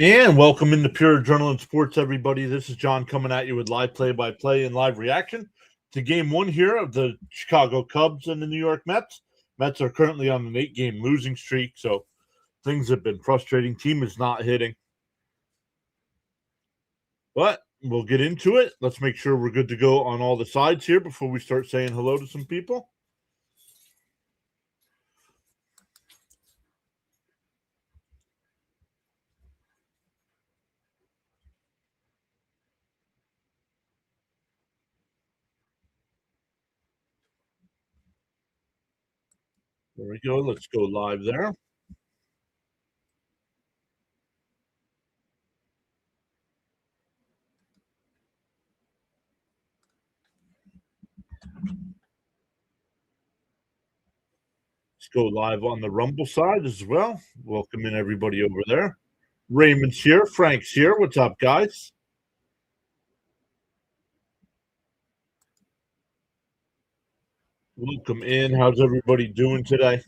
And welcome into PureAdrenaline Sports, everybody. This is John coming at you with live play-by-play and live reaction to Game 1 here of the Chicago Cubs and the New York Mets. Mets are currently on an 8-game losing streak, so things have been frustrating. Team is not hitting. But we'll get into it. Let's make sure we're good to go on all the sides here before we start saying hello to some people. There we go. Let's go live there. Let's go live on the Rumble side as well. Welcome in everybody over there. Raymond's here. Frank's here. What's up, guys? Welcome in. How's everybody doing today?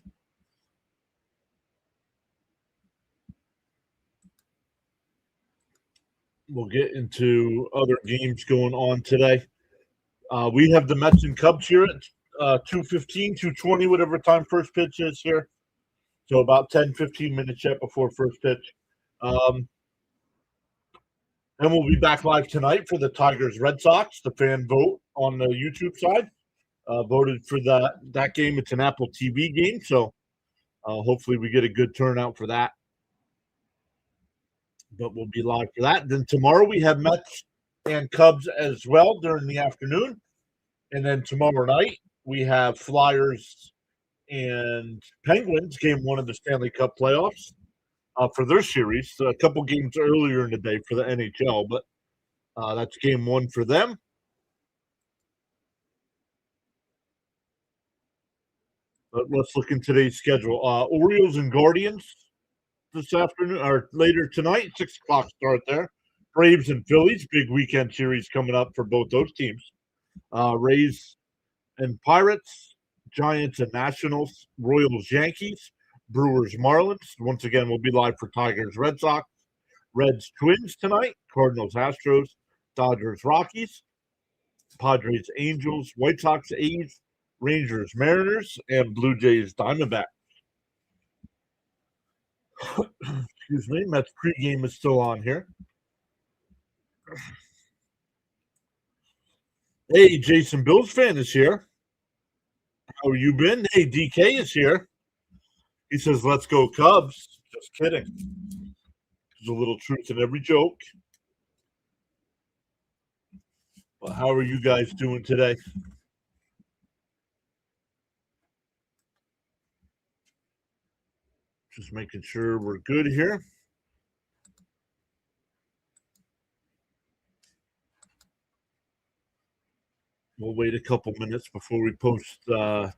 We'll get into other games going on today. We have the Mets and Cubs here at 2:15, 2:20, whatever time first pitch is here. So about 10, 15 minutes yet before first pitch. And we'll be back live tonight for the Tigers Red Sox. The fan vote on the YouTube side voted for that game. It's an Apple TV game, so hopefully we get a good turnout for that. But we'll be live for that. Then tomorrow we have Mets and Cubs as well during the afternoon. And then tomorrow night we have Flyers and Penguins, game 1 of the Stanley Cup playoffs for their series. So a couple games earlier in the day for the NHL, but that's game 1 for them. But let's look in today's schedule. Orioles and Guardians this afternoon or later tonight, 6 o'clock start there. Braves and Phillies, big weekend series coming up for both those teams. Rays and Pirates, Giants and Nationals, Royals, Yankees, Brewers, Marlins. Once again, we'll be live for Tigers, Red Sox, Reds, Twins tonight, Cardinals, Astros, Dodgers, Rockies, Padres, Angels, White Sox, A's, Rangers, Mariners, and Blue Jays, Diamondbacks. Excuse me, Mets pregame is still on here. Hey, Jason Bills fan is here. How you been? Hey, DK is here. He says, let's go Cubs. Just kidding. There's a little truth in every joke. Well, how are you guys doing today? Just making sure we're good here. We'll wait a couple minutes before we post the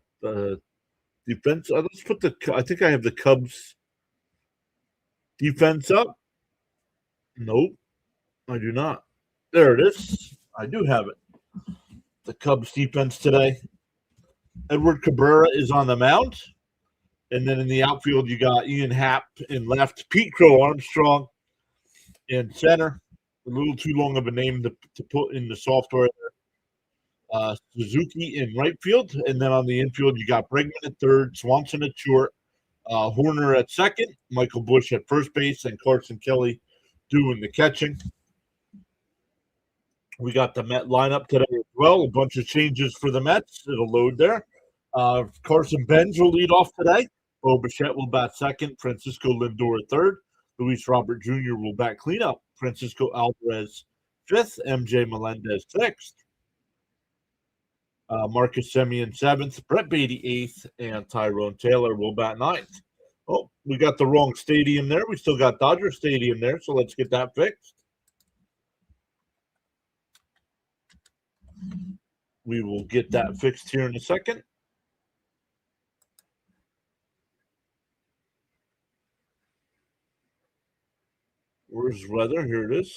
defense. Let's put I think I have the Cubs defense up. Nope, I do not. There it is. I do have it. The Cubs defense today. Edward Cabrera is on the mound. And then in the outfield, you got Ian Happ in left, Pete Crow Armstrong in center. A little too long of a name to put in the software there. Suzuki in right field. And then on the infield, you got Bregman at third, Swanson at short, Horner at second, Michael Busch at first base, and Carson Kelly doing the catching. We got the Met lineup today as well. A bunch of changes for the Mets. It'll load there. Carson Benz will lead off today. Bo Bichette will bat second. Francisco Lindor third. Luis Robert Jr. will bat cleanup. Francisco Alvarez fifth. MJ Melendez sixth. Marcus Semien seventh. Brett Beatty eighth. And Tyrone Taylor will bat ninth. Oh, we got the wrong stadium there. We still got Dodger Stadium there, so let's get that fixed. We will get that fixed here in a second. Where's weather? Here it is.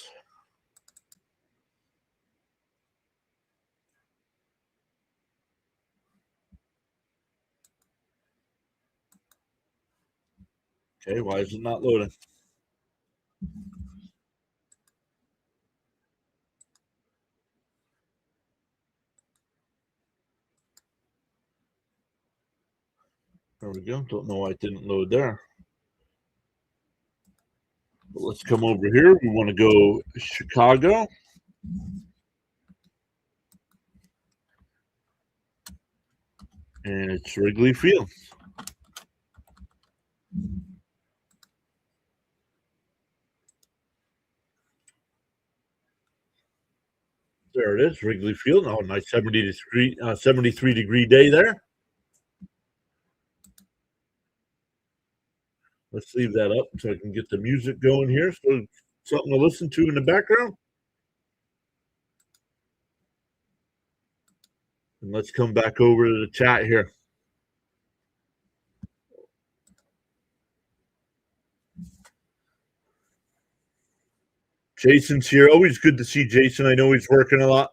Okay, why is it not loading? There we go. Don't know why it didn't load there. But let's come over here. We want to go Chicago. And it's Wrigley Field. There it is, Wrigley Field. Oh, nice 73-degree day there. Let's leave that up so I can get the music going here. So something to listen to in the background. And let's come back over to the chat here. Jason's here. Always good to see Jason. I know he's working a lot.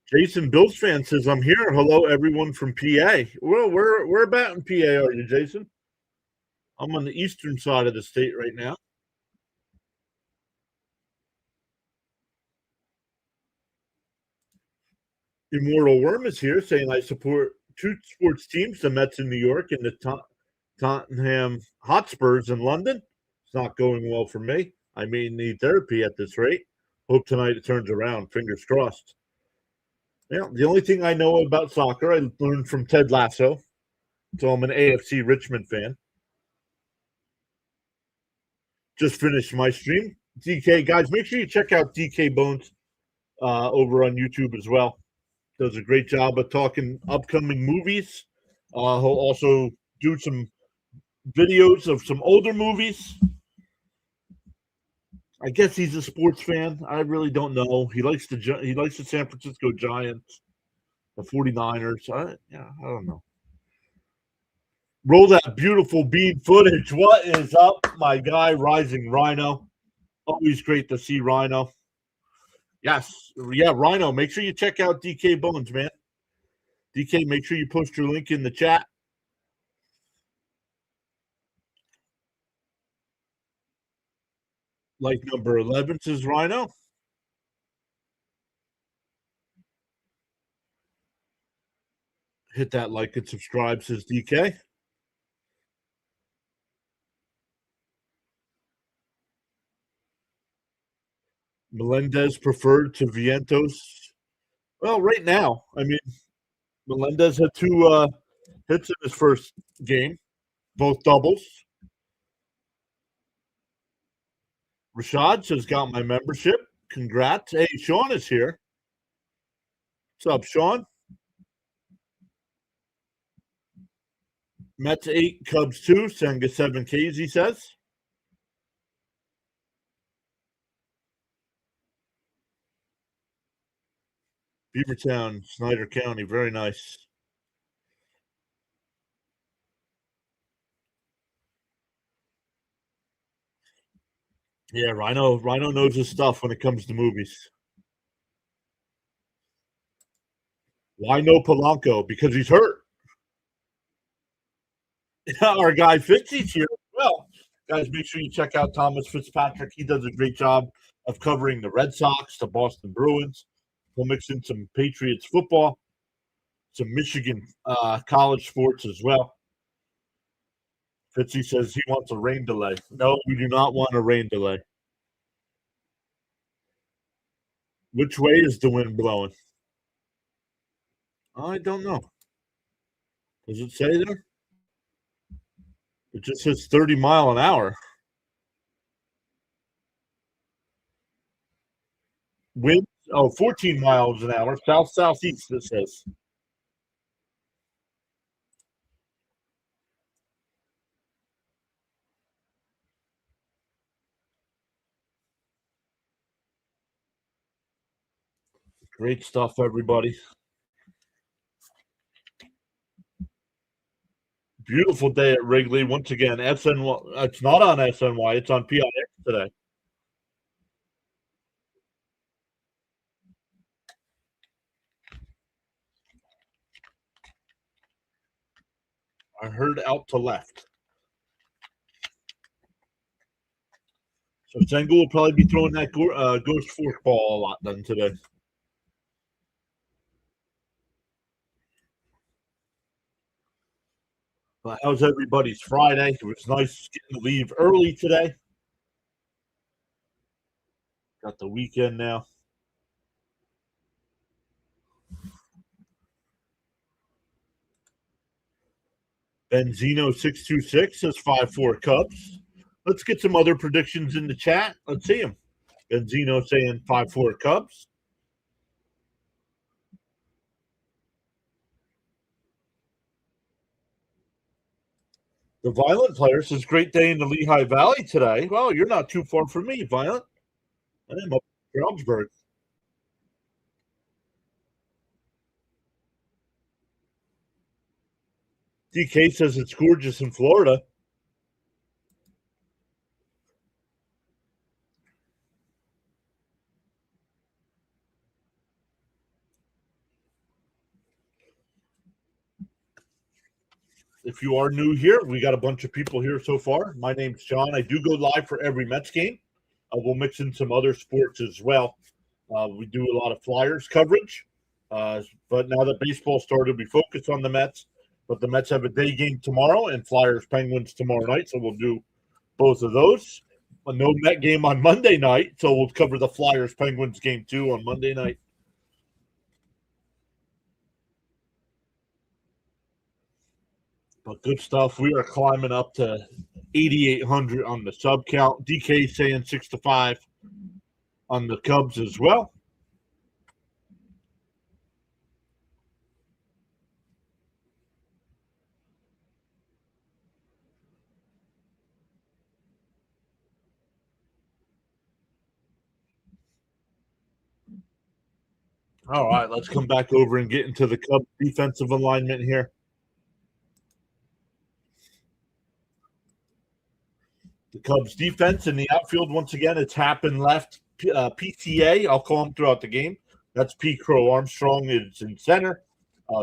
Jason, Bills fan, says, I'm here. Hello, everyone from PA. Well, where about in PA are you, Jason? I'm on the eastern side of the state right now. Immortal Worm is here saying I support two sports teams, the Mets in New York and the Tottenham Hotspurs in London. It's not going well for me. I may need therapy at this rate. Hope tonight it turns around. Fingers crossed. Yeah, the only thing I know about soccer, I learned from Ted Lasso. So I'm an AFC Richmond fan. Just finished my stream. DK, guys, make sure you check out DK Bones over on YouTube as well. Does a great job of talking upcoming movies. He'll also do some videos of some older movies. I guess he's a sports fan. I really don't know. He likes the San Francisco Giants, the 49ers. I don't know. Roll that beautiful bean footage. What is up, my guy, Rising Rhino? Always great to see Rhino. Yes. Yeah, Rhino. Make sure you check out DK Bones, man. DK, make sure you post your link in the chat. Like number 11, says Rhino. Hit that like and subscribe, says DK. Melendez preferred to Vientos. Well, right now, I mean, Melendez had two hits in his first game, both doubles. Rashad says, got my membership. Congrats. Hey, Sean is here. What's up, Sean? Mets 8, Cubs 2, Senga 7 Ks, he says. Beavertown, Snyder County, very nice. Yeah, Rhino knows his stuff when it comes to movies. Why no Polanco? Because he's hurt. Our guy Fitzy's here as well. Guys, make sure you check out Thomas Fitzpatrick. He does a great job of covering the Red Sox, the Boston Bruins. We'll mix in some Patriots football, some Michigan college sports as well. Fitzy says he wants a rain delay. No, we do not want a rain delay. Which way is the wind blowing? I don't know. Does it say there? It just says 30 mile an hour. Wind, 14 miles an hour. South-southeast, it says. Great stuff, everybody. Beautiful day at Wrigley. Once again, SNY. It's not on SNY. It's on PIX today. I heard out to left. So Zengu will probably be throwing that ghost fork ball a lot then today. But how's everybody's Friday? It was nice getting to leave early today. Got the weekend now. Benzino626 says 5-4 Cubs. Let's get some other predictions in the chat. Let's see them. Benzino saying 5-4 Cubs. The Violent player says great day in the Lehigh Valley today. Well, you're not too far from me, Violent. I am up in Stroudsburg. DK says it's gorgeous in Florida. If you are new here, we got a bunch of people here so far. My name's John. I do go live for every Mets game. We'll mix in some other sports as well. We do a lot of Flyers coverage. But now that baseball started, we focus on the Mets. But the Mets have a day game tomorrow and Flyers Penguins tomorrow night. So we'll do both of those. No Met game on Monday night. So we'll cover the Flyers Penguins game too on Monday night. But good stuff. We are climbing up to 8,800 on the sub count. DK saying 6-5 on the Cubs as well. All right, let's come back over and get into the Cubs defensive alignment here. The Cubs defense in the outfield, once again, it's Happen left, PTA. I'll call him throughout the game. That's P. Crow. Armstrong is in center.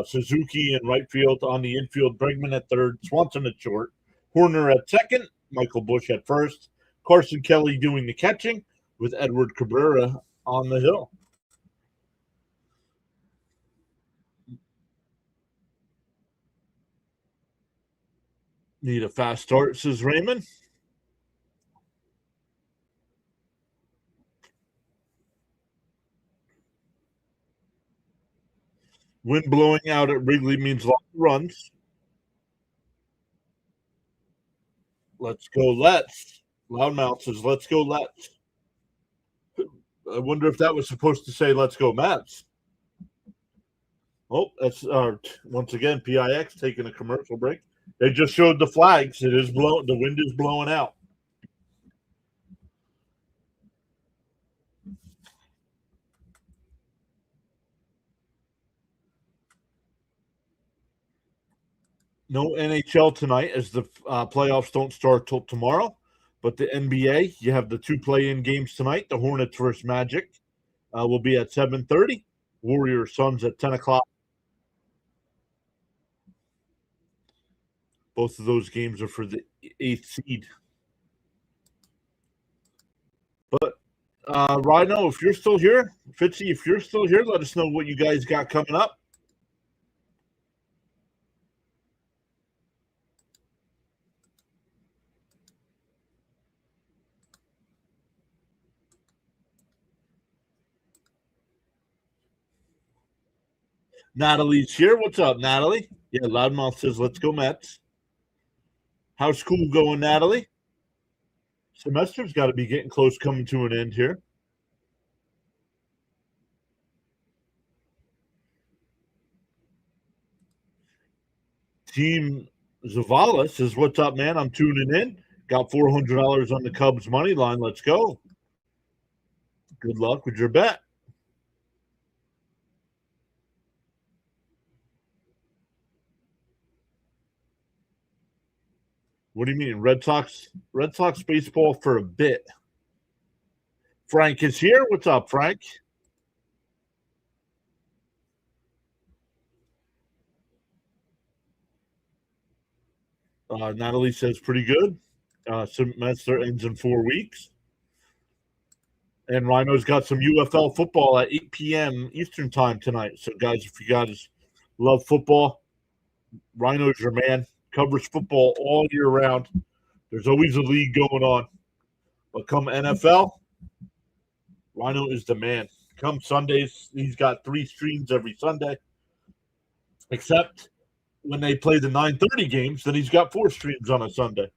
Suzuki in right field. On the infield, Bregman at third. Swanson at short. Horner at second. Michael Bush at first. Carson Kelly doing the catching with Edward Cabrera on the hill. Need a fast start, says Raymond. Wind blowing out at Wrigley means lots of runs. Let's go, let's. Loudmouth says, let's go, let's. I wonder if that was supposed to say, let's go, Mets. Oh, that's once again, PIX taking a commercial break. They just showed the flags. It is blowing. The wind is blowing out. No NHL tonight as the playoffs don't start till tomorrow. But the NBA, you have the two play-in games tonight. The Hornets versus Magic will be at 7:30. Warriors Suns at 10 o'clock. Both of those games are for the 8th seed. But Rhino, if you're still here, Fitzy, if you're still here, let us know what you guys got coming up. Natalie's here. What's up, Natalie? Yeah, Loudmouth says, let's go Mets. How's school going, Natalie? Semester's got to be getting close, coming to an end here. Team Zavala says, what's up, man? I'm tuning in. Got $400 on the Cubs money line. Let's go. Good luck with your bet. What do you mean? Red Sox baseball for a bit. Frank is here. What's up, Frank? Natalie says pretty good. Semester ends in 4 weeks. And Rhino's got some UFL football at 8 p.m. Eastern time tonight. So, guys, if you guys love football, Rhino's your man. covers football all year round. There's always a league going on. But come NFL, Rhino is the man. Come Sundays, he's got 3 streams every Sunday. Except when they play the 9:30 games, then he's got 4 streams on a Sunday.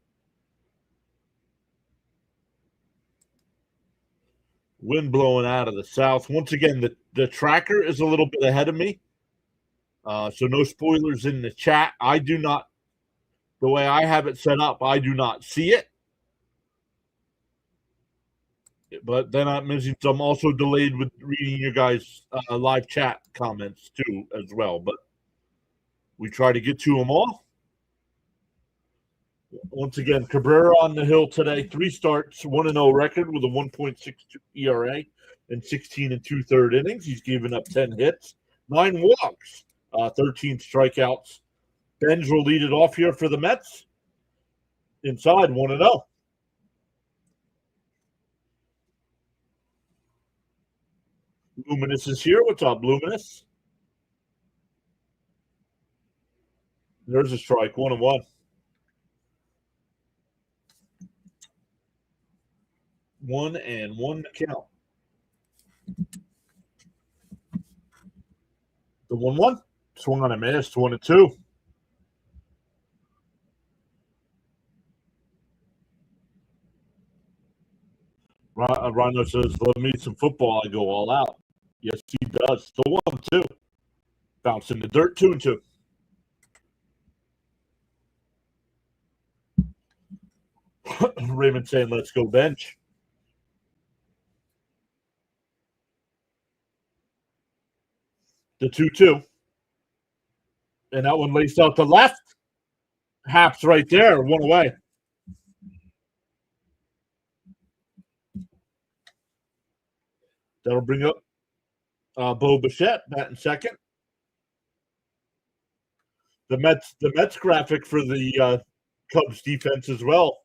Wind blowing out of the south. Once again, the tracker is a little bit ahead of me. So no spoilers in the chat. I do not, the way I have it set up, I do not see it. But then I'm also delayed with reading your guys' live chat comments too, as well. But we try to get to them all. Once again, Cabrera on the hill today. 3 starts, 1-0 record with a 1.62 ERA in 16 2/3 innings. He's given up 10 hits, 9 walks, 13 strikeouts. Benj will lead it off here for the Mets. Inside, 1-0. Luminous is here. What's up, Luminous? There's a strike, 1-1. 1-1 to count. The 1-1 swung on a miss, 1-2. Rhino says, "Love me some football. I go all out." Yes, he does. The 1-2. Bounce in the dirt, 2-2. Raymond saying, "Let's go bench." The 2-2. And that one laced out to left. Haps right there, 1 away. That'll bring up Bo Bichette batting second. The Mets graphic for the Cubs defense as well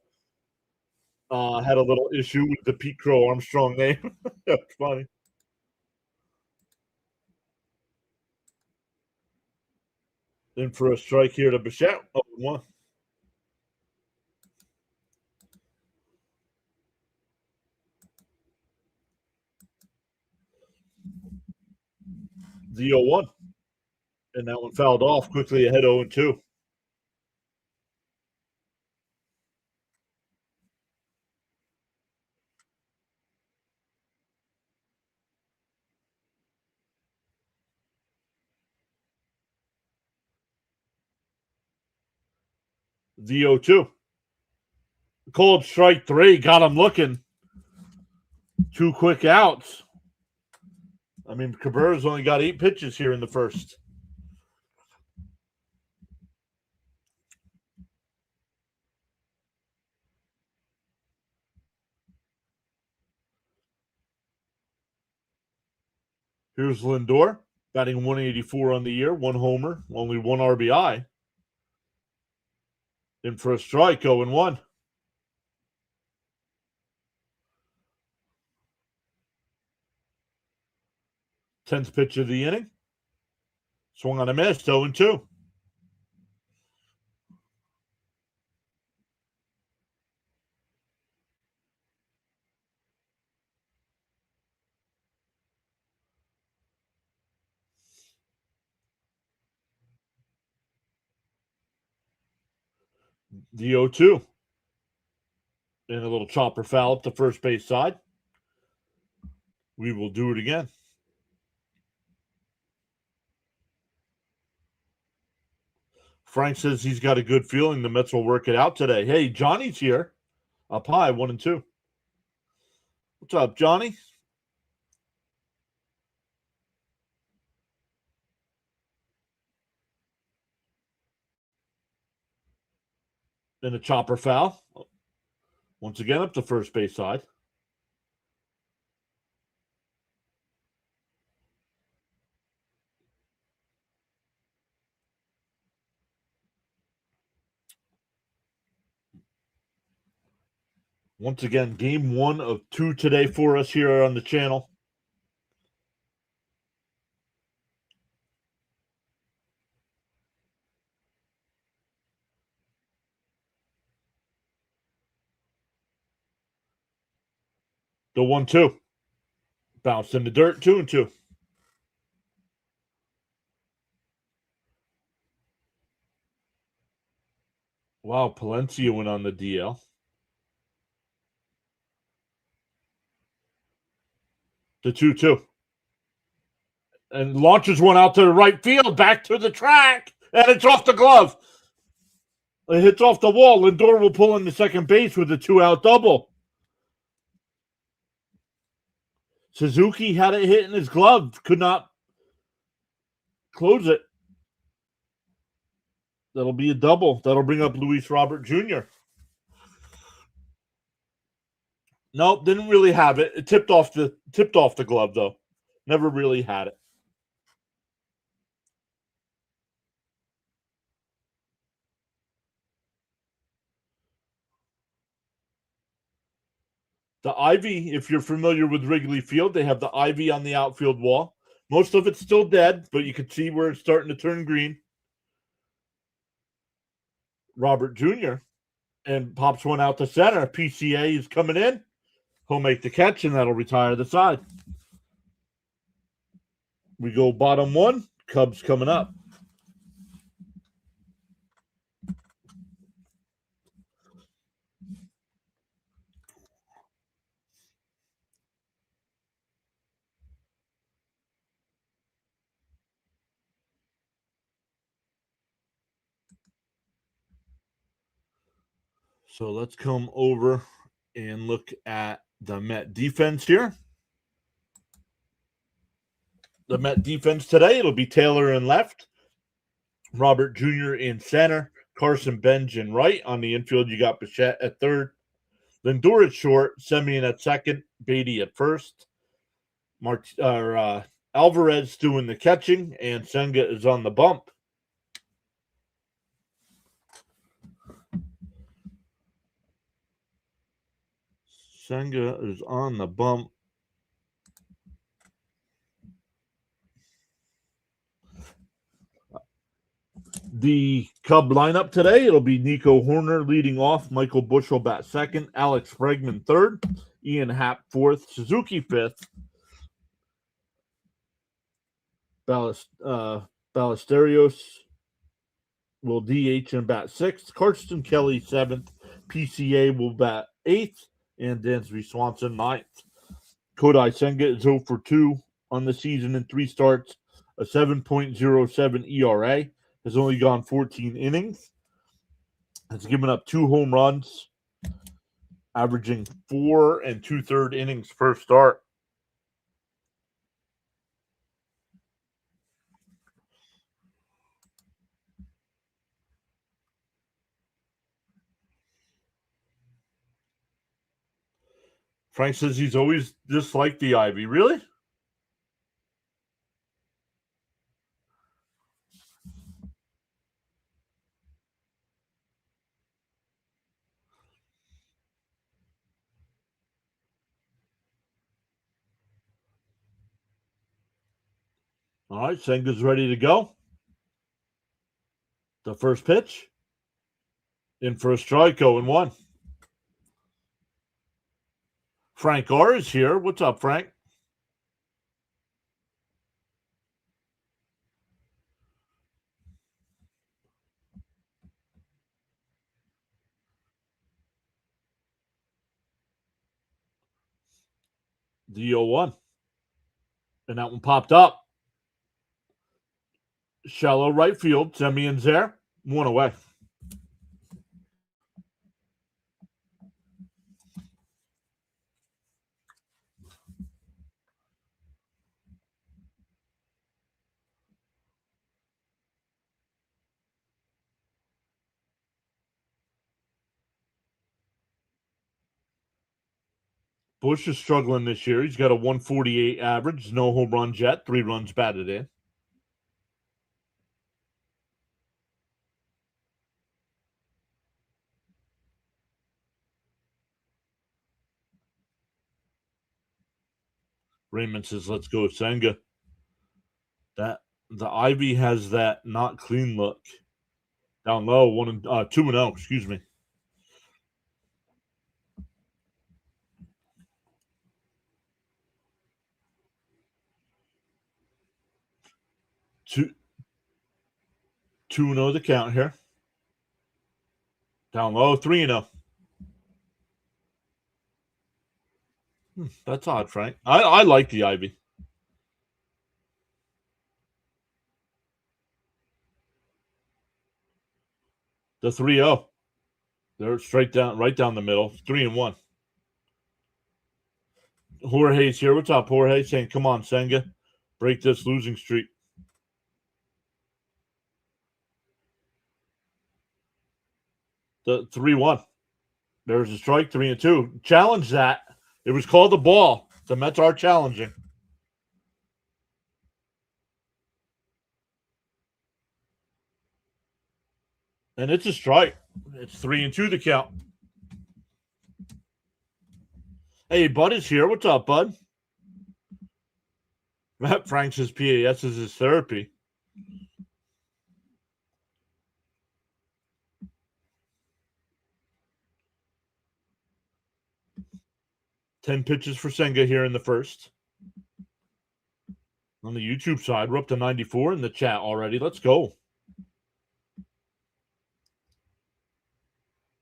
had a little issue with the Pete Crow Armstrong name. That's funny. In for a strike here to Bichette. 0-1. The 0-1. And that one fouled off quickly ahead 0-2. The 0-2. Cold strike 3. Got him looking. 2 quick outs. I mean, Cabrera's only got 8 pitches here in the first. Here's Lindor, batting 184 on the year, 1 homer, only 1 RBI. In for a strike, 0-1. 10th pitch of the inning. Swung on a miss, 0-2. The 0-2. And a little chopper foul up the first base side. We will do it again. Frank says he's got a good feeling the Mets will work it out today. Hey, Johnny's here. Up high, 1-2. What's up, Johnny? And a chopper foul. Once again, up the first base side. Once again, game 1 of 2 today for us here on the channel. The 1-2. Bounced in the dirt, 2-2. Wow, Palencia went on the DL. The 2-2. And launches one out to the right field, back to the track, and it's off the glove. It hits off the wall. Lindor will pull into second base with a 2-out double. Suzuki had it hit in his glove, could not close it. That'll be a double. That'll bring up Luis Robert Jr. Nope, didn't really have it. It tipped off the glove though. Never really had it. The ivy, if you're familiar with Wrigley Field, they have the ivy on the outfield wall. Most of it's still dead, but you can see where it's starting to turn green. Robert Jr. and pops one out to center. PCA is coming in. He'll make the catch, and that'll retire the side. We go bottom one. Cubs coming up. So let's come over and look at the Met defense here. The Met defense today, it'll be Taylor in left, Robert Jr. in center, Carson Benj in right. On the infield, you got Bichette at third, Lindor at short, Semien at second, Beatty at first, Alvarez doing the catching, and Senga is on the bump. Senga is on the bump. The Cub lineup today, it'll be Nico Horner leading off, Michael Busch will bat second, Alex Bregman third, Ian Happ fourth, Suzuki fifth, Ballesteros will DH and bat sixth, Carson Kelly seventh, PCA will bat eighth, and Dansby Swanson ninth. Kodai Senga is 0 for 2 on the season in 3 starts, a 7.07 ERA. Has only gone 14 innings. Has given up 2 home runs, averaging 4 2/3 innings per start. Frank says he's always disliked the ivy. Really? All right, Senga's ready to go. The first pitch. In for a strike, 0-1. Frank R is here. What's up, Frank? The 0-1. And that one popped up. Shallow right field. Semien's there. 1 away. Busch is struggling this year. He's got a 148 average, no home runs yet, 3 runs batted in. Raymond says, let's go Senga. That the ivy has that not clean look. Down low, 2-0, excuse me. 2-0 the count here. Down low, 3-0. That's odd, Frank. I like the Ivy. The 3-0. They're straight down, right down the middle. 3-1. Jorge's here. What's up, Jorge? Saying, come on, Senga. Break this losing streak. The 3-1. There's a strike, 3-2. Challenge that. It was called a ball. The Mets are challenging. And it's a strike. It's 3-2 the count. Hey, Bud is here. What's up, Bud? Matt Frank says PAS is his therapy. Ten pitches for Senga here in the first. On the YouTube side, we're up to 94 in the chat already. Let's go.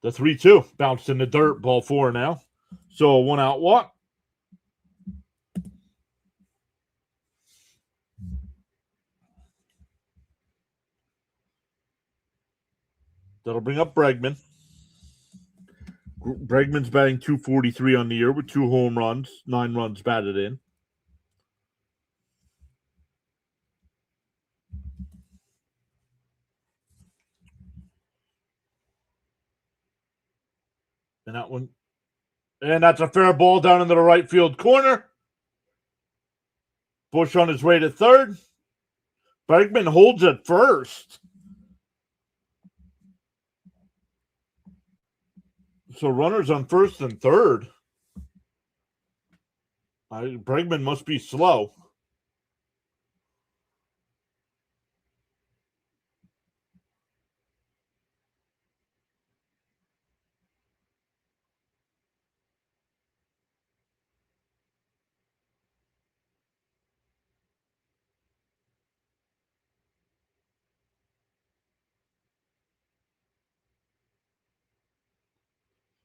The 3-2 bounced in the dirt. Ball 4 now. So a 1-out walk. That'll bring up Bregman. Bregman's batting .243 on the year with 2 home runs, 9 runs batted in. And that one, and that's a fair ball down into the right field corner. Bush on his way to third. Bregman holds at first. So runners on first and third. Bregman must be slow.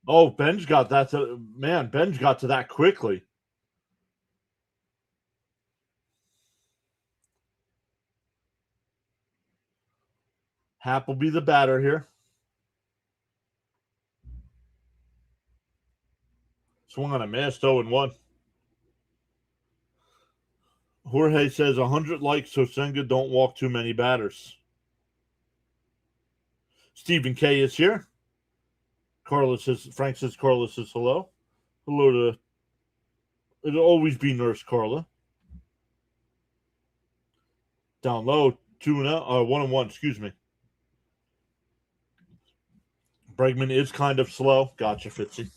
Oh, Benj got that. Benj got to that quickly. Happ will be the batter here. Swung on a miss, 0-1. Jorge says 100 likes so Senga don't walk too many batters. Stephen K is here. Frank says Carla says hello. Hello to, it'll always be Nurse Carla. Down low, 1-1, excuse me. Bregman is kind of slow. Gotcha, Fitzy.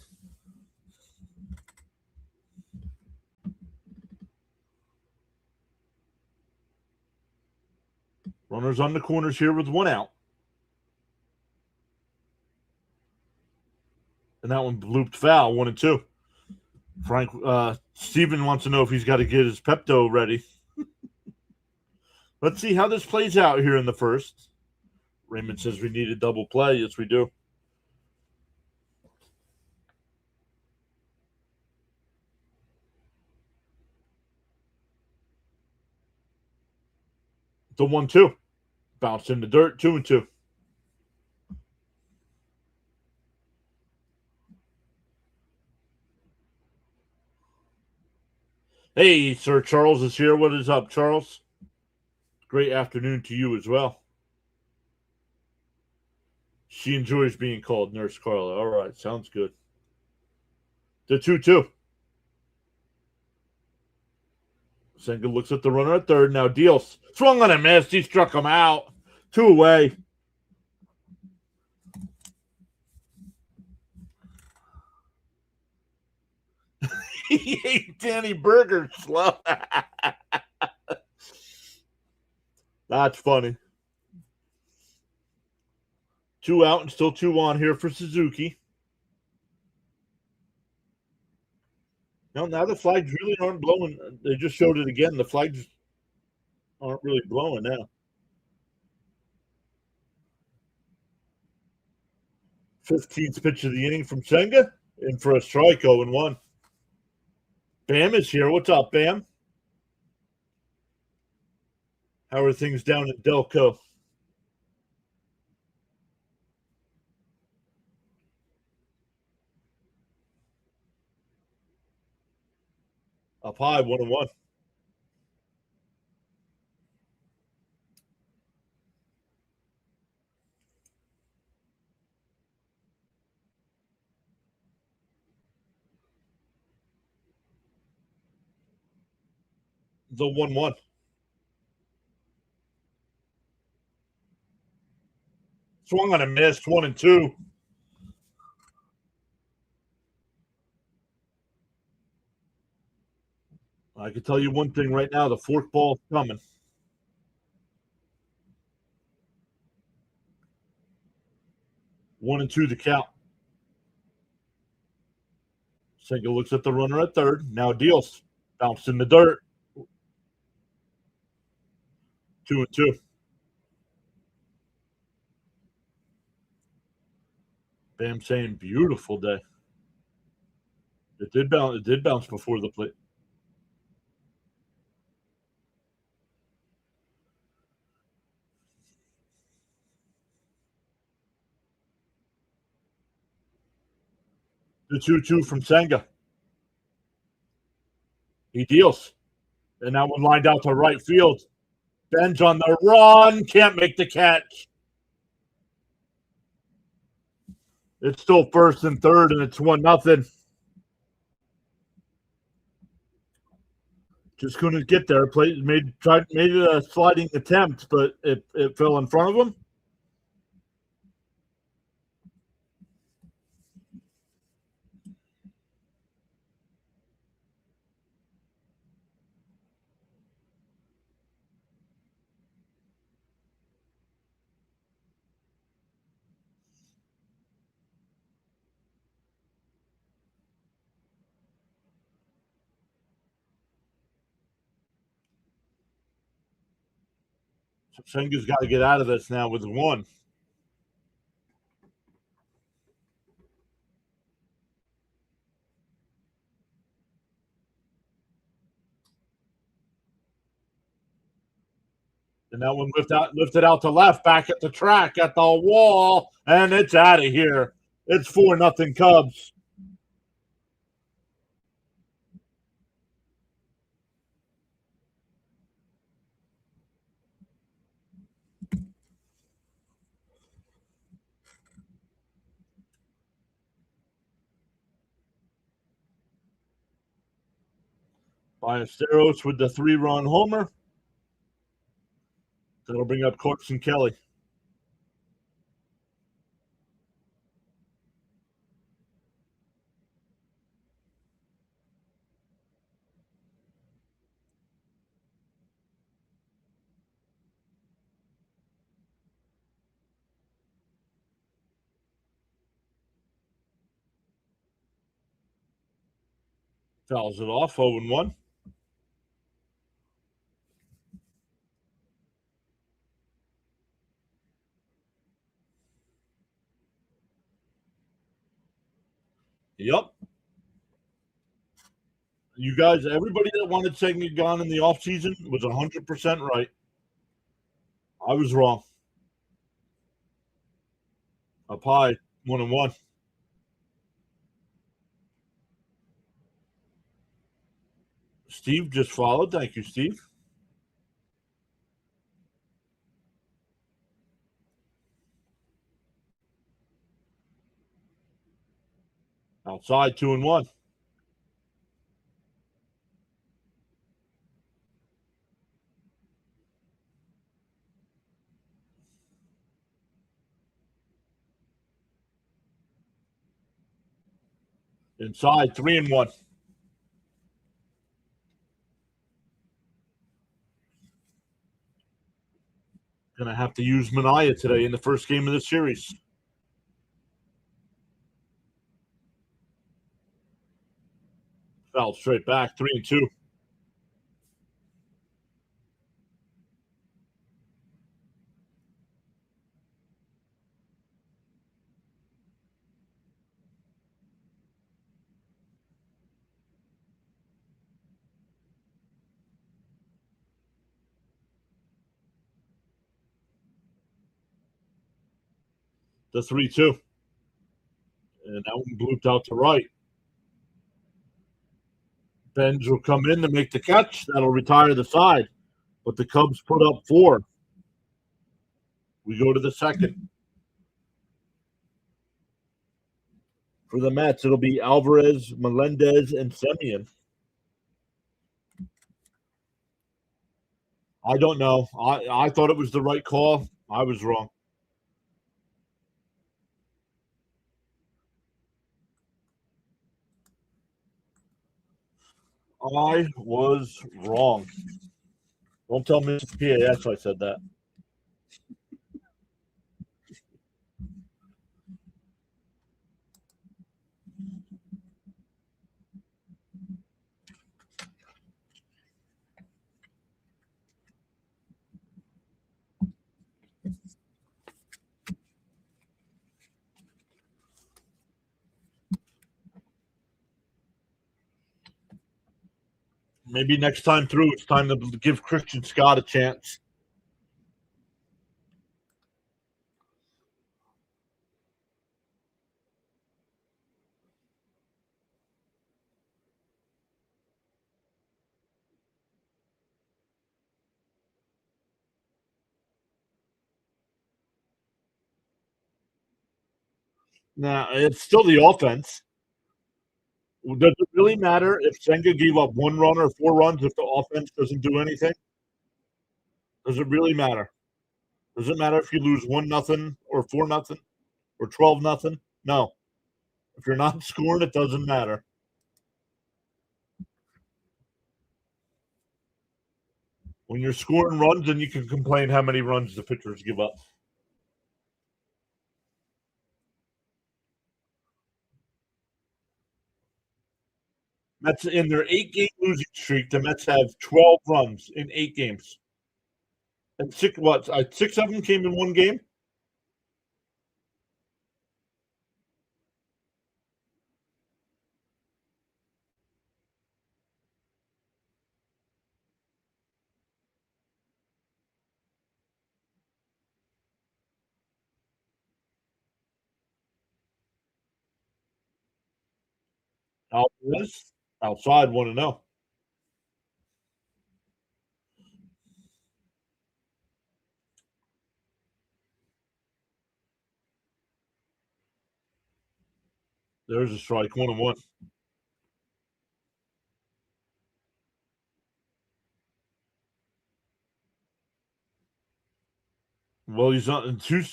Runners on the corners here with 1 out. And that one looped foul, 1-2. Frank, Steven wants to know if he's got to get his Pepto ready. Let's see how this plays out here in the first. Raymond says we need a double play. Yes, we do. The 1-2. Bounced in the dirt, 2-2. Hey, Sir Charles is here. What is up, Charles? Great afternoon to you as well. She enjoys being called Nurse Carla. All right, sounds good. The 2-2. Senga looks at the runner at third. Now deals. Swung on a miss. He struck him out. 2 away. He ate Danny Berger slow. That's funny. 2 out and still 2 on here for Suzuki. Now the flags really aren't blowing. They just showed it again. The flags aren't really blowing now. 15th pitch of the inning from Senga. In for a strike, 0-1. Bam is here. What's up, Bam? How are things down in Delco? Up high, 1-1. The 1-1. Swung on a miss, 1-2. I can tell you one thing right now: the forkball's coming. 1-2 the count. Senga looks at the runner at third. Now deals. Bounced in the dirt. 2-2. Bam saying beautiful day. It did bounce. It did bounce before the plate. The 2-2 from Senga. He deals. And that one lined out to right field. Ben's on the run. Can't make the catch. It's still first and third, and it's 1-0. Just couldn't get there. Made a sliding attempt, but it fell in front of him. So Senga's got to get out of this now with 1. And that one lifted out to left, back at the track, at the wall, and it's out of here. It's 4-0 Cubs. Ballesteros with the 3-run homer. That'll bring up Corson Kelly. Fouls it off, 0-1. Yep. You guys, everybody that wanted Senga gone in the offseason was 100% right. I was wrong. Up high, 1-1. Steve just followed. Thank you, Steve. Outside, 2-1. Inside, 3-1. Gonna have to use Mania today in the first game of the series. Foul straight back, 3-2. The 3-2. And that one blooped out to right. Benz will come in to make the catch. That'll retire the side. But the Cubs put up 4. We go to the second. For the Mets, it'll be Alvarez, Melendez, and Semien. I don't know. I thought it was the right call. I was wrong. I was wrong. Don't tell Mr. PAS I said that. Maybe next time through, it's time to give Christian Scott a chance. Now, it's still the offense. Does it really matter if Senga gave up 1 run or 4 runs if the offense doesn't do anything? Does it really matter? Does it matter if you lose 1-0 or 4-0 or 12-0? No. If you're not scoring, it doesn't matter. When you're scoring runs, then you can complain how many runs the pitchers give up. Mets in their 8-game losing streak, the Mets have 12 runs in 8 games. And 6 of them came in 1 game? Alvarez, outside 1-0. There's a strike, 1-1. Well, he's not in 2.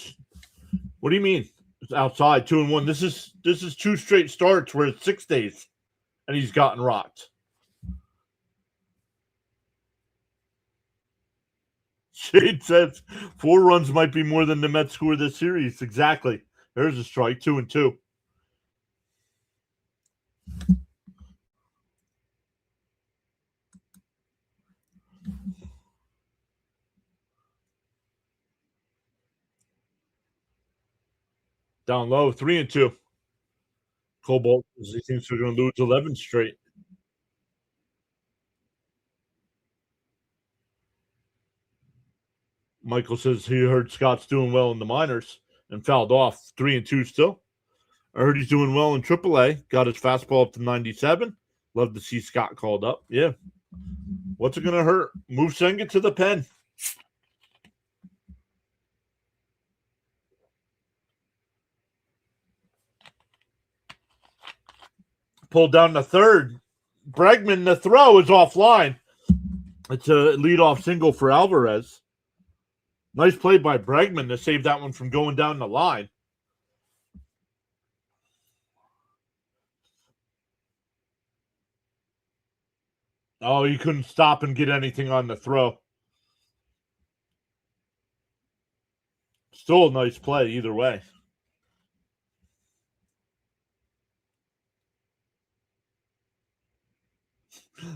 What do you mean? It's outside 2-1. This is 2 straight starts where it's 6 days, and he's gotten rocked. Shade says 4 runs might be more than the Mets score this series. Exactly. There's a strike, 2-2. Down low, 3-2. Cobalt, he thinks they're going to lose 11 straight. Michael says he heard Scott's doing well in the minors and fouled off. 3-2 still. I heard he's doing well in AAA. Got his fastball up to 97. Love to see Scott called up. Yeah. What's it going to hurt? Move Senga to the pen. Pulled down the third. Bregman, the throw is offline. It's a leadoff single for Alvarez. Nice play by Bregman to save that one from going down the line. Oh, he couldn't stop and get anything on the throw. Still a nice play either way.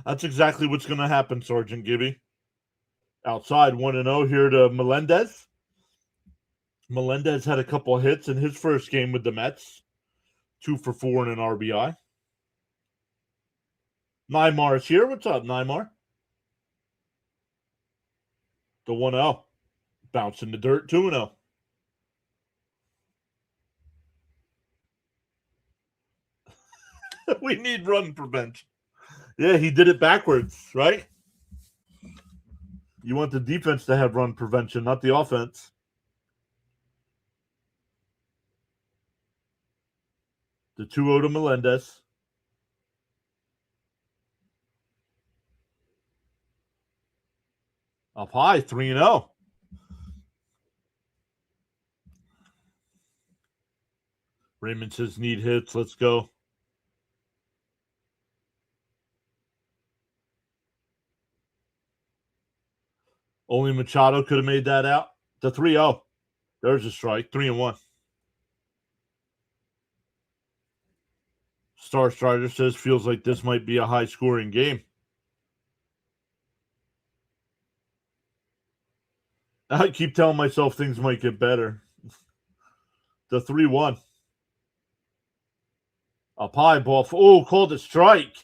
That's exactly what's going to happen, Sergeant Gibby. Outside 1-0 here to Melendez. Melendez had a couple of hits in his first game with the Mets. 2 for 4 and an RBI. Neymar is here. What's up, Neymar? The 1-0. Bounce in the dirt, 2-0. We need run prevention. Yeah, he did it backwards, right? You want the defense to have run prevention, not the offense. The 2-0 to Melendez. Up high, 3-0. Raymond says need hits. Let's go. Only Machado could have made that out. The 3-0. There's a strike. 3-1. Star Strider says feels like this might be a high-scoring game. I keep telling myself things might get better. The 3-1. Up high, ball. Oh, called a strike.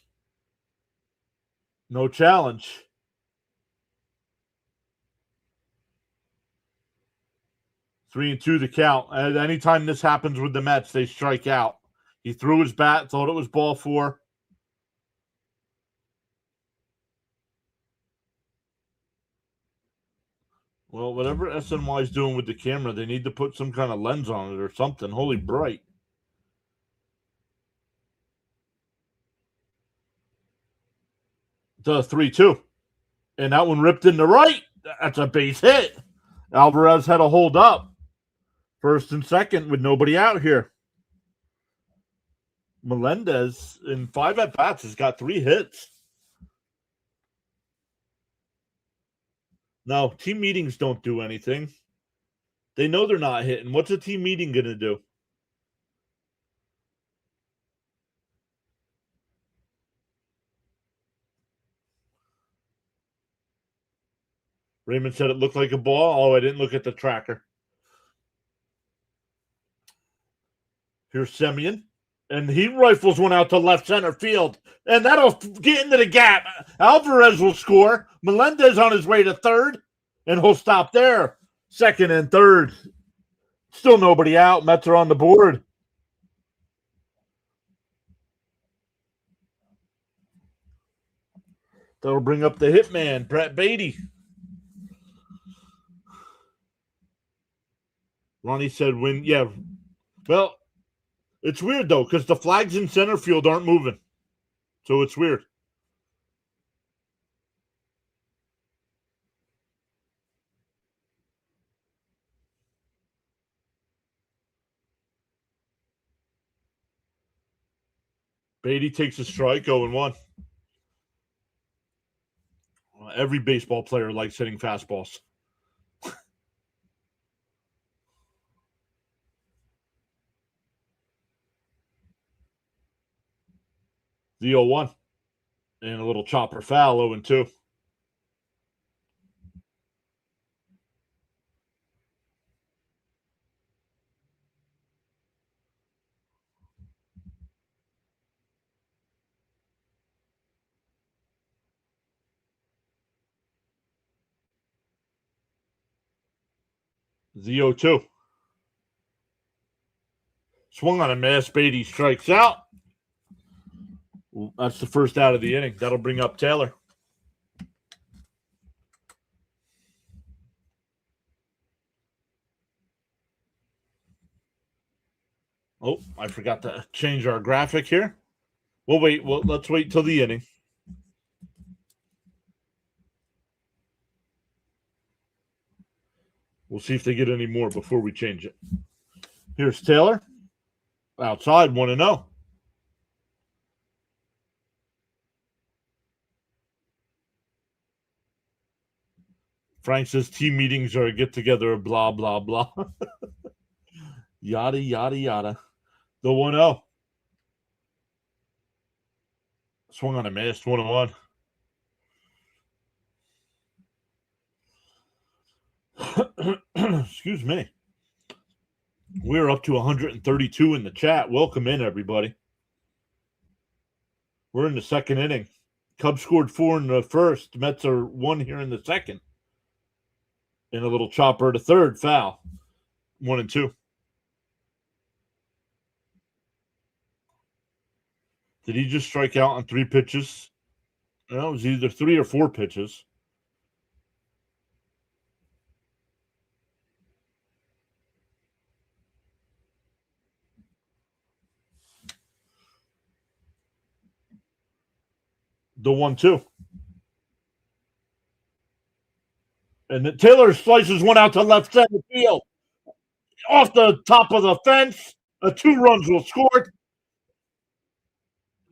No challenge. Three and two to count. And anytime this happens with the Mets, they strike out. He threw his bat, thought it was ball 4. Well, whatever SNY is doing with the camera, they need to put some kind of lens on it or something. Holy bright. The 3-2. And that one ripped in the right. That's a base hit. Alvarez had a hold up. First and second with nobody out here. Melendez, in 5 at-bats, has got 3 hits. No, team meetings don't do anything. They know they're not hitting. What's a team meeting going to do? Raymond said it looked like a ball. Oh, I didn't look at the tracker. Here's Semien. And he rifles one out to left center field. And that'll get into the gap. Alvarez will score. Melendez on his way to third. And he'll stop there. Second and third. Still nobody out. Mets are on the board. That'll bring up the hitman, Brett Beatty. Ronnie said win. Yeah. Well, it's weird, though, because the flags in center field aren't moving. So it's weird. Beatty takes a strike, 0-1. Every baseball player likes hitting fastballs. The 0-1. And a little chopper foul, 0-2. The 0-2. Swung on a miss. Beatty strikes out. That's the first out of the inning. That'll bring up Taylor. Oh, I forgot to change our graphic here. We'll wait. Let's wait till the inning. We'll see if they get any more before we change it. Here's Taylor. Outside, 1-0. Frank says team meetings are a get-together, blah, blah, blah. Yada, yada, yada. The 1-0. Swung on a miss, 1-1. Excuse me. We're up to 132 in the chat. Welcome in, everybody. We're in the second inning. Cubs scored 4 in the first. Mets are 1 here in the second. And a little chopper to third, foul. 1-2. Did he just strike out on 3 pitches? No, it was either 3 or 4 pitches. The 1-2. And Taylor slices one out to left center field. Off the top of the fence. 2 runs will score.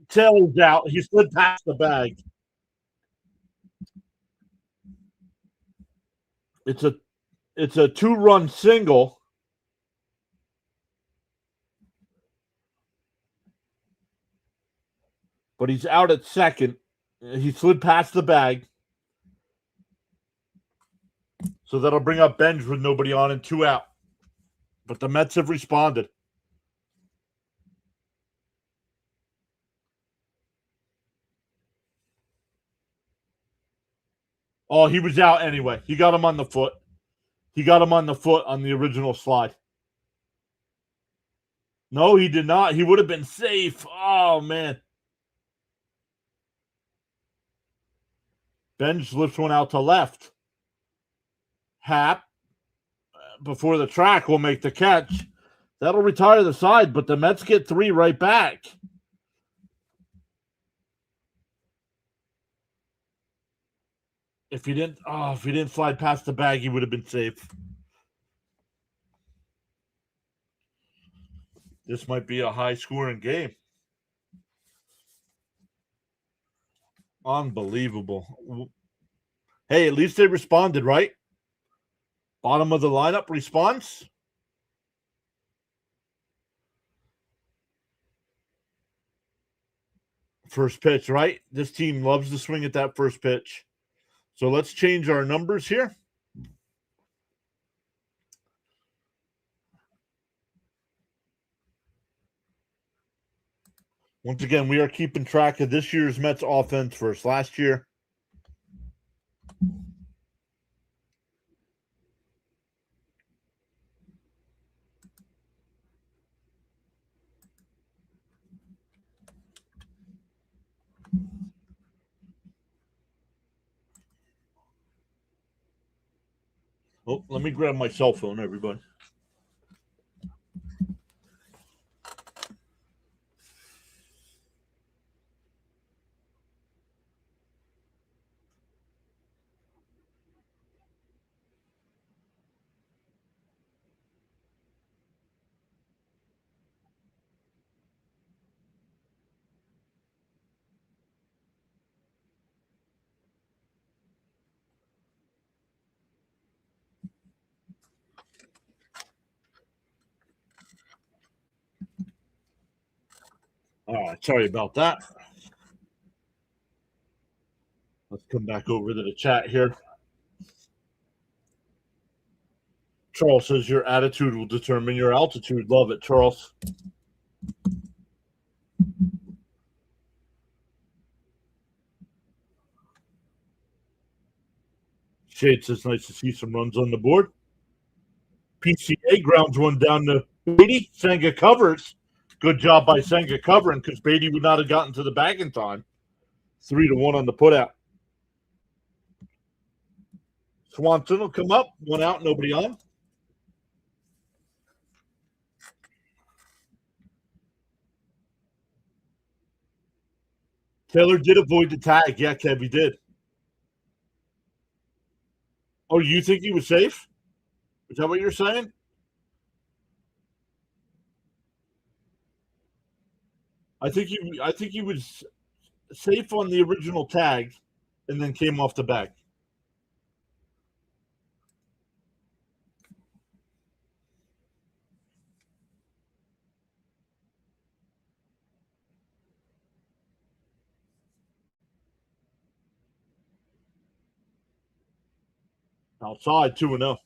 Taylor's out. He slid past the bag. It's a 2-run single. But he's out at second. He slid past the bag. So that'll bring up Benj with nobody on and 2 out. But the Mets have responded. Oh, he was out anyway. He got him on the foot. He got him on the foot on the original slide. No, he did not. He would have been safe. Oh, man. Benj lifts one out to left. Happ, before the track, will make the catch. That'll retire the side, but the Mets get 3 right back. If he didn't slide past the bag, he would have been safe. This might be a high-scoring game. Unbelievable. Hey, at least they responded, right? Bottom of the lineup response. First pitch, right? This team loves to swing at that first pitch. So let's change our numbers here. Once again, we are keeping track of this year's Mets offense versus last year. Oh, let me grab my cell phone, everybody. All right, sorry about that. Let's come back over to the chat here. Charles says your attitude will determine your altitude. Love it, Charles. Shade says nice to see some runs on the board. PCA grounds one down to Beatty. Senga covers. Good job by Senga covering because Beatty would not have gotten to the bag in time. 3-1 on the putout. Swanson will come up. 1 out, nobody on. Taylor did avoid the tag. Yeah, Kev, he did. Oh, you think he was safe? Is that what you're saying? I think he was safe on the original tag and then came off the bag. Outside 2-0.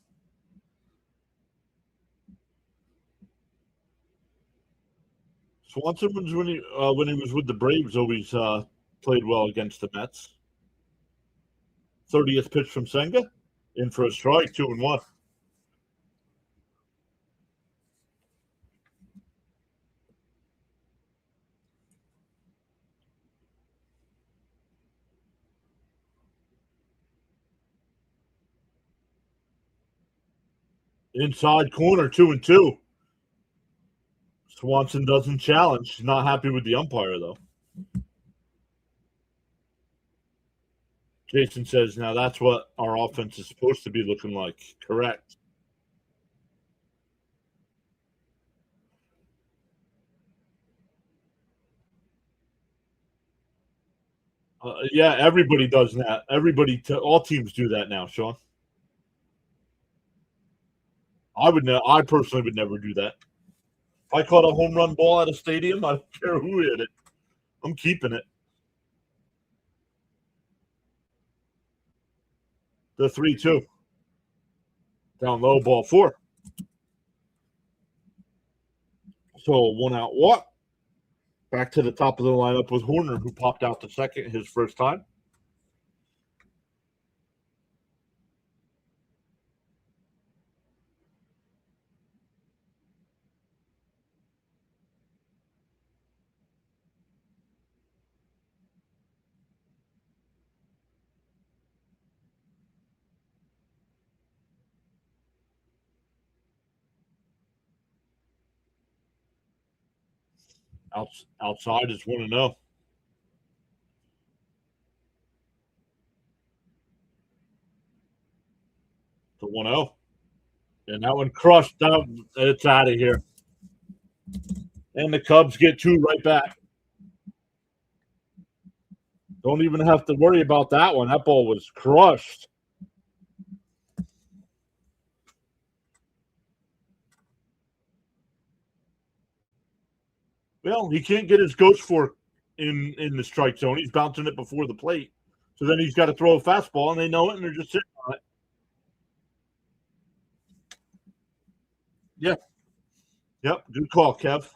Swanson was when he was with the Braves always played well against the Mets. 30th pitch from Senga, in for a strike, 2-1. Inside corner, 2-2. Swanson doesn't challenge. She's not happy with the umpire, though. Jason says, now that's what our offense is supposed to be looking like. Correct. Yeah, everybody does that. All teams do that now, Sean. I personally would never do that. If I caught a home run ball at a stadium, I don't care who hit it. I'm keeping it. The 3-2. Down low, ball 4. So 1 out walk. Back to the top of the lineup with Horner, who popped out to second his first time. Outside is 1-0. To 1-0. And that one crushed down. It's out of here. And the Cubs get 2 right back. Don't even have to worry about that one. That ball was crushed. Well, he can't get his ghost fork in the strike zone. He's bouncing it before the plate. So then he's got to throw a fastball, and they know it, and they're just sitting on it. Yeah. Yep. Good call, Kev.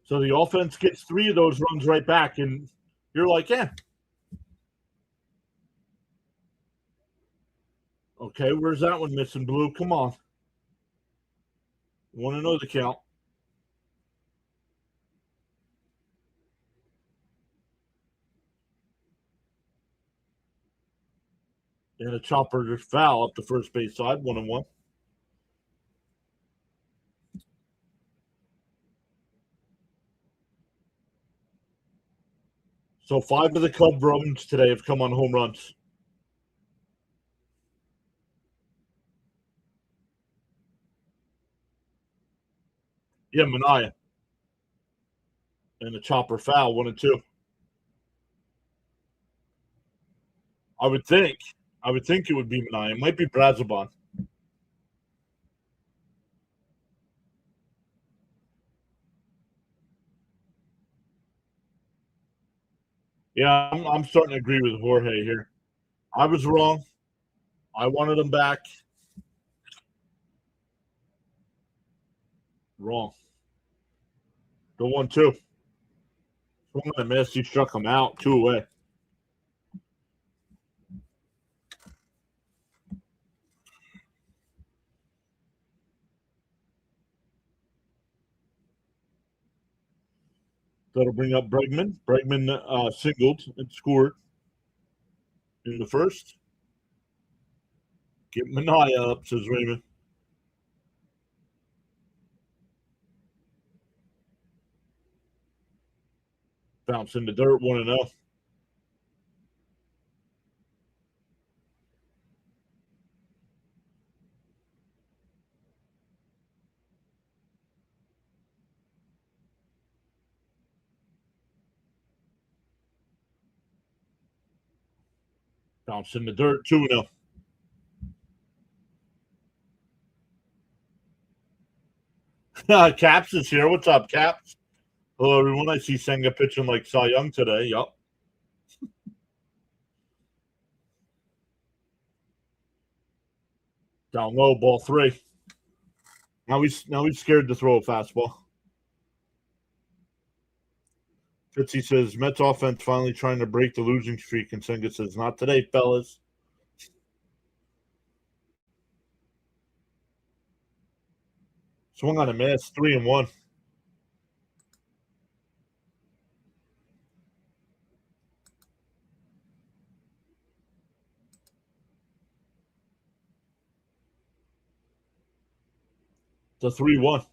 So the offense gets 3 of those runs right back, and you're like, yeah. Okay, where's that one missing, Blue? Come on. Want to know the count. And a chopper just foul up the first base side, 1-1. So 5 of the Cub runs today have come on home runs. Yeah, Mania. And a chopper foul, 1-2. I would think it would be Mania. It might be Brazoban. Yeah, I'm starting to agree with Jorge here. I was wrong. I wanted him back. Wrong. The 1-2. Swung and a miss. He struck him out. 2 away. That'll bring up Bregman. Bregman singled and scored in the first. Get Mania up, says Raymond. Bounce in the dirt, 1-0. Bounce in the dirt, 2-0. Caps is here. What's up, Caps? Hello, everyone. I see Senga pitching like Cy Young today. Yup. Down low, ball 3. Now he's scared to throw a fastball. Fitzy says Mets offense finally trying to break the losing streak, and Senga says not today, fellas. Swung on a miss, 3-1. The 3-1.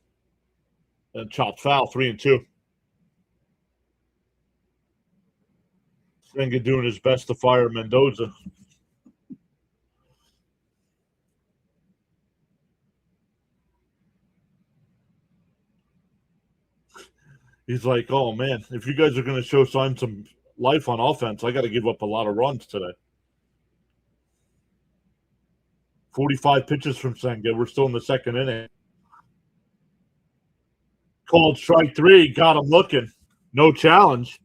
And chopped foul, 3-2. Senga doing his best to fire Mendoza. He's like, oh, man, if you guys are going to show signs some life on offense, I got to give up a lot of runs today. 45 pitches from Senga. We're still in the second inning. Called strike 3. Got him looking. No challenge.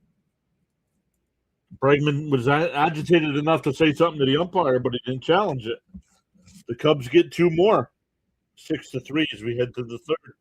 Pregame was agitated enough to say something to the umpire, but he didn't challenge it. The Cubs get 2 more. 6-3 as we head to the third.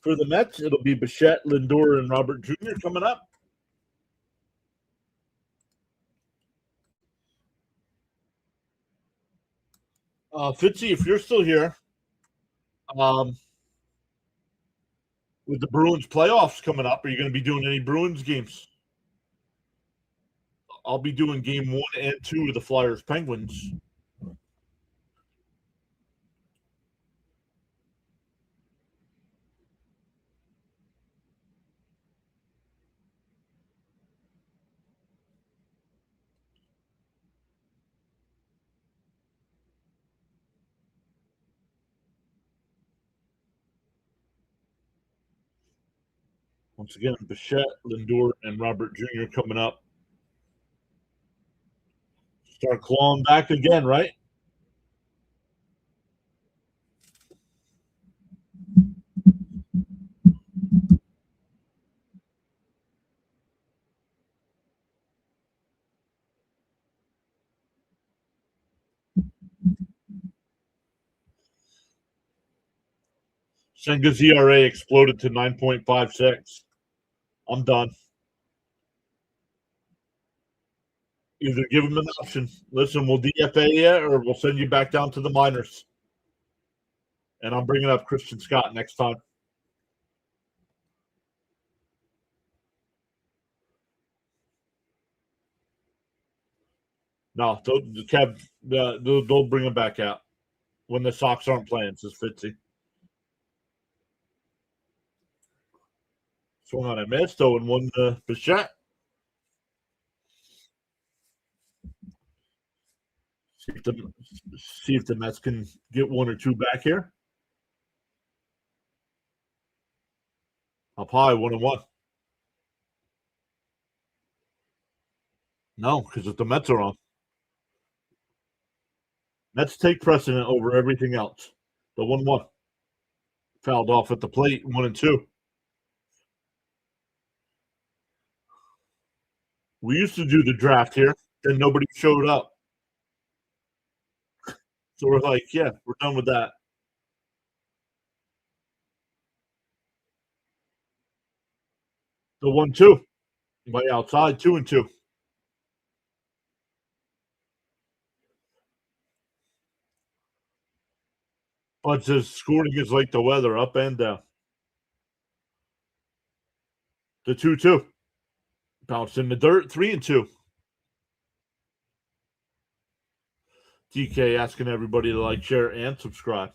For the Mets, it'll be Bichette, Lindor, and Robert Jr. coming up. Fitzy, if you're still here, with the Bruins playoffs coming up, are you going to be doing any Bruins games? I'll be doing game 1 and 2 of the Flyers Penguins. Once again, Bichette, Lindor, and Robert Jr. coming up. Start clawing back again, right? Senga's ERA exploded to 9.56. I'm done. Either give him an option. Listen, we'll DFA you or we'll send you back down to the minors. And I'm bringing up Christian Scott next time. No, they'll bring him back out when the Sox aren't playing, says Fitzy. Swung on a miss, though, and won the Bichette. See if the Mets can get 1 or 2 back here. Up high, 1-1. No, because if the Mets are on, Mets take precedent over everything else. The 1-1 fouled off at the plate, 1-2. We used to do the draft here, then nobody showed up. So we're like, yeah, we're done with that. The 1-2 by outside, 2-2. But says scoring is like the weather, up and down. The 2-2 bounced in the dirt, 3-2. DK asking everybody to like, share, and subscribe.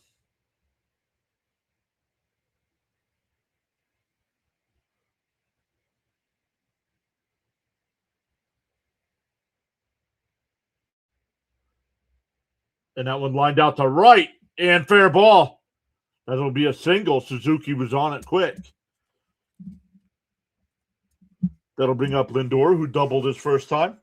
And that one lined out to right, and fair ball. That'll be a single. Suzuki was on it quick. That'll bring up Lindor, who doubled his first time.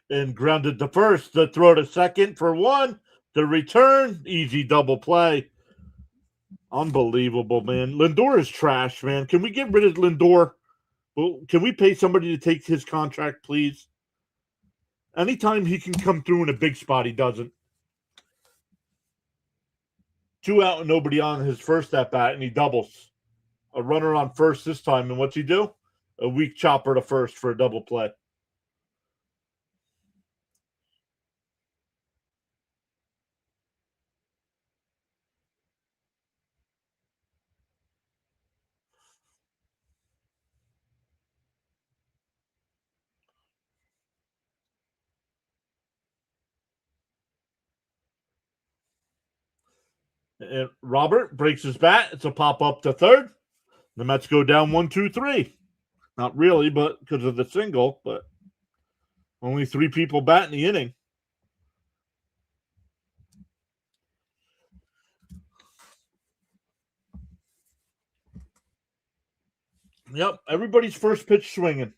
And grounded to first. The throw to second for 1. The return, easy double play. Unbelievable, man. Lindor is trash, man. Can we get rid of Lindor? Well, can we pay somebody to take his contract, please? Anytime he can come through in a big spot, he doesn't. 2 out and nobody on his first at bat, and he doubles. A runner on first this time, and what's he do? A weak chopper to first for a double play. And Robert breaks his bat. It's a pop up to third. The Mets go down 1-2-3. Not really, but because of the single, but only 3 people bat in the inning. Yep, everybody's first pitch swinging.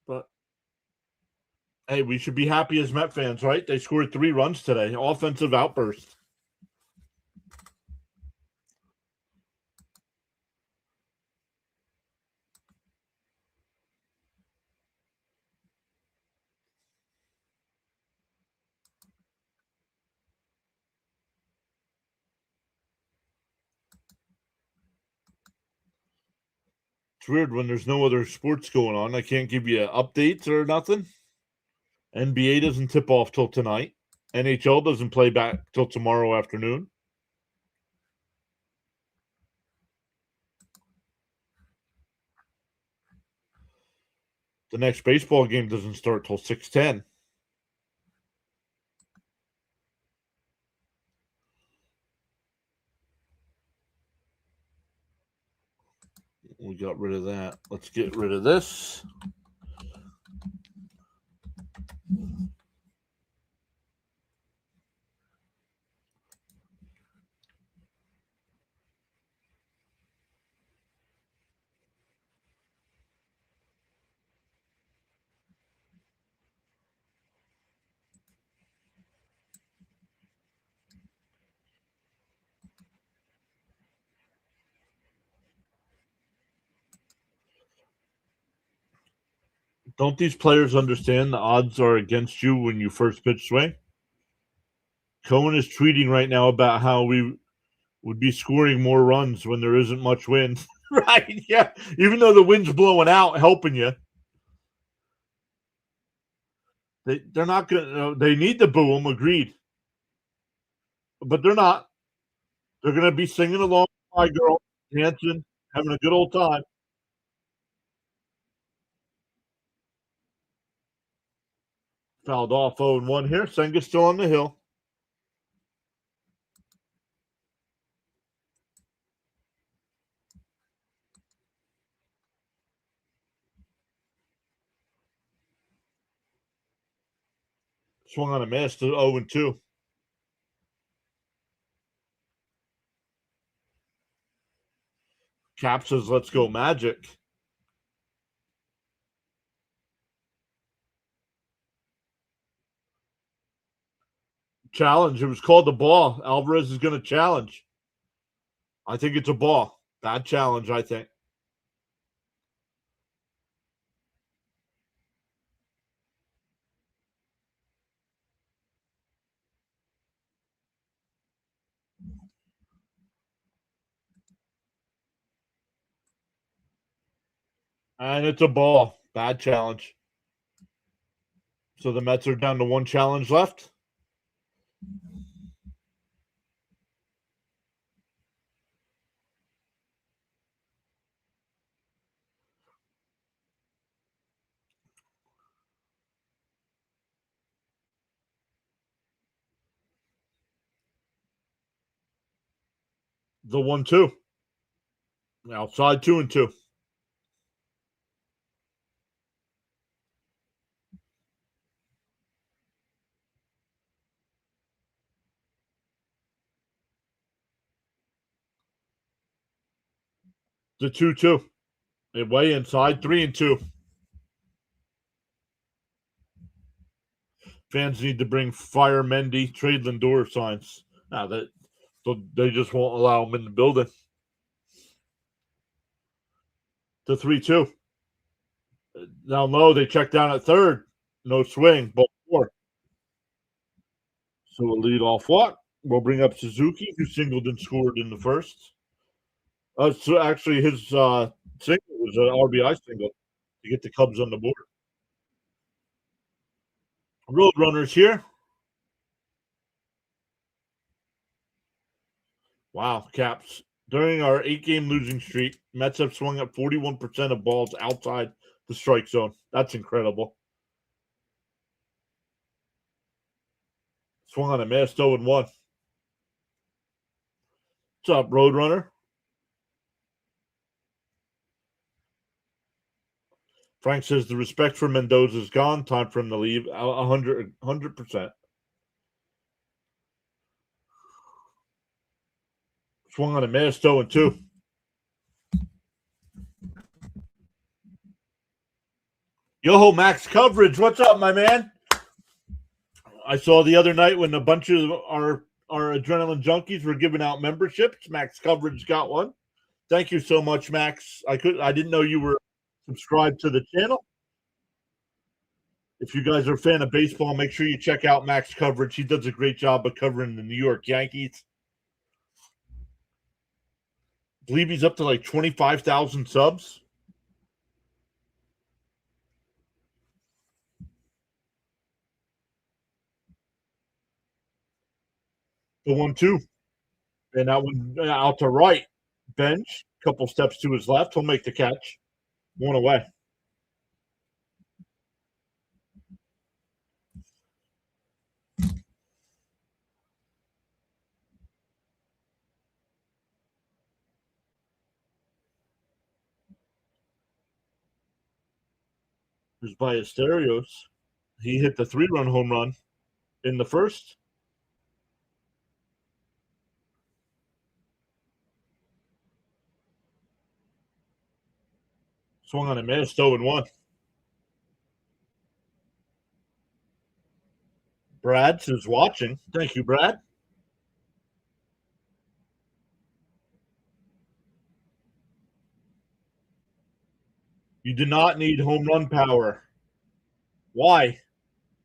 But hey, we should be happy as Met fans, right? They scored 3 runs today. Offensive outburst. It's weird when there's no other sports going on. I can't give you updates or nothing. NBA doesn't tip off till tonight. NHL doesn't play back till tomorrow afternoon. The next baseball game doesn't start till 6:10. We got rid of that. Let's get rid of this. Don't these players understand the odds are against you when you first pitch swing? Cohen is tweeting right now about how we would be scoring more runs when there isn't much wind. Right? Yeah. Even though the wind's blowing out, helping you. They're not gonna. They need to boo them. Agreed, but they're not. They're gonna be singing along, "My Girl," dancing, having a good old time. Fouled off 0-1 here. Senga's still on the hill. Swung on a miss to 0-2. Cap says, "Let's go Magic." Challenge. It was called the ball. Alvarez is going to challenge. I think it's a ball. Bad challenge, I think. And it's a ball. Bad challenge. So the Mets are down to 1 challenge left. The 1-2. Outside 2-2. The 2-2. Way inside 3-2. Fans need to bring Fire Mendy, trade Lindor signs. Now they just won't allow them in the building. The 3-2. Now, no, they check down at third. No swing, but 4. So a lead off walk. We'll bring up Suzuki, who singled and scored in the first. So actually, his single was an RBI single to get the Cubs on the board. Roadrunners here. Wow, Caps. During our 8-game losing streak, Mets have swung at 41% of balls outside the strike zone. That's incredible. Swung on a missed 0-1. What's up, Roadrunner? Frank says the respect for Mendoza is gone. Time for him to leave. 100%. Swung on a missed 0-2. Yo, Max Coverage. What's up, my man? I saw the other night when a bunch of our adrenaline junkies were giving out memberships. Max Coverage got one. Thank you so much, Max. I didn't know you were subscribed to the channel. If you guys are a fan of baseball, make sure you check out Max Coverage. He does a great job of covering the New York Yankees. I believe he's up to like 25,000 subs. The 1-2. And that one out to right. Bench. Couple steps to his left. He'll make the catch. 1 away. Who's by Asterios. He hit the 3-run home run in the first. Swung on a miss, 0-1. Brad is watching. Thank you, Brad. You do not need home run power. Why?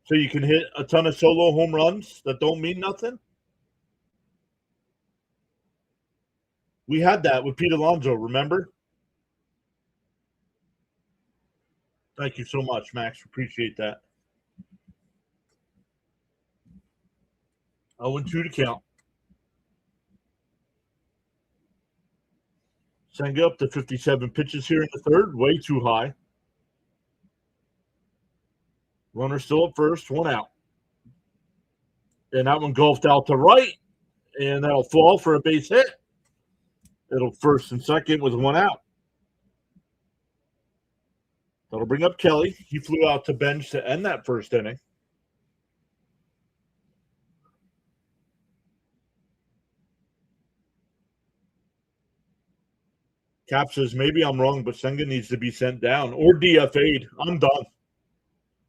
So you can hit a ton of solo home runs that don't mean nothing? We had that with Pete Alonso, remember? Thank you so much, Max. Appreciate that. 0-2 to count. Senga up to 57 pitches here in the third. Way too high. Runner still at first. 1 out. And that one golfed out to right. And that'll fall for a base hit. It'll first and second with 1 out. That'll bring up Kelly. He flew out to bench to end that first inning. Cap says, maybe I'm wrong, but Senga needs to be sent down or DFA'd. I'm done.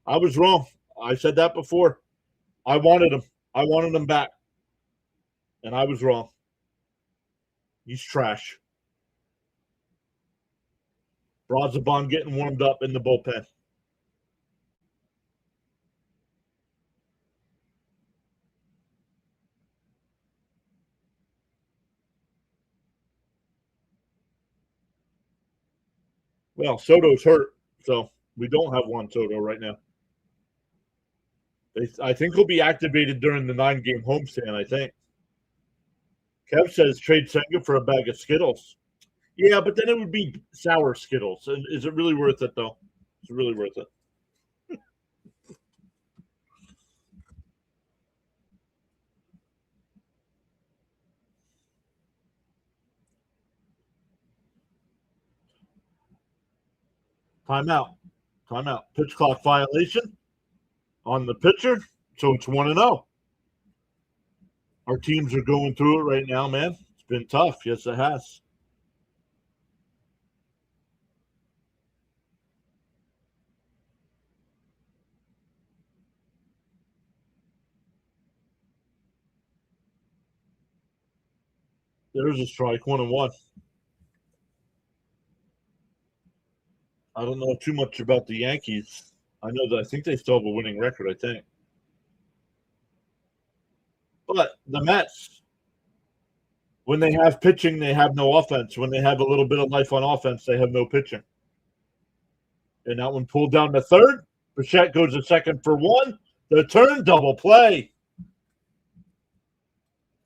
I was wrong. I said that before. I wanted him. I wanted him back. And I was wrong. He's trash. Brazoban getting warmed up in the bullpen. Well, Soto's hurt, so we don't have Juan Soto right now. I think he'll be activated during the 9-game homestand, I think. Kev says trade Senga for a bag of Skittles. Yeah, but then it would be sour Skittles. Is it really worth it, though? Is it really worth it? Timeout. Timeout. Pitch clock violation on the pitcher, so it's 1-0. Our teams are going through it right now, man. It's been tough. Yes, it has. There's a strike, 1-1. I don't know too much about the Yankees. I know that I think they still have a winning record, I think. But the Mets, when they have pitching, they have no offense. When they have a little bit of life on offense, they have no pitching. And that one pulled down to third. Bichette goes to second for one. The turn, double play.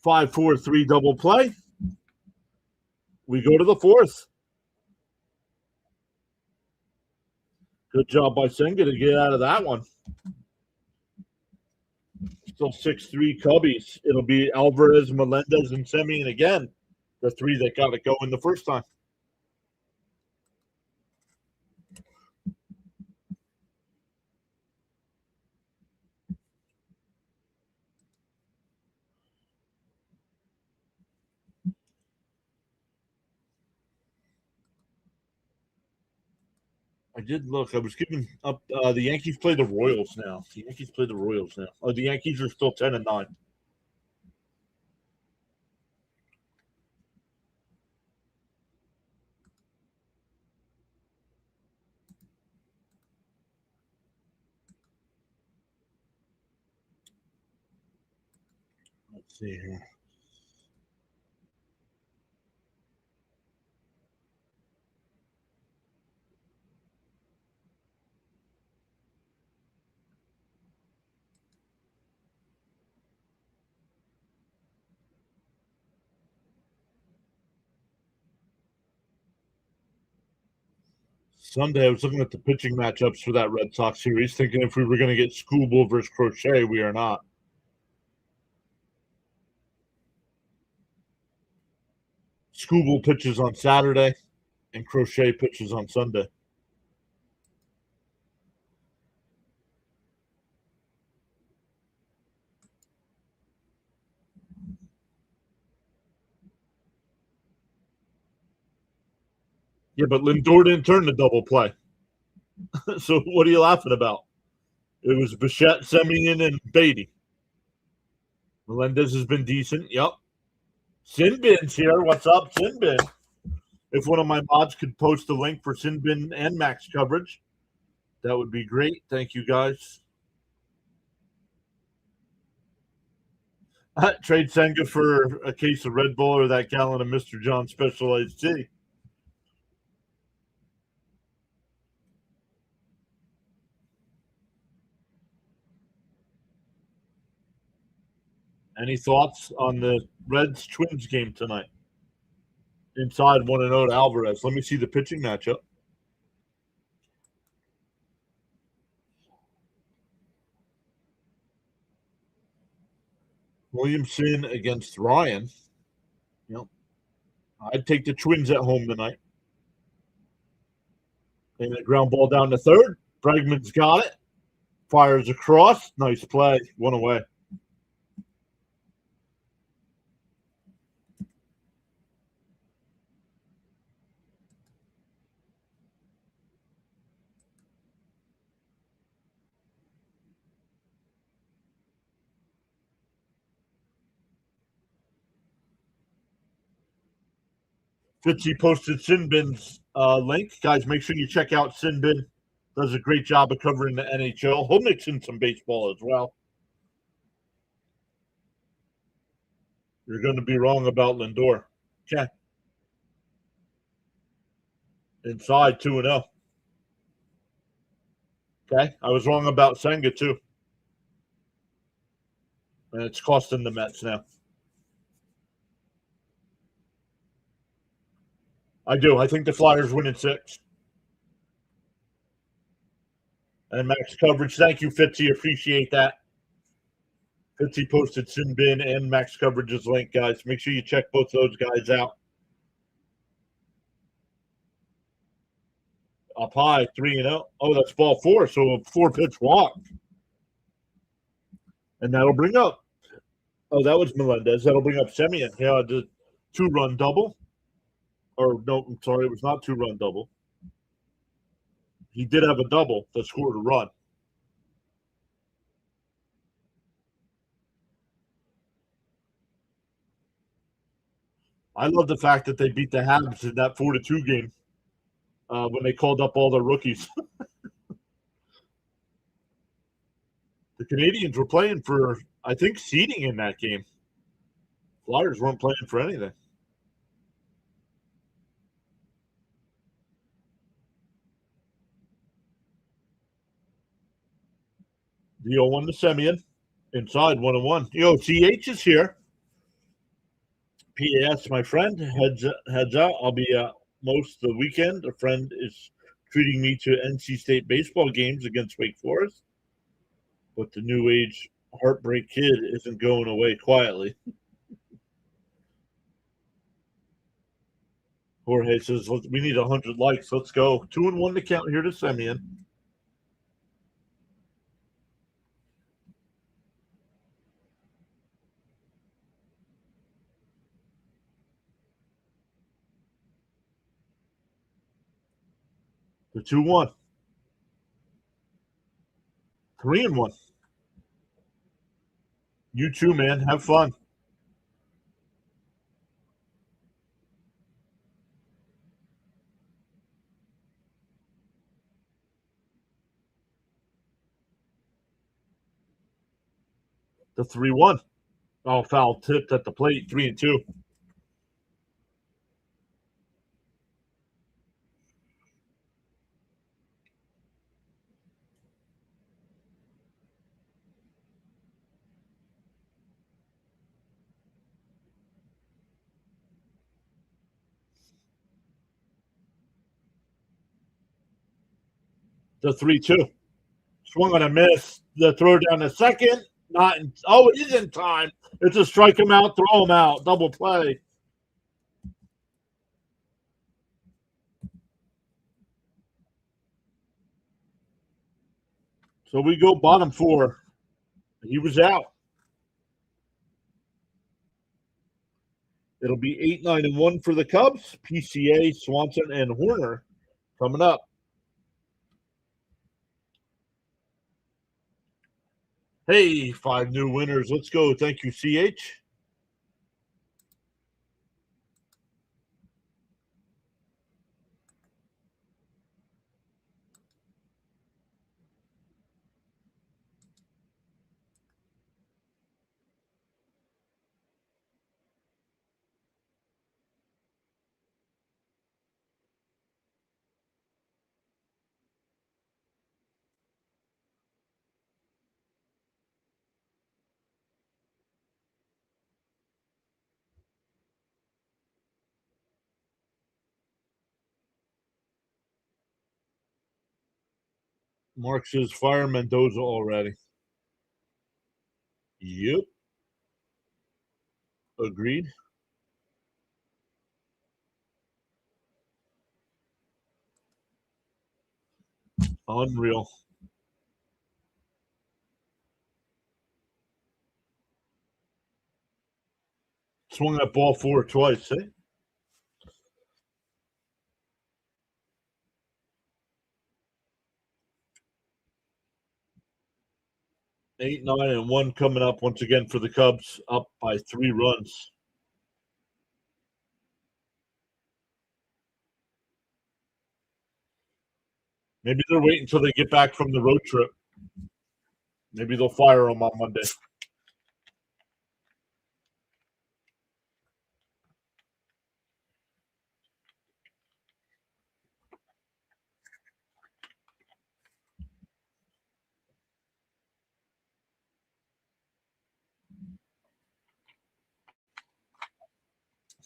5-4-3 double play. We go to the fourth. Good job by Senga to get out of that one. Still 6-3 Cubbies. It'll be Alvarez, Melendez, and Semien again. The three that got it going the first time. I did look. I was giving up. The Yankees play the Royals now. Oh, the Yankees are still 10-9. Let's see here. Sunday, I was looking at the pitching matchups for that Red Sox series, thinking if we were going to get Skubal versus Crochet, we are not. Skubal pitches on Saturday, and Crochet pitches on Sunday. Yeah, but Lindor didn't turn the double play. So what are you laughing about? It was Bichette, Semien, and Beatty. Melendez has been decent. Yep. Sinbin's here. What's up, Sinbin? If one of my mods could post a link for Sinbin and Max coverage, that would be great. Thank you, guys. Trade Senga for a case of Red Bull or that gallon of Mr. John specialized tea. Any thoughts on the Reds Twins game tonight? Inside 1-0 to Alvarez. Let me see the pitching matchup. Williamson against Ryan. Yep. I'd take the Twins at home tonight. And a ground ball down to third. Bregman's got it. Fires across. Nice play. One away. Fitzy posted Sinbin's link. Guys, make sure you check out Sinbin. Does a great job of covering the NHL. He'll mix in some baseball as well. You're going to be wrong about Lindor. Okay. Inside 2-0. Okay. I was wrong about Senga, too. And it's costing the Mets now. I do. I think the Flyers win in 6. And Max coverage. Thank you, Fitzy. Appreciate that. Fitzy posted Sinbin and Max coverage's link, guys. Make sure you check both those guys out. Up high, 3-0. Oh, that's ball 4, so a 4-pitch walk. And that'll bring up. Oh, that was Melendez. That'll bring up Semien. Yeah, the 2-run double. Or no, I'm sorry, it was not 2-run double. He did have a double that scored a run. I love the fact that they beat the Habs in that 4-2 game when they called up all their rookies. The Canadians were playing for, I think, seeding in that game. Flyers weren't playing for anything. The 0-1 to Semyon. Inside 1-1. Yo, CH is here. P.S. My friend, heads out. I'll be most of the weekend. A friend is treating me to NC State baseball games against Wake Forest. But the new age heartbreak kid isn't going away quietly. Jorge says, we need 100 likes. Let's go. 2-1 to count here to Semyon. The 2-1. 3-1. You too, man. Have fun. The 3-1. Oh, foul tipped at the plate. 3-2. The 3-2. Swung on a miss. The throw down the second. Not in, oh, it is in time. It's a strike him out, throw him out. Double play. So we go bottom four. He was out. It'll be 8-9-1 for the Cubs. PCA, Swanson, and Horner coming up. Hey, 5 new winners. Let's go. Thank you, CH. Mark says fire Mendoza already. Yep. Agreed. Unreal. Swung that ball forward twice, eh? 8-9-1 coming up once again for the Cubs, up by 3 runs. Maybe they're waiting until they get back from the road trip. Maybe they'll fire him on Monday.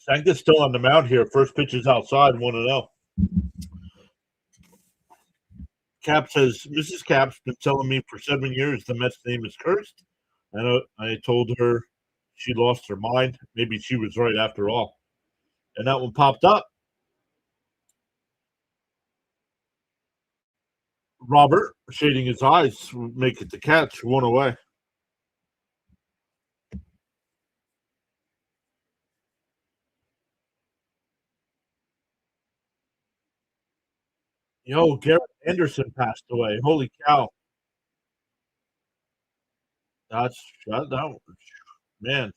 Sanka's still on the mound here. First pitch is outside, 1-0. Cap says, Mrs. Cap's been telling me for 7 years the Mets name is cursed. I told her she lost her mind. Maybe she was right after all. And that one popped up. Robert, shading his eyes, make it the catch, 1 away. Yo, Garrett Anderson passed away. Holy cow. That man.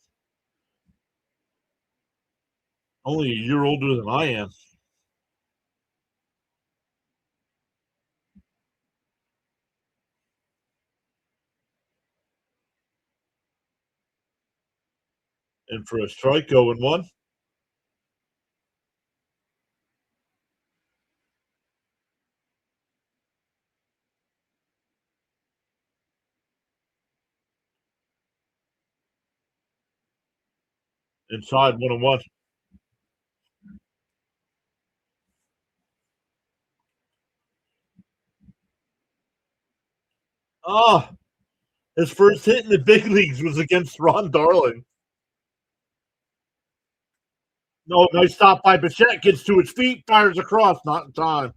Only a year older than I am. And for a strike, 0-1. Inside 1-1. Ah, his first hit in the big leagues was against Ron Darling. No, nice stop by Bichette. Gets to his feet, fires across, not in time.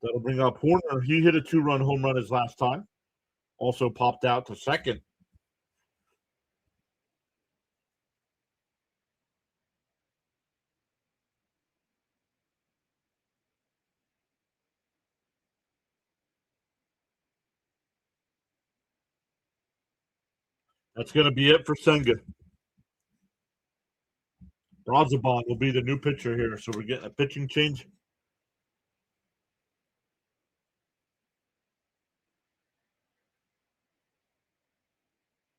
That'll bring up Horner. He hit a 2-run home run his last time. Also popped out to second. That's going to be it for Senga. Brazoban will be the new pitcher here, so we're getting a pitching change.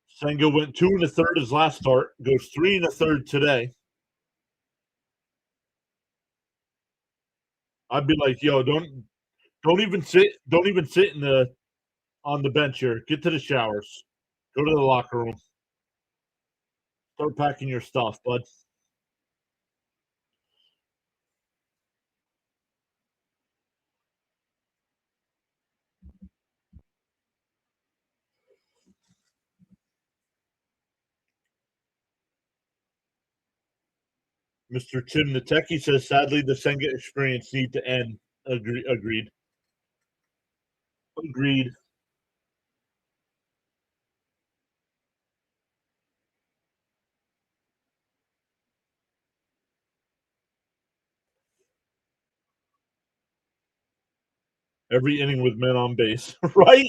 Senga went 2 1/3 his last start. Goes 3 1/3 today. I'd be like, yo, don't even sit in the on the bench here. Get to the showers. Go to the locker room. Start packing your stuff, bud. Mr. Tim the Techie says, sadly, the Senga experience need to end. Agreed. Agreed. Every inning with men on base, right?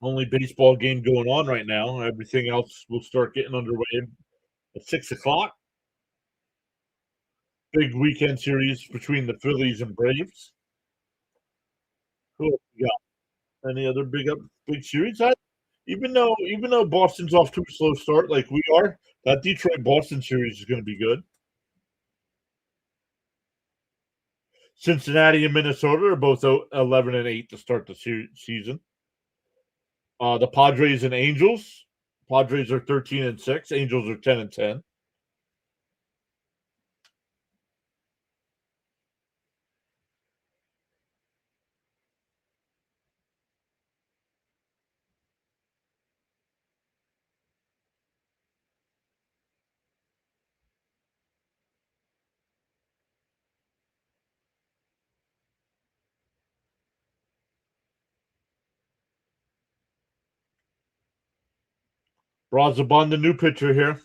Only baseball game going on right now. Everything else will start getting underway at 6 o'clock. Big weekend series between the Phillies and Braves. Who else we got? Any other big series? Even though Boston's off to a slow start like we are, that Detroit Boston series is going to be good. Cincinnati and Minnesota are both 11-8 to start the season. The Padres and Angels. Padres are 13-6. Angels are 10-10. Brazoban, the new pitcher here.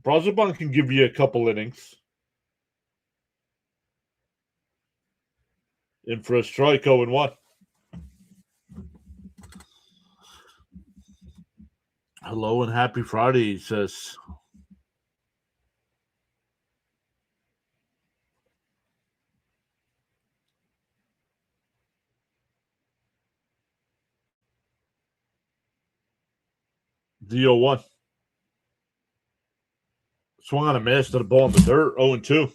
Brazoban can give you a couple innings. In for a strike, 0-1. Hello and happy Friday, he says. D-O-1. Swung on a miss to the ball in the dirt, 0-2.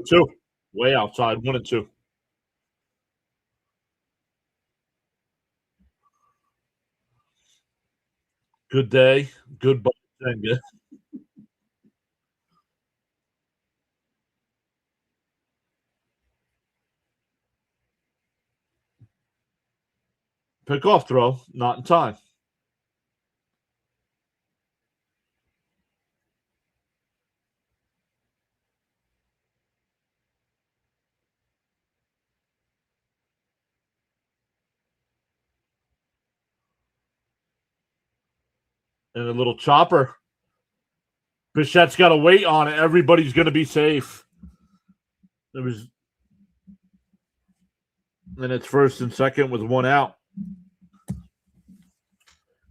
Two. Way outside, 1-2. Good day. Good ball. Pickoff throw, not in time. And a little chopper. Bichette's got to wait on it. Everybody's going to be safe. And it's first and second with one out.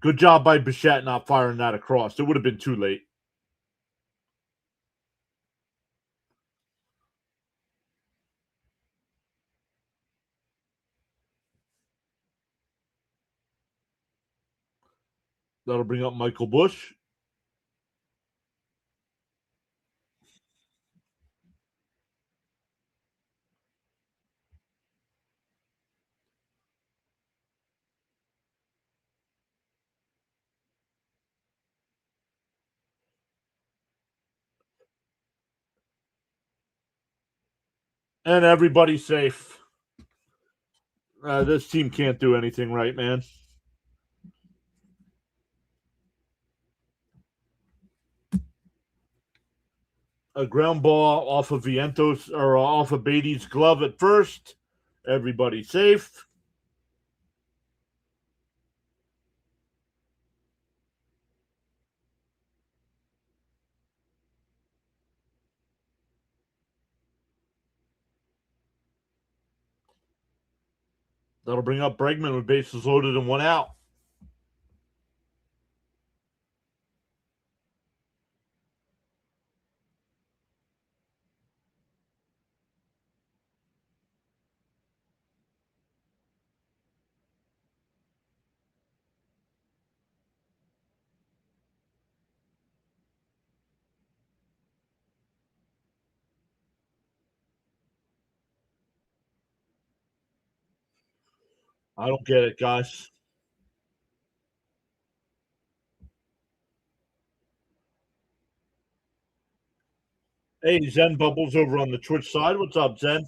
Good job by Bichette not firing that across. It would have been too late. That'll bring up Michael Bush. And everybody's safe. This team can't do anything right, man. A ground ball off of Vientos or off of Beatty's glove at first. Everybody safe. That'll bring up Pregame with bases loaded and one out. I don't get it, guys. Hey, Zen Bubbles over on the Twitch side. What's up, Zen?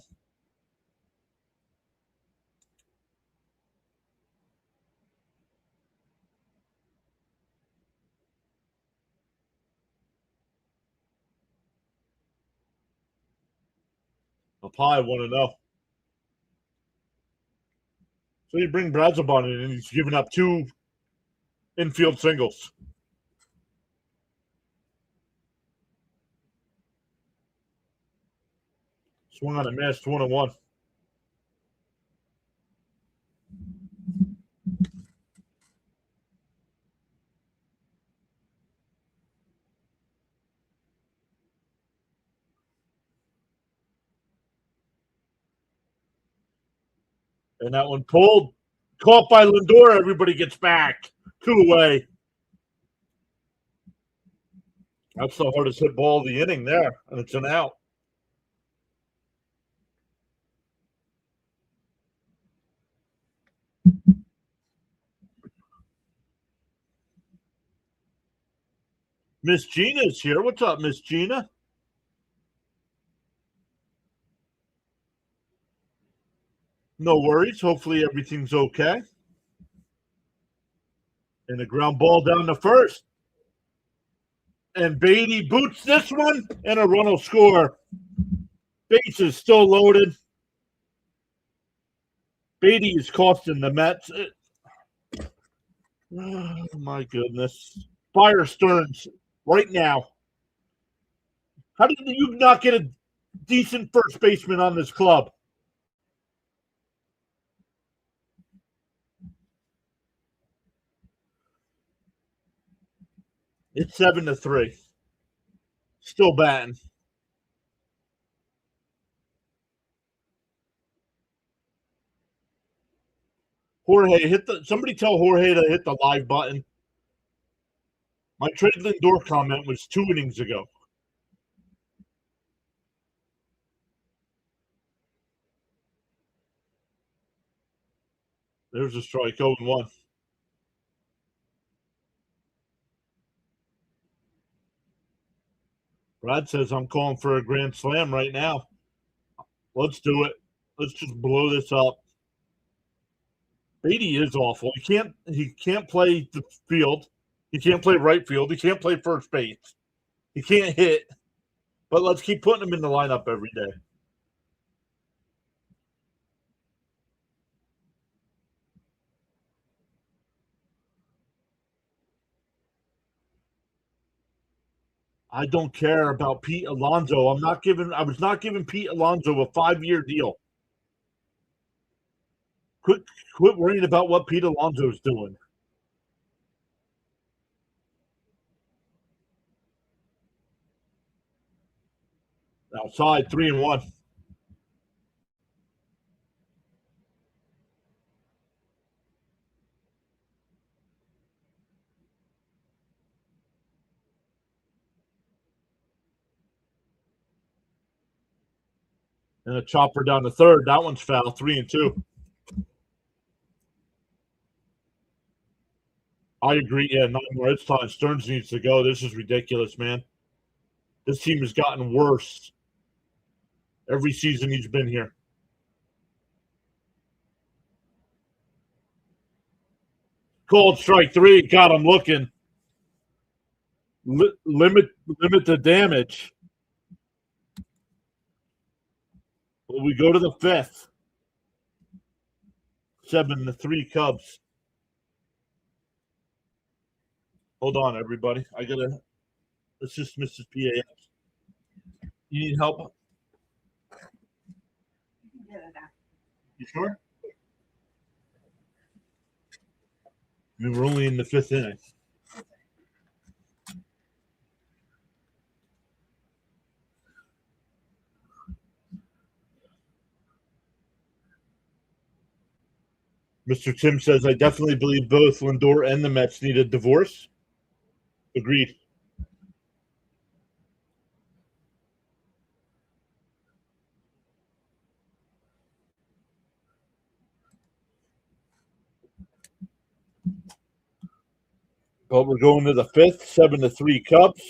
Up high, want to know. So you bring Brazabon in, and he's giving up two infield singles. Swung on a miss, 2-1. And that one pulled. Caught by Lindor. Everybody gets back. 2 away. That's the hardest hit ball of the inning there, and it's an out. Miss Gina's here. What's up, Miss Gina? No worries. Hopefully everything's okay. And the ground ball down to first. And Beatty boots this one, and a run will score. Bases still loaded. Beatty is costing the Mets. Oh, my goodness. Fire Stearns right now. How did you not get a decent first baseman on this club? It's 7-3. Still batting. Jorge, somebody tell Jorge to hit the live button. My trade Lindor comment was 2 innings ago. There's a strike, 0-1. Brad says I'm calling for a grand slam right now. Let's do it. Let's just blow this up. Beatty is awful. He can't play the field. He can't play right field. He can't play first base. He can't hit. But let's keep putting him in the lineup every day. I don't care about Pete Alonso. I was not giving Pete Alonso a 5-year deal. Quit worrying about what Pete Alonso's doing. Outside 3-1. And a chopper down the third. That one's foul. 3-2. I agree. Yeah, not more. It's time. Stearns needs to go. This is ridiculous, man. This team has gotten worse every season he's been here. Cold strike 3. God, I'm looking. Limit the damage. Well, we go to the 5th. 7-3 Cubs. Hold on, everybody. It's just Mrs. PAS. You need help? You sure? I mean, we're only in the 5th inning. Mr. Tim says, I definitely believe both Lindor and the Mets need a divorce. Agreed. But we're going to the 5th. 7-3 Cubs.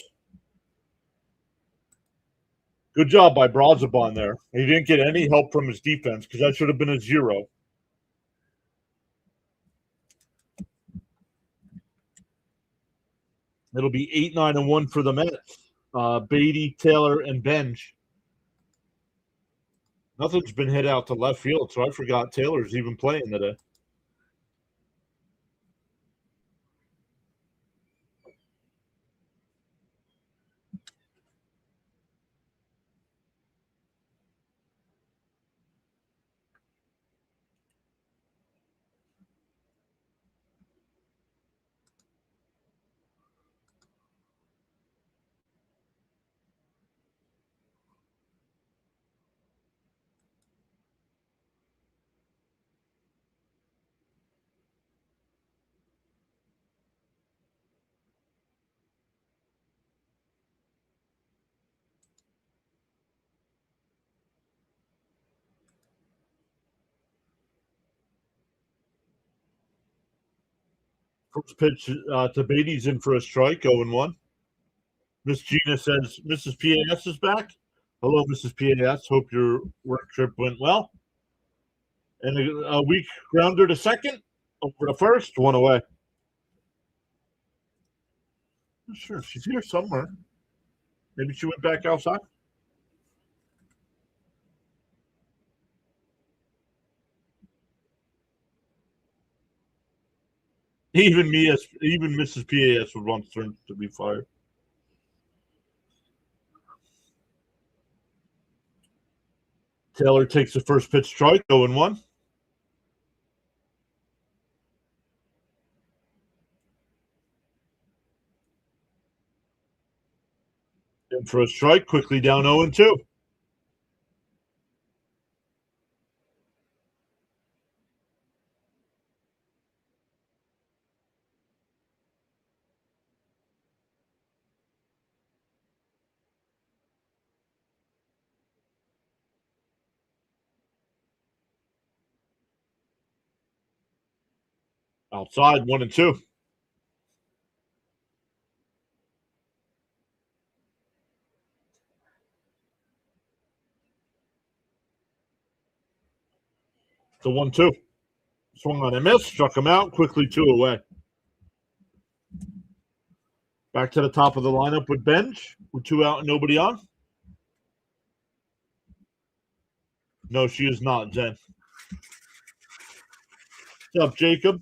Good job by Braziban there. He didn't get any help from his defense because that should have been a 0. It'll be 8-9-1 for the Mets. Beatty, Taylor, and Benj. Nothing's been hit out to left field, so I forgot Taylor's even playing today. First pitch to Beatty's in for a strike, 0-1. Miss Gina says, Mrs. PAS is back. Hello, Mrs. PAS. Hope your work trip went well. And a weak grounder to second. Over to first. 1 away. Not sure. She's here somewhere. Maybe she went back outside. Even Mrs. PAS would want Stearns to be fired. Taylor takes the first pitch strike, 0-1. In for a strike, quickly down 0-2. Outside, 1-2. The 1-2. Swung on a miss, struck him out, quickly 2 away. Back to the top of the lineup with Benj, with 2 out and nobody on. No, she is not, Jen. What's up, Jacob?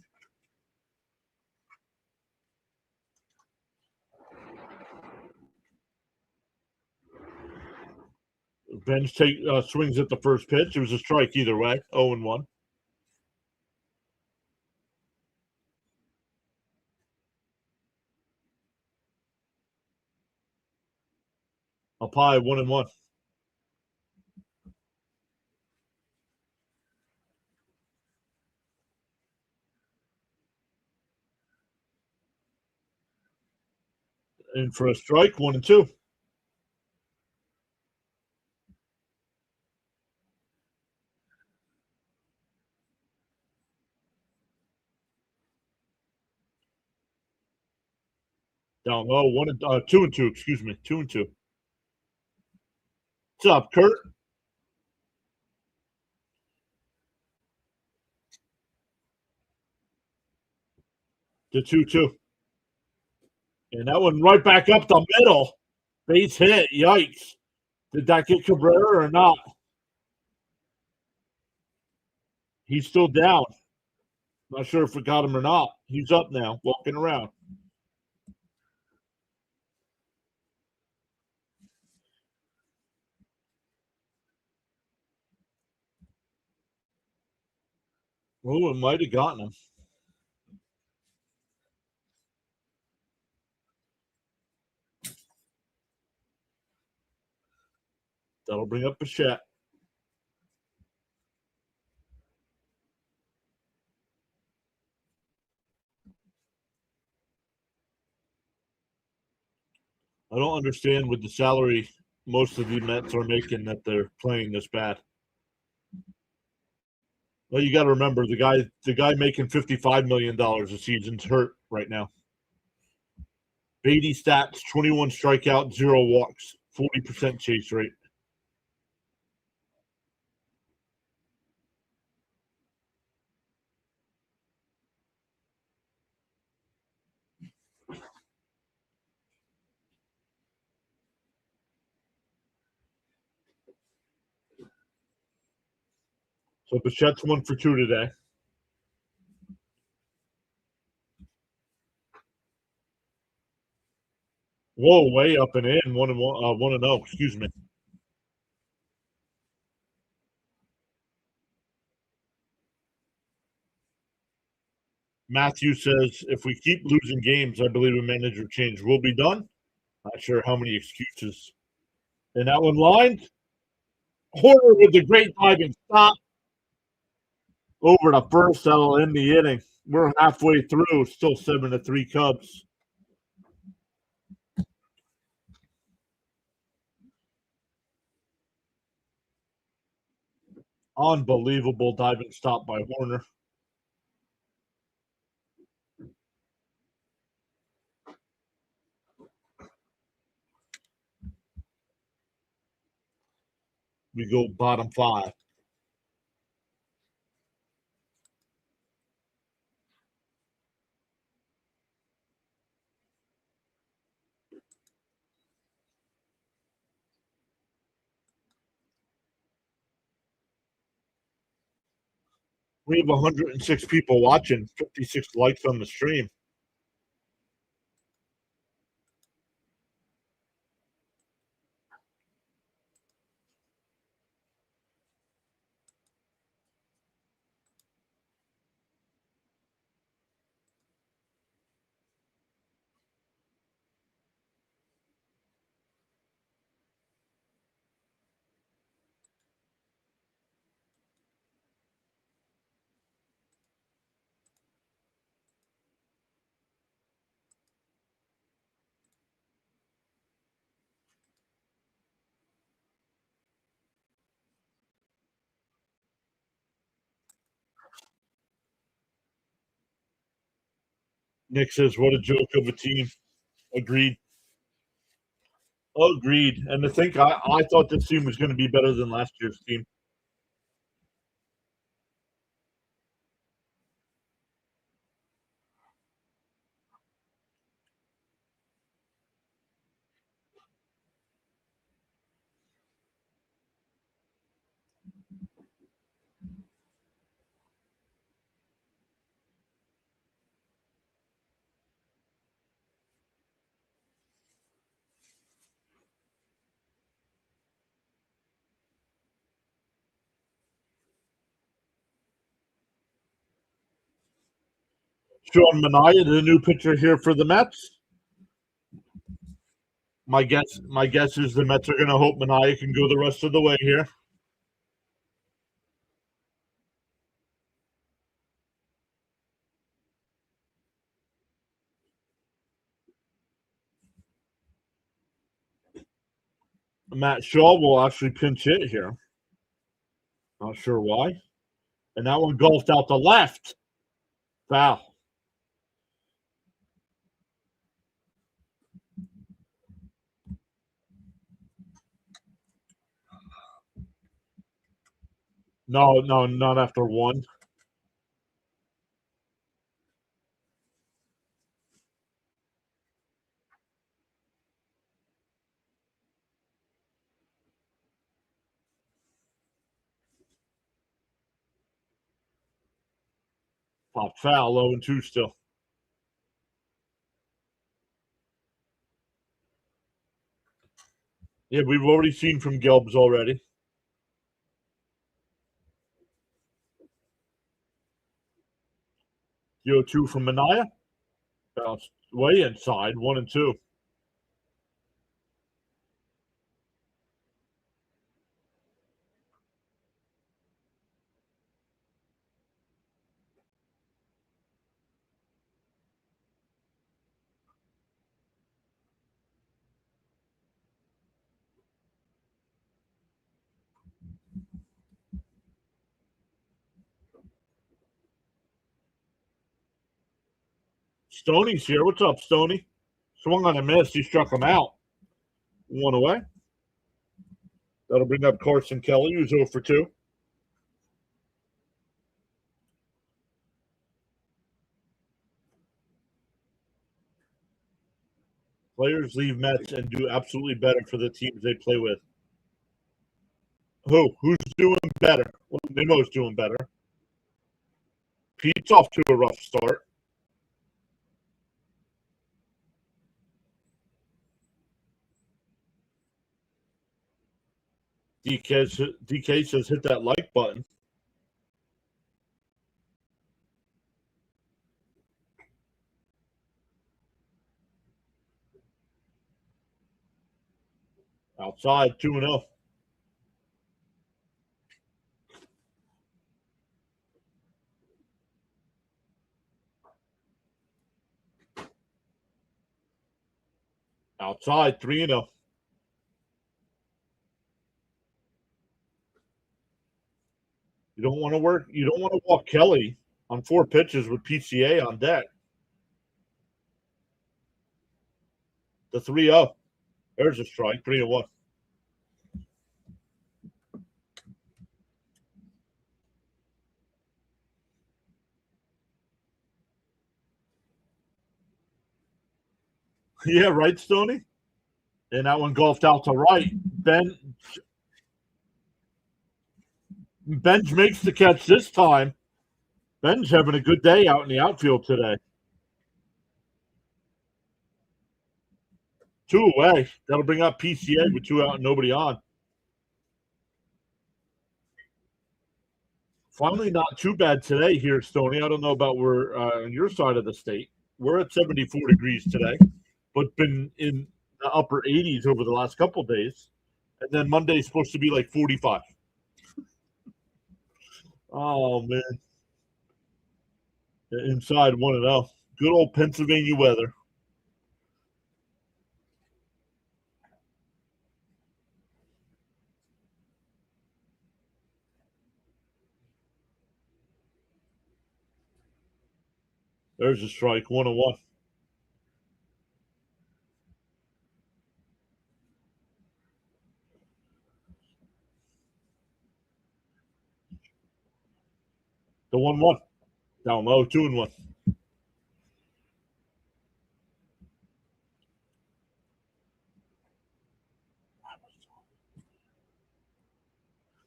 Benj swings at the first pitch. It was a strike either way, 0-1. Up high, 1-1. In for a strike, 1-2. Down low, 2-2. Excuse me, 2-2. What's up, Kurt? The 2-2. And that one right back up the middle. Base hit. Yikes. Did that get Cabrera or not? He's still down. Not sure if we got him or not. He's up now, walking around. Oh, it might have gotten him. That'll bring up Bichette. I don't understand with the salary most of the Mets are making that they're playing this bad. Well, you got to remember the guy making $55 million a season's hurt right now. Beatty stats: 21 strikeout, 0 walks, 40% chase rate. So Bichette's 1 for 2 today. Whoa, way up and in, 1-0. Excuse me. Matthew says, if we keep losing games, I believe a manager change will be done. Not sure how many excuses. And that one lined. Horner with the great diving stop. Over to first, that'll end the inning. We're halfway through, still 7-3 Cubs. Unbelievable diving stop by Horner. We go bottom 5. We have 106 people watching, 56 likes on the stream. Nick says, what a joke of a team. Agreed. Agreed. And to think I thought this team was going to be better than last year's team. Sean Manaea, the new pitcher here for the Mets. My guess is the Mets are going to hope Manaea can go the rest of the way here. Matt Shaw will actually pinch hit here. Not sure why. And that one golfed out to left. Foul. No, not after one. Pop foul, 0-2 still. Yeah, we've already seen from Gelbs already. The 0-2 from Manaea. Bounced way inside, 1-2. Stoney's here. What's up, Stoney? Swung on a miss. He struck him out. One away. That'll bring up Carson Kelly, who's 0 for 2. Players leave Mets and do absolutely better for the teams they play with. Who's doing better? Well, Nemo's doing better. Pete's off to a rough start. DK says hit that like button. Outside, 2-0. Outside, 3-0. You don't want to walk Kelly on 4 pitches with PCA on deck. The 3-0. There's a strike, 3-1. Yeah, right, Stoney? And that one golfed out to right. Benj makes the catch this time. Ben's having a good day out in the outfield today. 2 away. That'll bring up PCA with 2 out and nobody on. Finally, not too bad today here, Stoney. I don't know about where on your side of the state. We're at 74 degrees today, but been in the upper 80s over the last couple of days. And then Monday's supposed to be like 45. Oh, man. Inside 1-0. Good old Pennsylvania weather. There's a strike, 1-1. The 1-1. Down low, 2-1.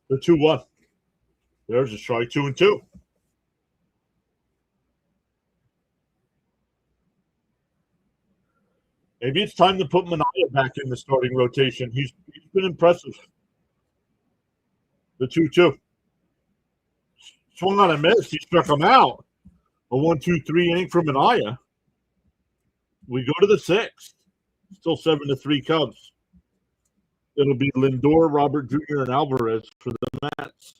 The 2-1. There's a strike, 2-2. Maybe it's time to put Manaea back in the starting rotation. He's been impressive. The 2-2. Swung on a miss. He struck him out. A 1-2-3 inning from Anaya. We go to the sixth. Still 7-3 Cubs. It'll be Lindor, Robert Jr., and Alvarez for the Mets.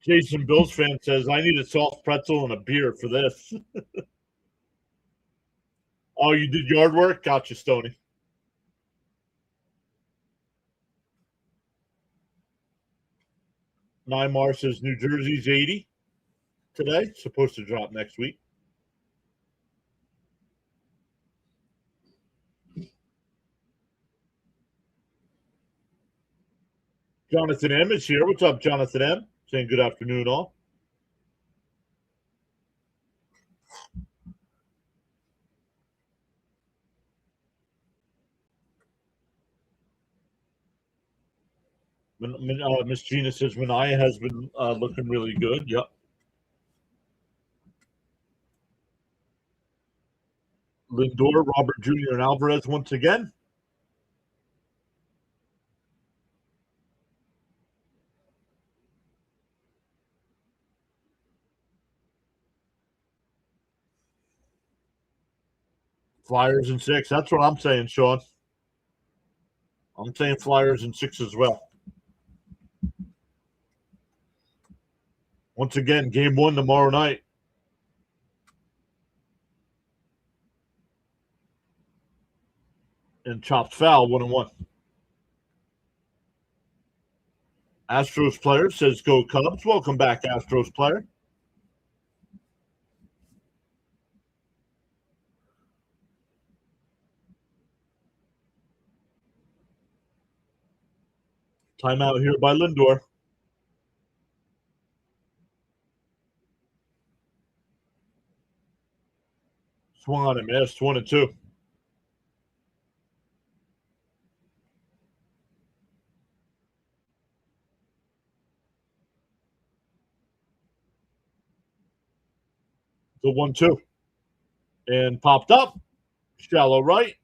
Jason, Bills fan, says, I need a soft pretzel and a beer for this. Oh, you did yard work? Gotcha, Stoney. Neymar says New Jersey's 80 today. Supposed to drop next week. Jonathan M is here. What's up, Jonathan M? Saying good afternoon, all. Miss Gina says Mania has been looking really good. Yep. Lindor, Robert Jr., and Alvarez once again. Flyers in 6. That's what I'm saying, Sean. I'm saying Flyers in 6 as well. Once again, game 1 tomorrow night. And chopped foul, 1-1. Astros player says go Cubs. Welcome back, Astros player. Timeout here by Lindor. Swung on and missed, 1-2. The 1-2. And popped up. Shallow right.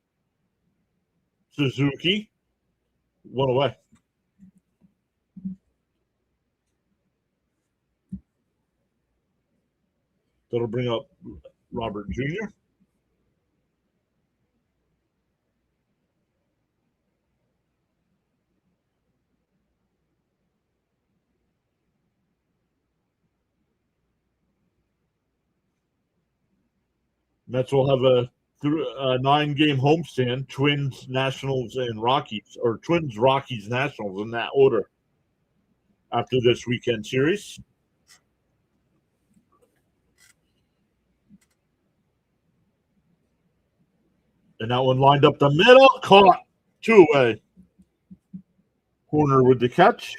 Suzuki. 1 away. That'll bring up Robert Jr. Mets will have a 9-game homestand. Twins, Nationals, and Rockies. Or Twins, Rockies, Nationals in that order after this weekend series. And that one lined up the middle. Caught. 2 away. Corner with the catch.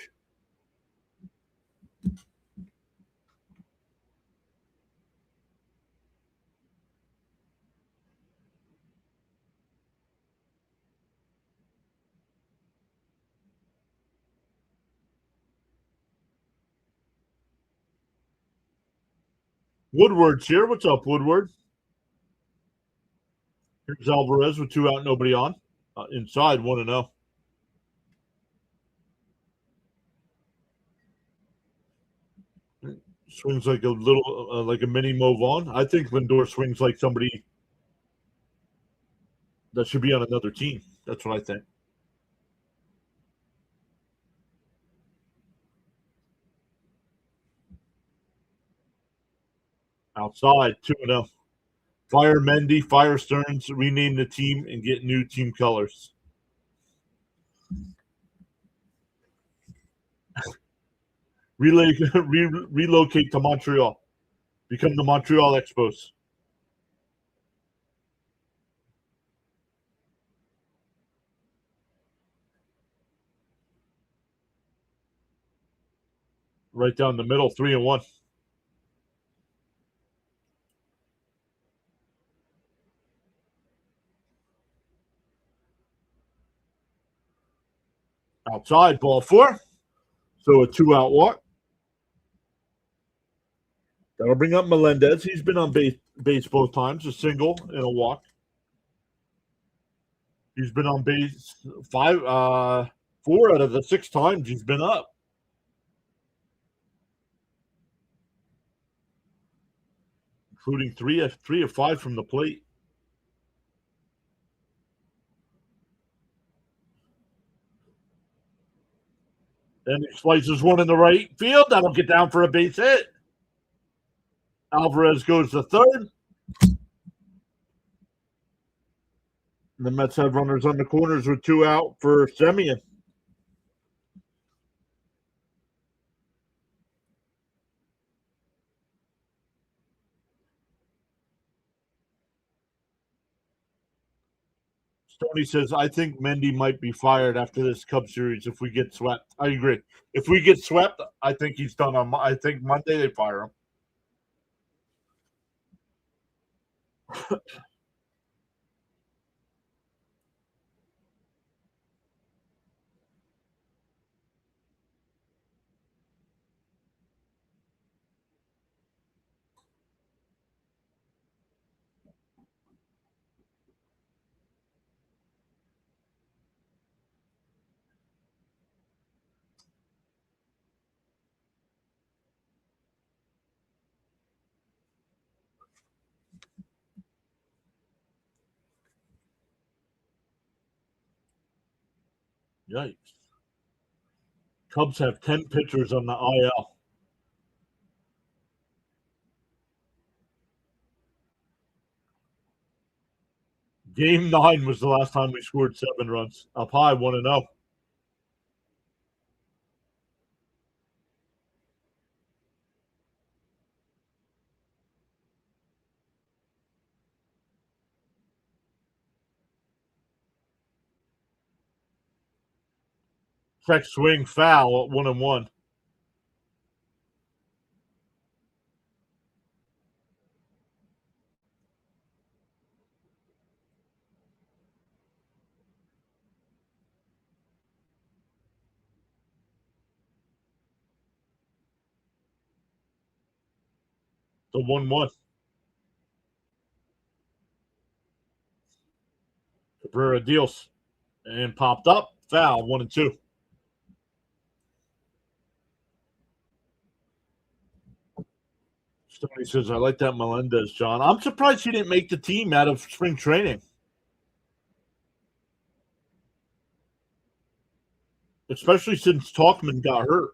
Woodward's here. What's up, Woodward? Here's Alvarez with 2 out, nobody on. Inside, 1-0. Swings like a little, like a mini Mo Vaughn. I think Lindor swings like somebody that should be on another team. That's what I think. Outside, 2-0. Fire Mendy, fire Stearns, rename the team, and get new team colors. Relocate to Montreal. Become the Montreal Expos. Right down the middle, 3-1. Outside, ball 4. So a 2-out walk. That'll bring up Melendez. He's been on base both times, a single and a walk. He's been on base 4 out of the 6 times he's been up. Including 3 of 5 from the plate. Then he slices one in the right field. That'll get down for a base hit. Alvarez goes to third. The Mets have runners on the corners with 2 out for Semien. Stoney says, I think Mendy might be fired after this Cub series if we get swept. I agree. If we get swept, I think he's done I think Monday they fire him. Yikes. Cubs have 10 pitchers on the IL. Game 9 was the last time we scored 7 runs. Up high, 1-0. Check swing foul at 1-1. So 1-1. Cabrera deals and popped up. Foul, 1-2. Stoney says, I like that Melendez, John. I'm surprised he didn't make the team out of spring training. Especially since Talkman got hurt.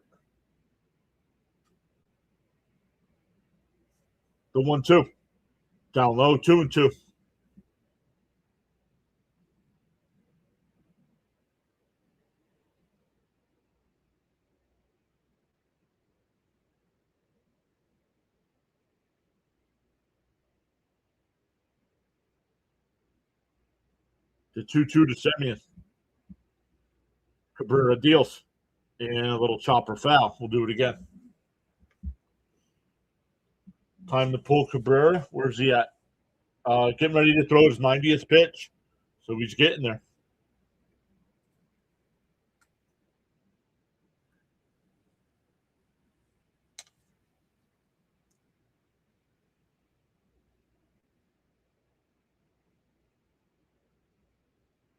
The 1-2. Down low, 2-2. The 2-2 to Semien. Cabrera deals. And a little chopper foul. We'll do it again. Time to pull Cabrera. Where's he at? Getting ready to throw his 90th pitch. So he's getting there.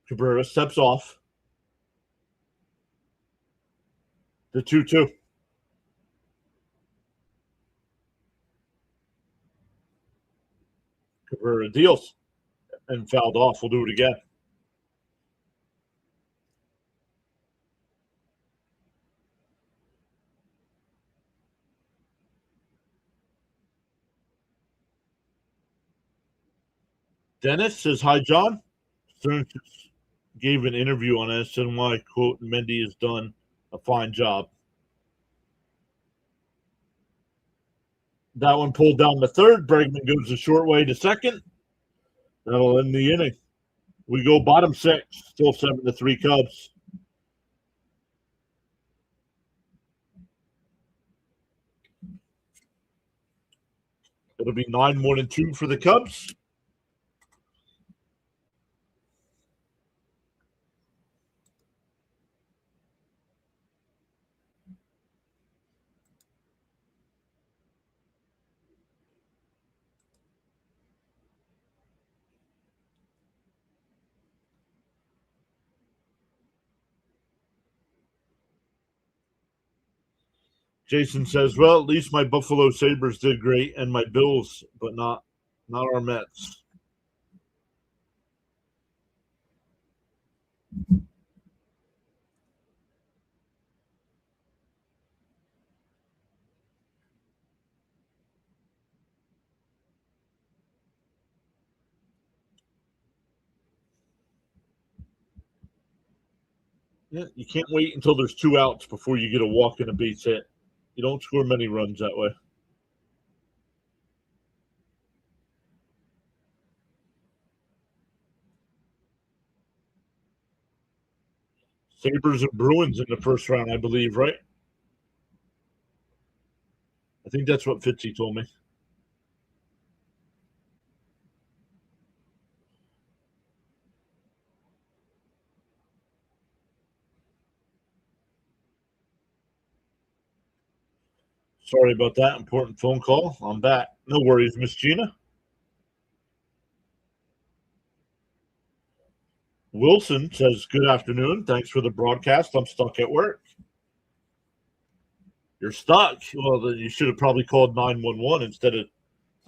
Cabrera steps off. The 2-2. Cabrera deals and fouled off. We'll do it again. Dennis says, hi, John. Stearns gave an interview on SNY, quote, Mendy has done a fine job. That one pulled down to third. Bregman goes the short way to second. That'll end the inning. We go bottom six. Still 7-3 Cubs. It'll be 9-1-2 for the Cubs. Jason says, well, at least my Buffalo Sabres did great and my Bills, but not our Mets. Yeah, you can't wait until there's 2 outs before you get a walk and a base hit. You don't score many runs that way. Sabres and Bruins in the first round, I believe, right? I think that's what Fitzy told me. Sorry about that. Important phone call. I'm back. No worries, Miss Gina. Wilson says, good afternoon. Thanks for the broadcast. I'm stuck at work. You're stuck? Well, then you should have probably called 911 instead of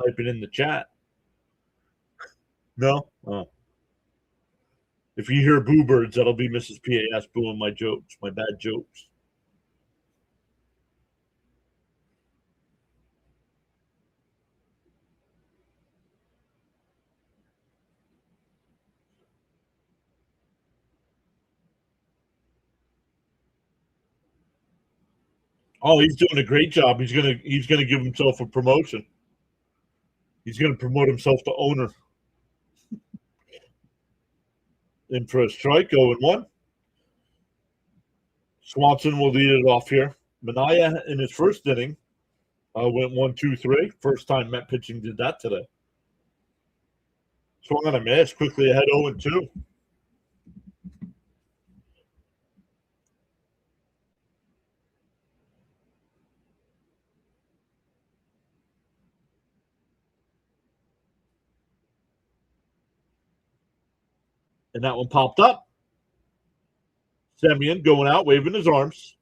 typing in the chat. No? Oh. If you hear boo birds, that'll be Mrs. PAS booing my jokes, my bad jokes. Oh, he's doing a great job. He's gonna give himself a promotion. He's gonna promote himself to owner. In for a strike, 0-1. Swanson will lead it off here. Minaya in his first inning went 1-2-3. First time Met pitching did that today. Swung on a miss, quickly ahead 0-2. And that one popped up. Semyon going out, waving his arms.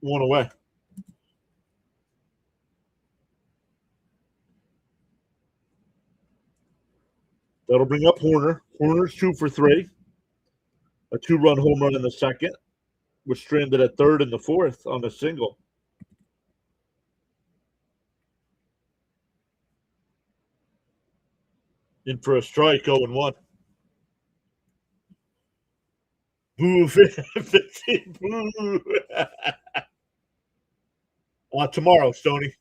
1 away. That'll bring up Horner. Horner's 2 for 3. A 2-run home run in the second. Was stranded at third in the fourth on a single. In for a strike, 0-1. Boo, 50, boo. Tomorrow, Stoney.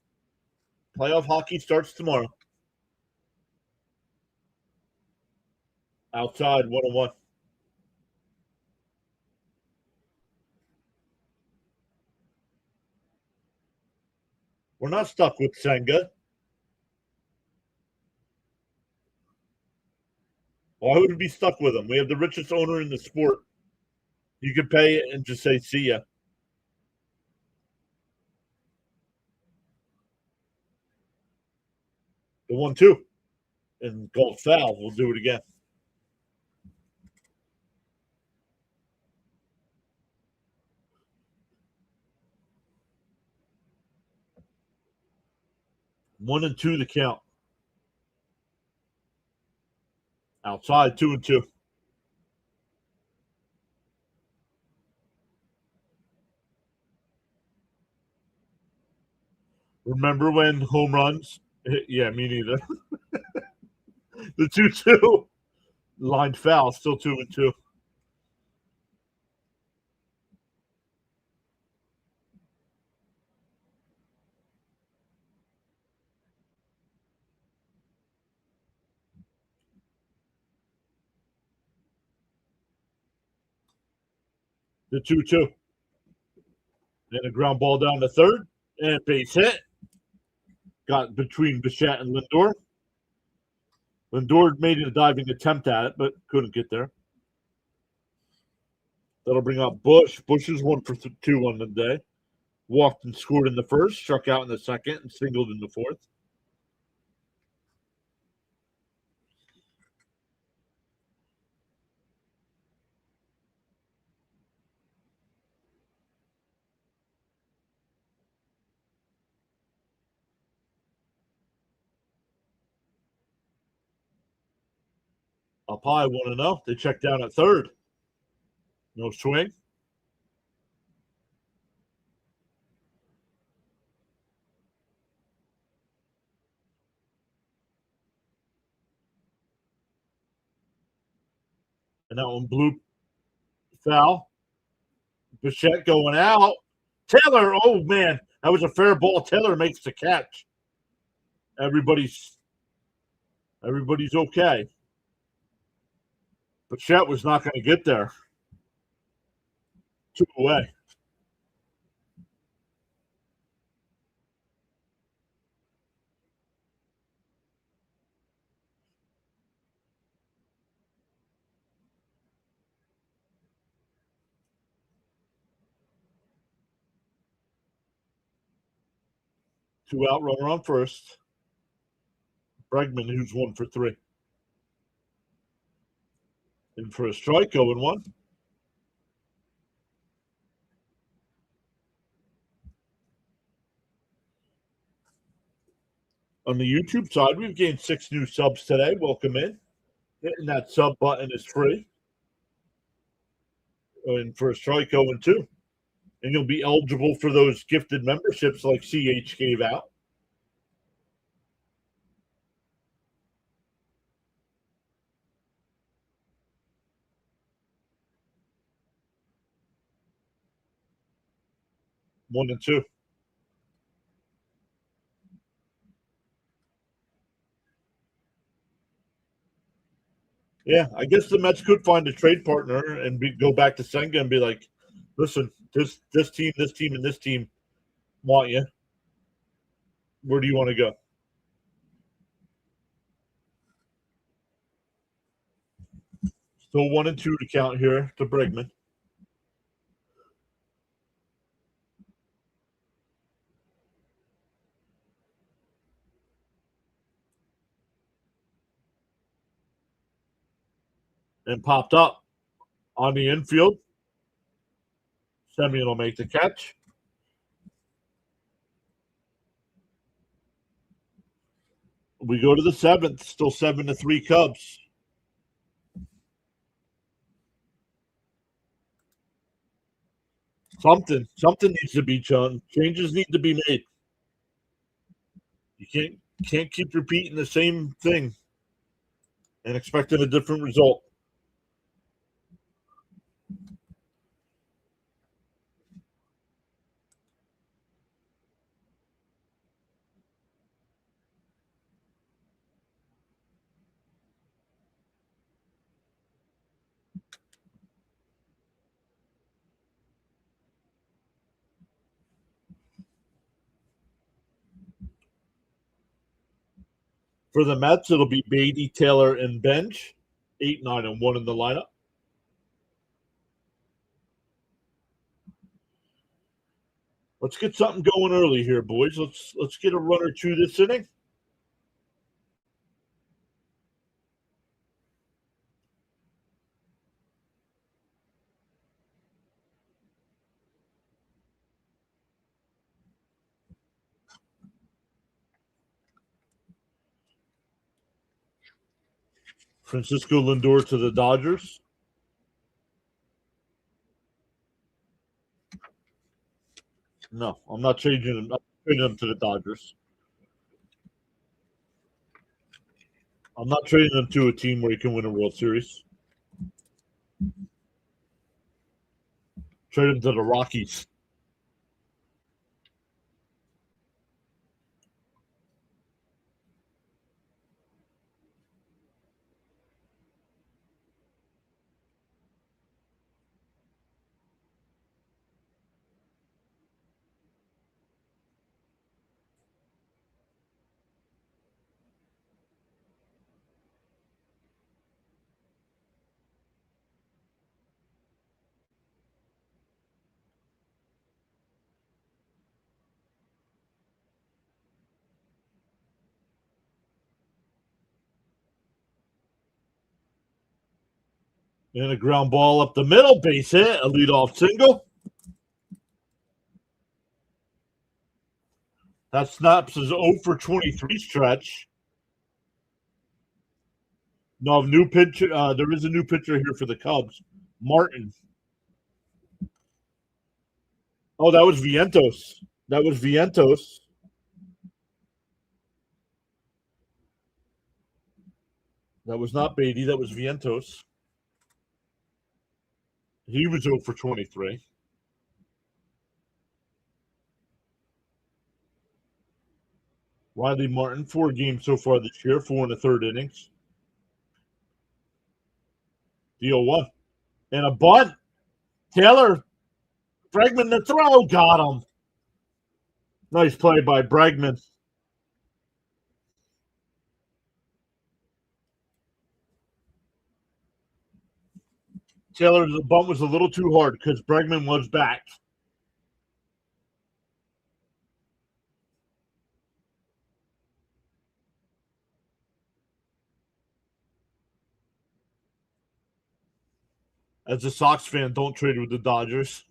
Playoff hockey starts tomorrow. Outside, 1-1. We're not stuck with Senga. Why would we be stuck with him? We have the richest owner in the sport. You could pay it and just say, see ya. The 1-2. And golf foul. We'll do it again. One and two the count. Outside, 2-2. Remember when home runs? Yeah, me neither. The 2-2. Line foul, still 2-2. The 2-2. And a ground ball down to third. And base hit. Got between Bichette and Lindor. Lindor made a diving attempt at it, but couldn't get there. That'll bring up Bush. Bush is 1 for 2 on the day. Walked and scored in the first, struck out in the second, and singled in the fourth. Up high, 1-0. They check down at third. No swing. And that one blew foul. Bichette going out. Taylor, oh man, that was a fair ball. Taylor makes the catch. Everybody's okay. Bichette was not going to get there. 2 away. Two out, runner on first. Pregame, who's 1 for 3. In for a strike, 0-1. On the YouTube side, we've gained 6 new subs today. Welcome in. Hitting that sub button is free. And for a strike, 0-2. And you'll be eligible for those gifted memberships like CH gave out. One and two. Yeah, I guess the Mets could find a trade partner and go back to Senga and be like, listen, this team, and this team want you. Where do you want to go? Still 1 and 2 to count here to Bregman. And popped up on the infield. Semien will make the catch. We go to the 7th, still 7-3 Cubs. Something needs to be done. Changes need to be made. You can't keep repeating the same thing and expecting a different result. For the Mets, it'll be Beatty, Taylor, and Bench. 8, 9, and 1 in the lineup. Let's get something going early here, boys. Let's get a run or two this inning. Francisco Lindor to the Dodgers. No, I'm not changing him. I'm trading him to the Dodgers. I'm not trading him to a team where he can win a World Series. Trade him to the Rockies. And a ground ball up the middle, base hit, a leadoff single. That snaps his 0 for 23 stretch. No, new pitcher. There is a new pitcher here for the Cubs, Martin. Oh, that was Vientos. That was Vientos. That was not Beatty. That was Vientos. He was 0 for 23. Riley Martin, 4 games so far this year, 4 in the third innings. The 0-1. And a bunt. Taylor, Bregman the throw, got him. Nice play by Bregman. Taylor's bunt was a little too hard because Bregman was back. As a Sox fan, don't trade with the Dodgers.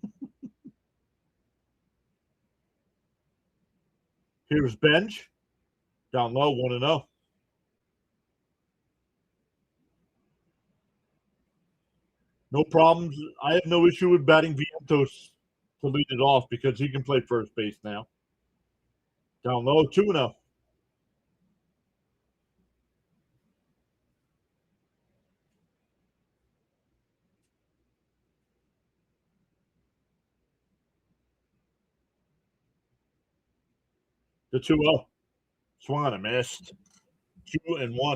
Here's Benj. Down low, 1-0. No problems. I have no issue with batting Vientos to lead it off because he can play first base now. Down low, 2-0. The 2-0. Swung on a missed. 2-1.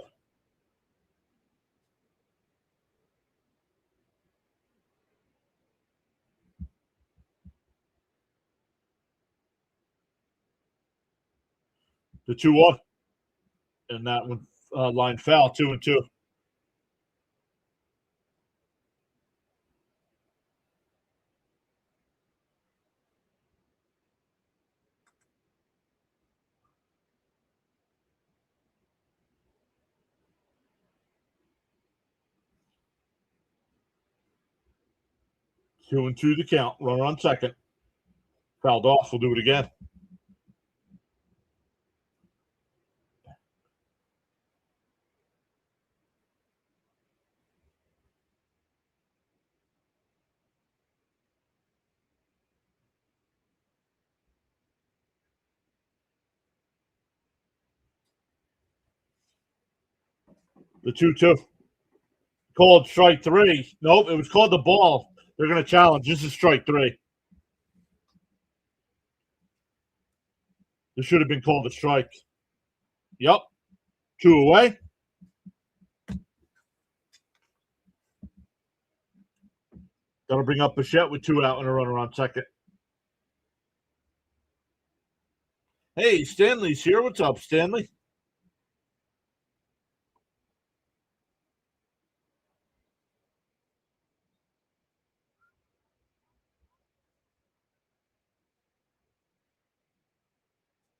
The 2-1. And that one line foul, 2-2. Two and two to count. Runner on second. Fouled off. We'll do it again. The 2-2. Called strike three. Nope, it was called the ball. They're going to challenge. This is strike three. This should have been called a strike. Yep. 2 away. That'll bring up Bichette with 2 out and a runner on second. Hey, Stanley's here. What's up, Stanley?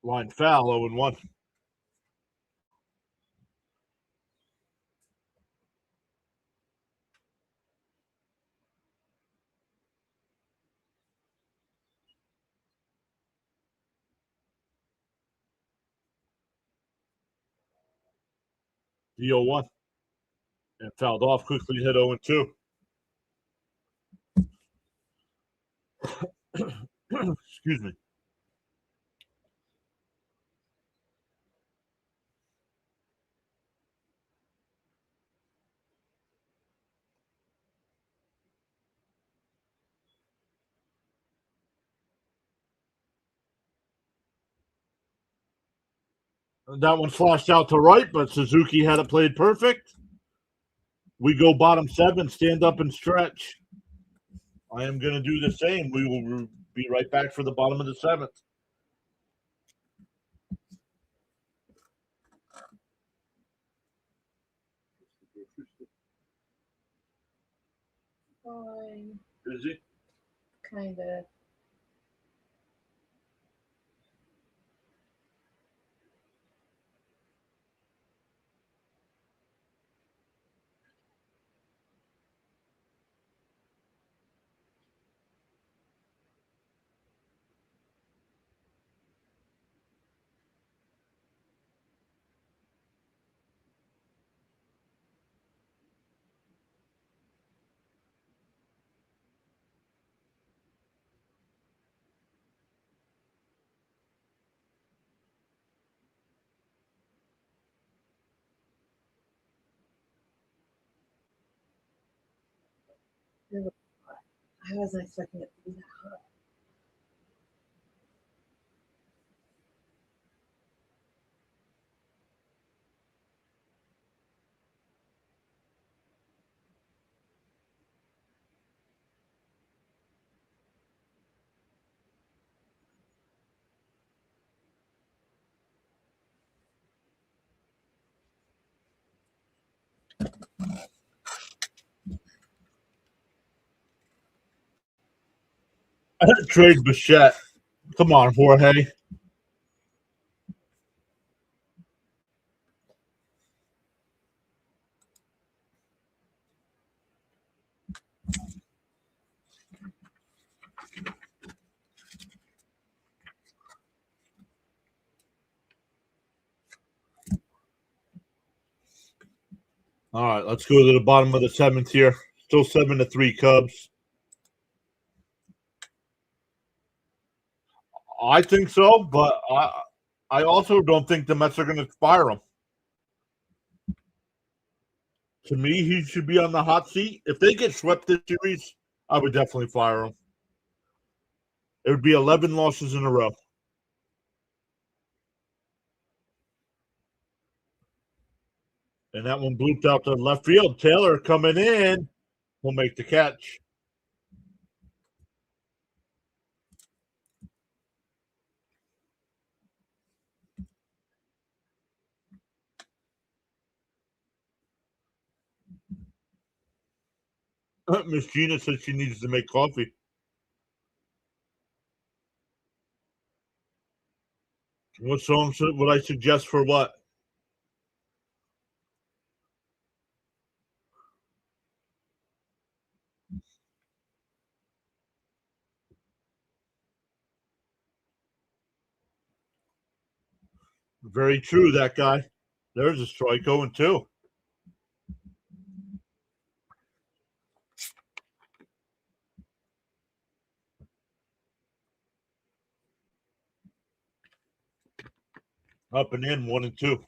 Line foul, 0-1. The 0-1. And fouled off, quickly hit 0-2. Excuse me. That one flashed out to right, but Suzuki had it played perfect. We go bottom 7, stand up and stretch. I am going to do the same. We will be right back for the bottom of the 7th. Fine. Busy? Kinda. I wasn't expecting it to be that hot. Trade Bichette. Come on, Jorge. All right, let's go to the bottom of the seventh here. Still 7-3 Cubs. I think so, but I also don't think the Mets are going to fire him. To me, he should be on the hot seat. If they get swept this series, I would definitely fire him. It would be 11 losses in a row. And that one blooped out to left field. Taylor coming in will make the catch. Miss Gina said she needs to make coffee. What song would I suggest for what? Very true, that guy. There's a strike going too. Up and in, 1-2.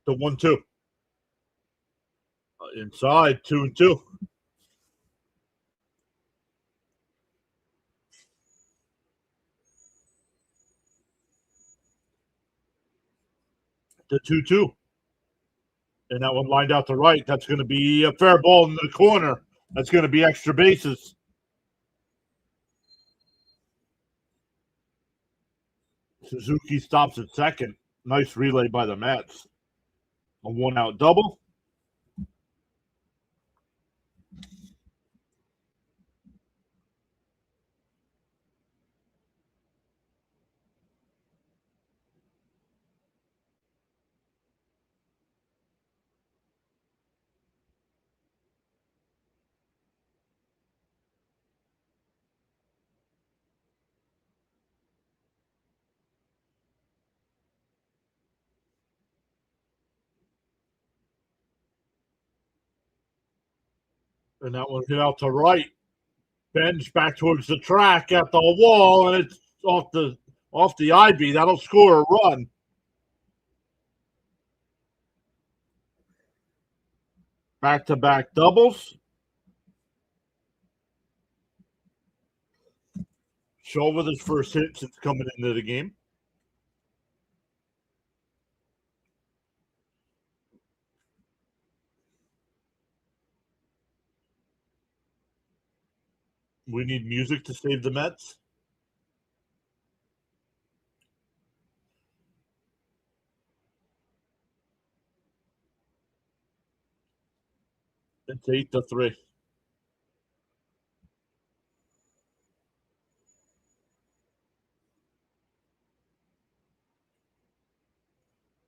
The 1-2. Inside, 2-2. The 2-2. And that one lined out to right. That's going to be a fair ball in the corner. That's going to be extra bases. Suzuki stops at second. Nice relay by the Mets. A 1-out double. And that one hit out to right. Bends back towards the track at the wall, and it's off the IB. That'll score a run. Back-to-back doubles. Shaw with his first hit since coming into the game. We need music to save the Mets. It's 8-3.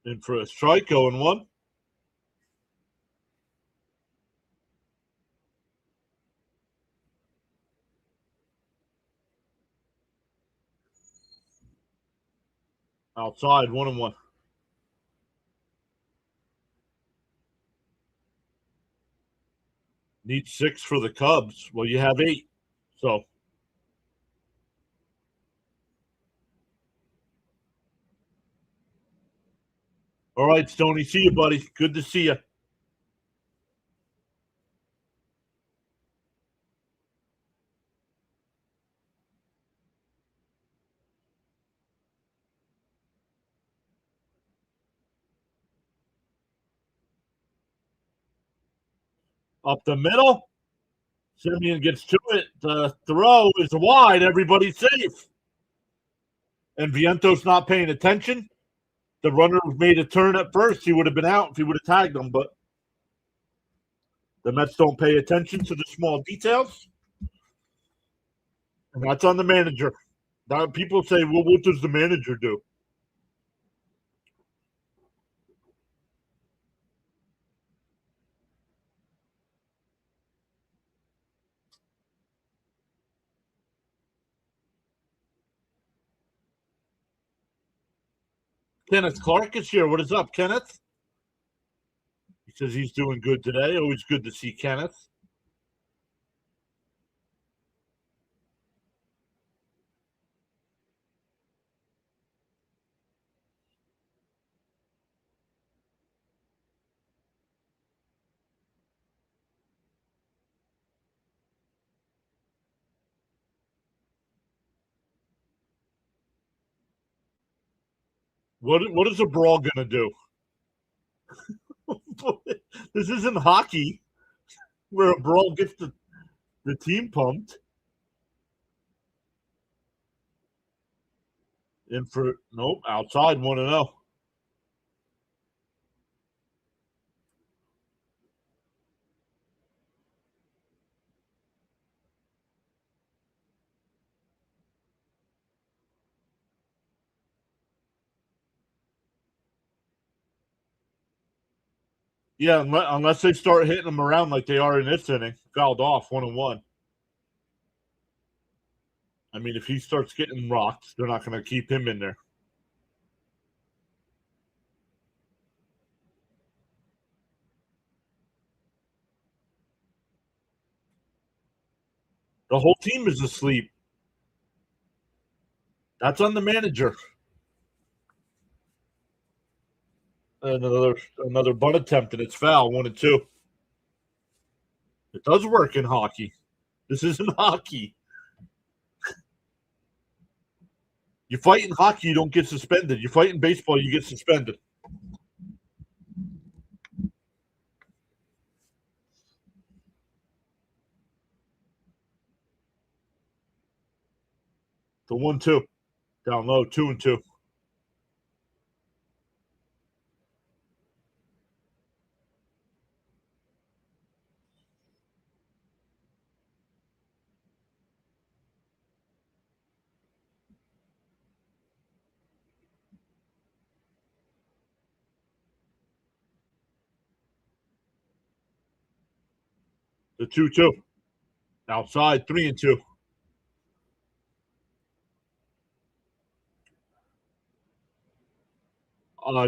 In for a strike, 0-1. Outside, 1-1. Need 6 for the Cubs. Well, you have 8. So All right, Stoney. See you, buddy. Good to see you. Up the middle. Simeon gets to it. The throw is wide. Everybody's safe. And Viento's not paying attention. The runner made a turn at first. He would have been out if he would have tagged him, but the Mets don't pay attention to the small details. And that's on the manager. Now, people say, well, what does the manager do? Kenneth Clark is here. What is up, Kenneth? He says he's doing good today. Always good to see Kenneth. What is a brawl going to do? This isn't hockey where a brawl gets the team pumped. In for nope, outside 1-0. Yeah, unless they start hitting them around like they are in this inning, fouled off 1-1. I mean, if he starts getting rocked, they're not going to keep him in there. The whole team is asleep. That's on the manager. Another bunt attempt, and it's foul, 1-2. It does work in hockey. This isn't hockey. You fight in hockey, you don't get suspended. You fight in baseball, you get suspended. The 1-2. Down low, 2-2. The 2-2. Outside, 3-2.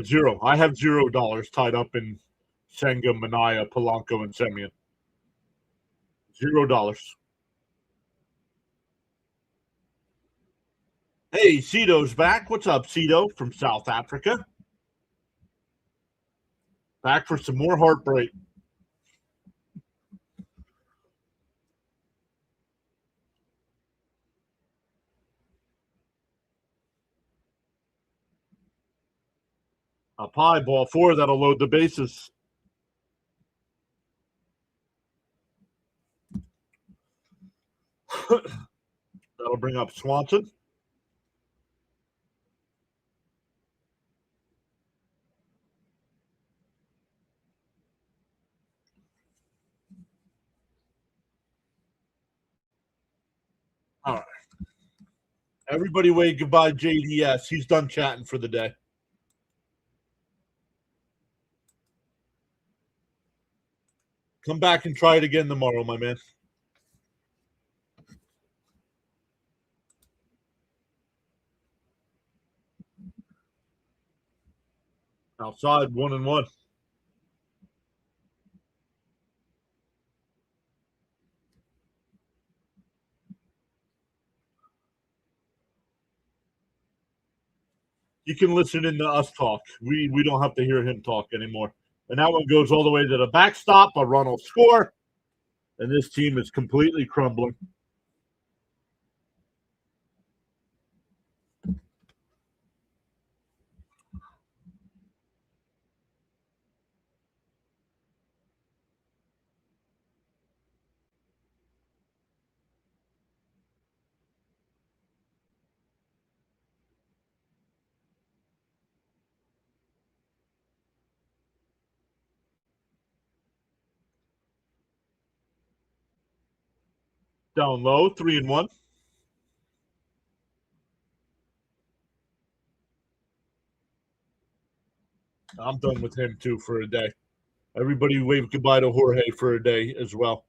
Zero. I have $0 tied up in Senga, Manaya, Polanco, and Semyon. $0. Hey, Cito's back. What's up, Cito from South Africa? Back for some more heartbreak. Up high, ball 4. That'll load the bases. That'll bring up Swanson. All right. Everybody wave goodbye, JDS. He's done chatting for the day. Come back and try it again tomorrow, my man. Outside, 1-1. You can listen in to us talk. We don't have to hear him talk anymore. And that one goes all the way to the backstop. A run will score, and this team is completely crumbling. Down low, 3-1. I'm done with him too for a day. Everybody wave goodbye to Jorge for a day as well.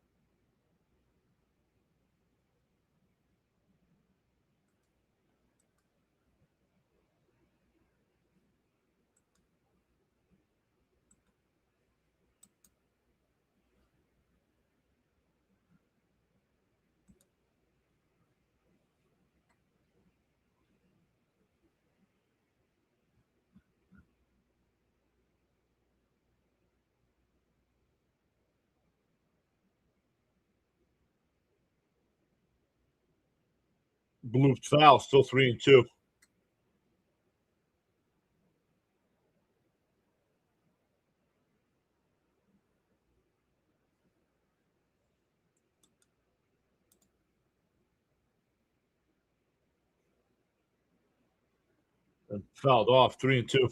Blue foul, still 3-2. And fouled off, 3-2.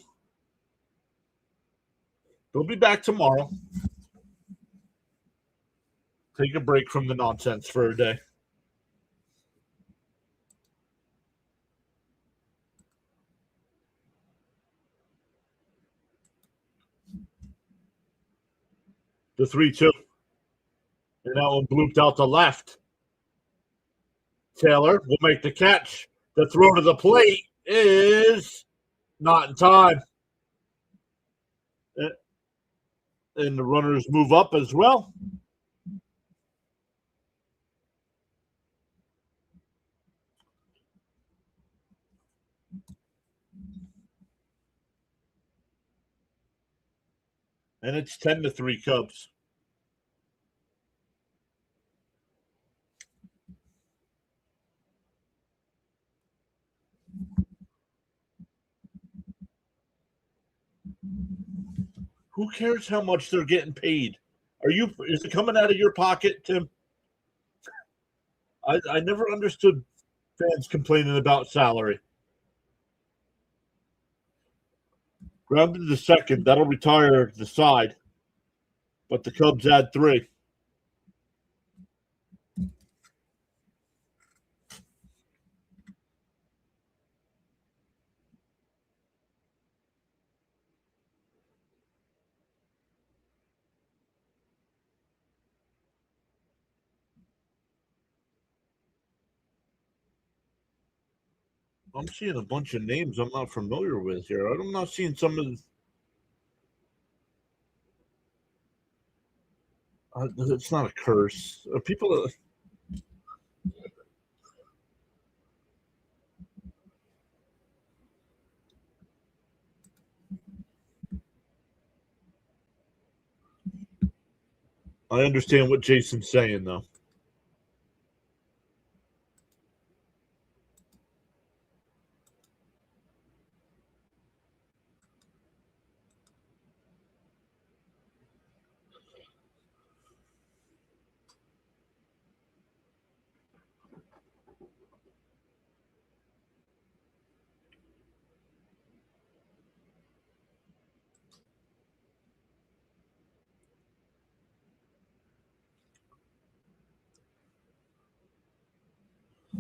They'll be back tomorrow. Take a break from the nonsense for a day. The 3-2. And that one blooped out to left. Taylor will make the catch. The throw to the plate is not in time. And the runners move up as well. And it's 10-3 Cubs. Who cares how much they're getting paid? Is it coming out of your pocket, Tim? I never understood fans complaining about salary. Grounded to second. That'll retire the side. But the Cubs add 3. I'm seeing a bunch of names I'm not familiar with here. I'm not seeing some of the. It's not a curse. People. I understand what Jason's saying, though.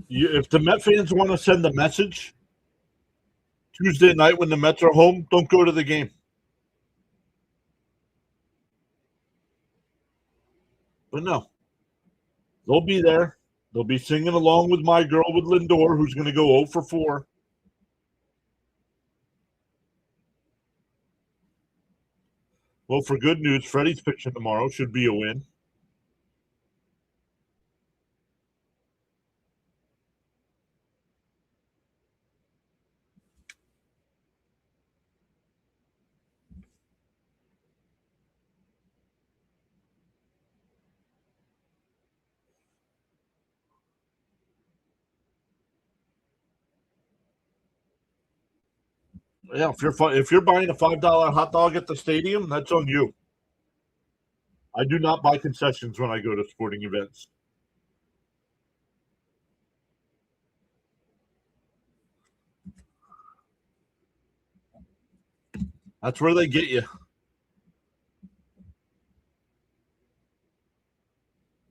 If the Met fans want to send a message Tuesday night when the Mets are home, don't go to the game. But no, they'll be there. They'll be singing along with My Girl with Lindor, who's going to go 0 for 4. Well, for good news, Freddie's pitching tomorrow. Should be a win. Yeah, if you're buying a $5 hot dog at the stadium, that's on you. I do not buy concessions when I go to sporting events. That's where they get you.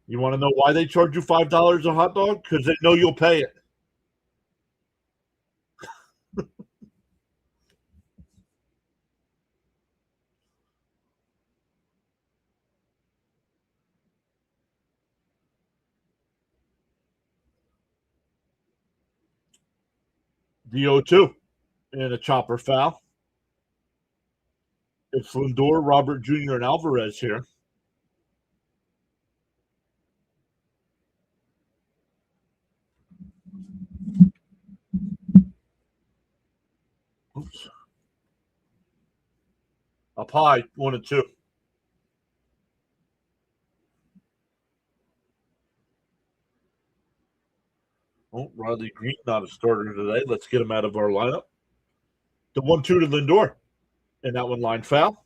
You want to know why they charge you $5 a hot dog? Because they know you'll pay it. The 0-2 and a chopper foul. It's Lindor, Robert Jr., and Alvarez here. Oops. Up high, 1-2. Oh, Riley Green, not a starter today. Let's get him out of our lineup. The 1-2 to Lindor. And that one line foul.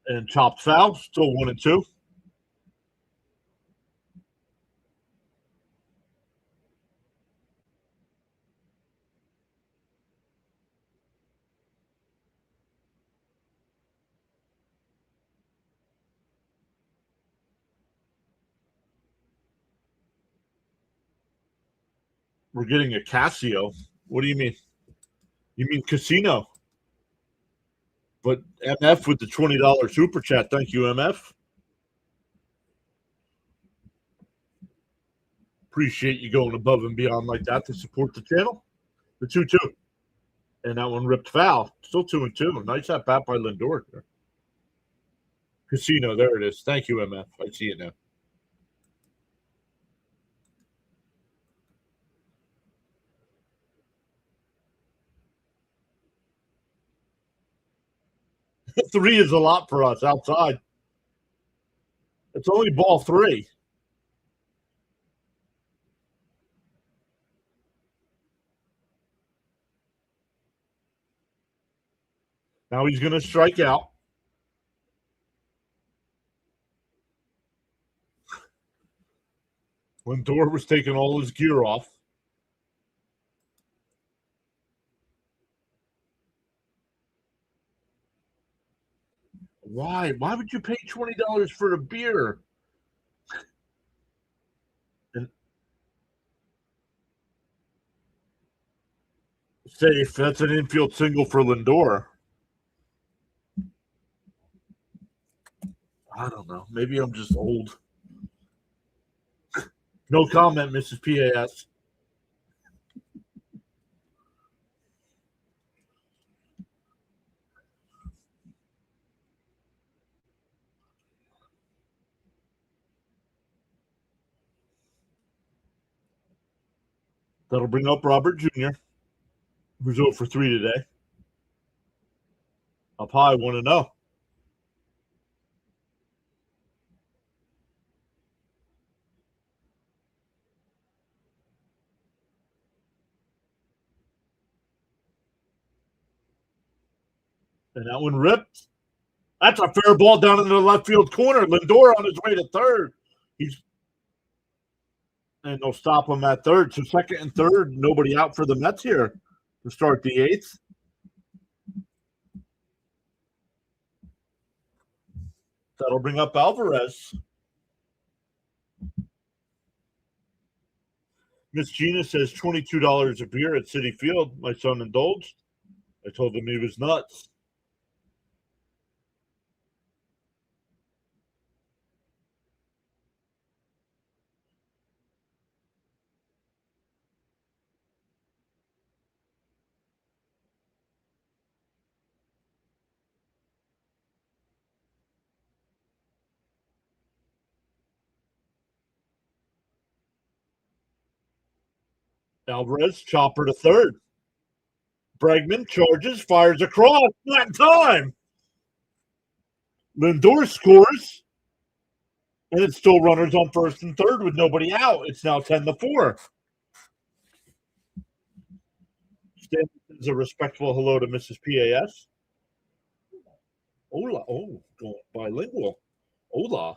And chopped foul, still 1-2. We're getting a Casio. What do you mean? You mean casino? But MF with the $20 super chat. Thank you, MF. Appreciate you going above and beyond like that to support the channel. The 2-2. And that one ripped foul. Still 2-2. Nice at bat by Lindor. Casino, there it is. Thank you, MF. I see it now. Three is a lot for us outside. It's only ball three. Now he's going to strike out. Lindor was taking all his gear off. Why? Why would you pay $20 for a beer? And safe. That's an infield single for Lindor. I don't know. Maybe I'm just old. No comment, Mrs. PAS. That'll bring up Robert Jr., who's 0 for 3 today. Up high, 1-0. And that one ripped. That's a fair ball down in the left field corner. Lindor on his way to third. And they'll stop him at third. So second and third, nobody out for the Mets here to start the eighth. That'll bring up Alvarez. Miss Gina says $22 a beer at Citi Field. My son indulged. I told him he was nuts. Alvarez, chopper to third. Bregman charges, fires across. Not in time. Lindor scores. And it's still runners on first and third with nobody out. It's now 10-4. Stanley sends a respectful hello to Mrs. PAS. Hola. Oh, going bilingual. Hola.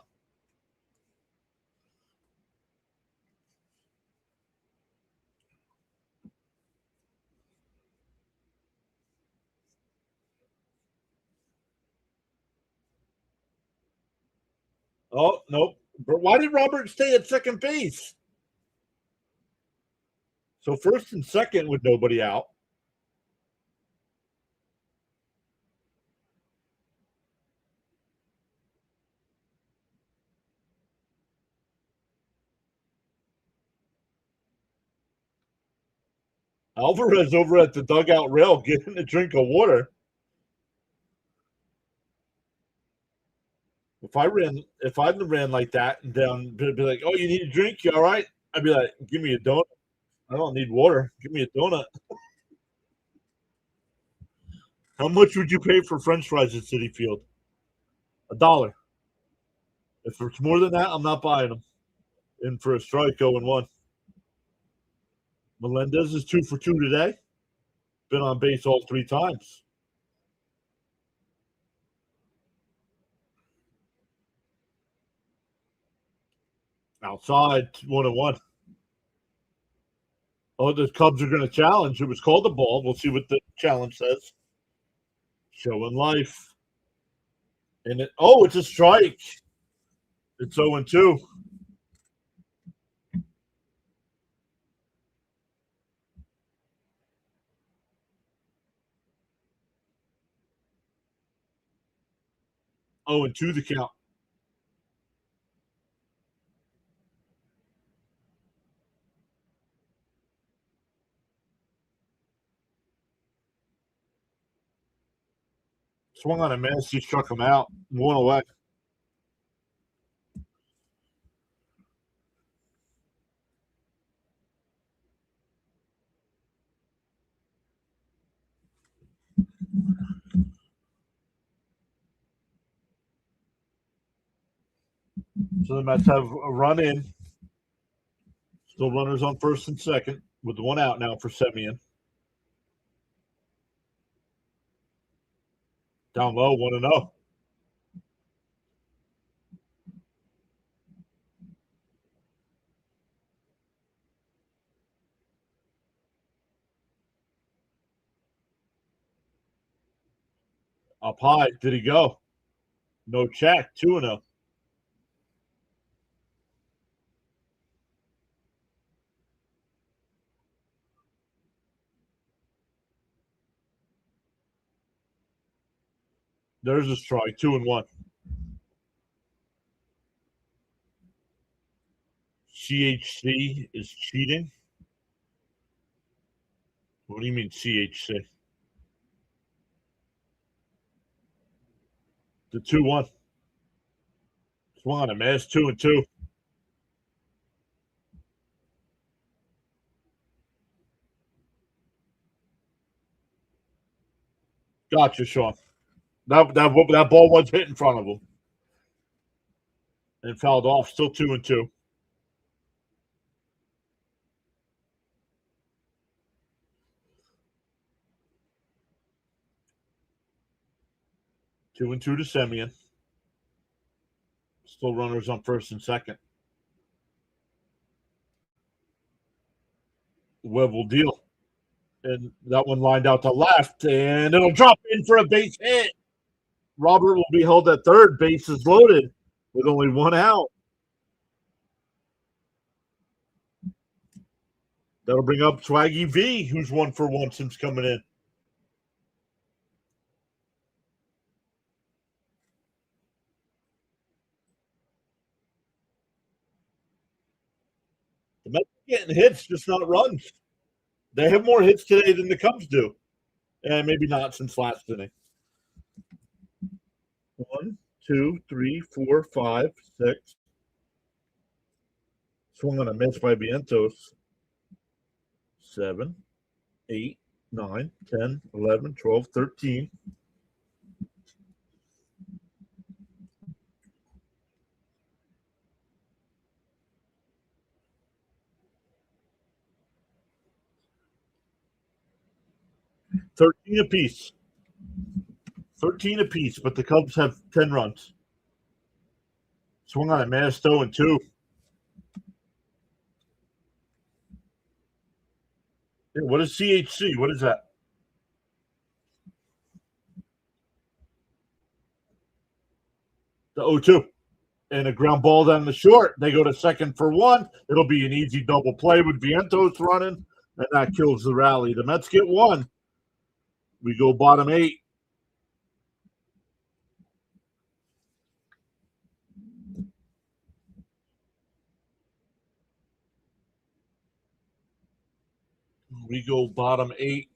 Oh, nope. But why did Robert stay at second base? So first and second with nobody out. Alvarez over at the dugout rail getting a drink of water. If I ran like that and down, be like, "Oh, you need a drink? You all right?" I'd be like, "Give me a donut. I don't need water. Give me a donut." How much would you pay for French fries at Citi Field? $1. If it's more than that, I'm not buying them. In for a strike, 0-1. Melendez is 2 for 2 today. Been on base all 3 times. Outside, 1-1. Oh, the Cubs are going to challenge. It was called a ball. We'll see what the challenge says. Showing life. And it's a strike. It's 0-2. Oh, and 2 the count. Swung on a miss. He struck him out. 1 away. So the Mets have a run in. Still runners on first and second with 1 out now for Semien. Down low, 1-0. Up high. Did he go? No check. 2-0. There's a strike. 2-1. CHC is cheating. What do you mean CHC? The 2-1. Swung on a miss. 2-2. Gotcha, Sean. That ball was hit in front of him and fouled off. Still 2-2. Two and two to Semien. Still runners on first and second. Webb will deal. And that one lined out to left, and it'll drop in for a base hit. Robert will be held at third. Base is loaded with only 1 out. That'll bring up Swaggy V, who's 1 for 1 since coming in. The Mets are getting hits, just not runs. They have more hits today than the Cubs do. And maybe not since last inning. 1, 2, 3, 4, 5, 6. Swung on a miss by Vientos. 7, 8, 9, 10, 11, 12, 13. $13 apiece. 13 apiece, but the Cubs have 10 runs. Swung on it, Manisto and 2. Yeah, what is CHC? What is that? The 0-2. And a ground ball down the short. They go to second for 1. It'll be an easy double play with Vientos running, and that kills the rally. The Mets get 1. We go bottom 8. We go bottom 8.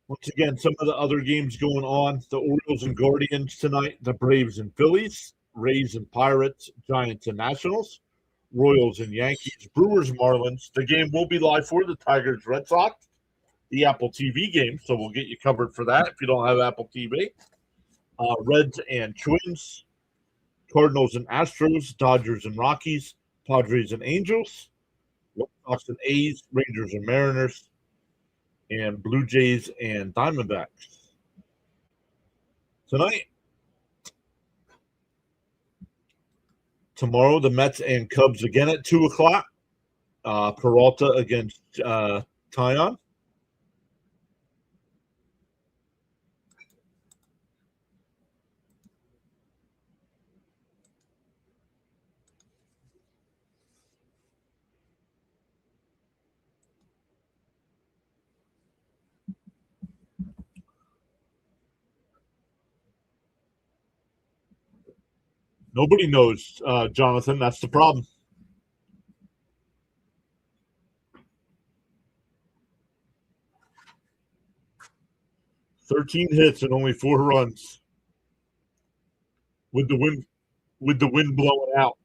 Once again, some of the other games going on. The Orioles and Guardians tonight. The Braves and Phillies. Rays and Pirates. Giants and Nationals. Royals and Yankees. Brewers, Marlins. The game will be live for the Tigers, Red Sox. The Apple TV game, so we'll get you covered for that if you don't have Apple TV. Reds and Twins. Cardinals and Astros. Dodgers and Rockies. Padres and Angels. White Sox and A's. Rangers and Mariners. And Blue Jays and Diamondbacks. Tonight, tomorrow, the Mets and Cubs again at 2 o'clock. Peralta against Tyon. Nobody knows, Jonathan. That's the problem. "13 hits and only 4 runs with the wind blowing out."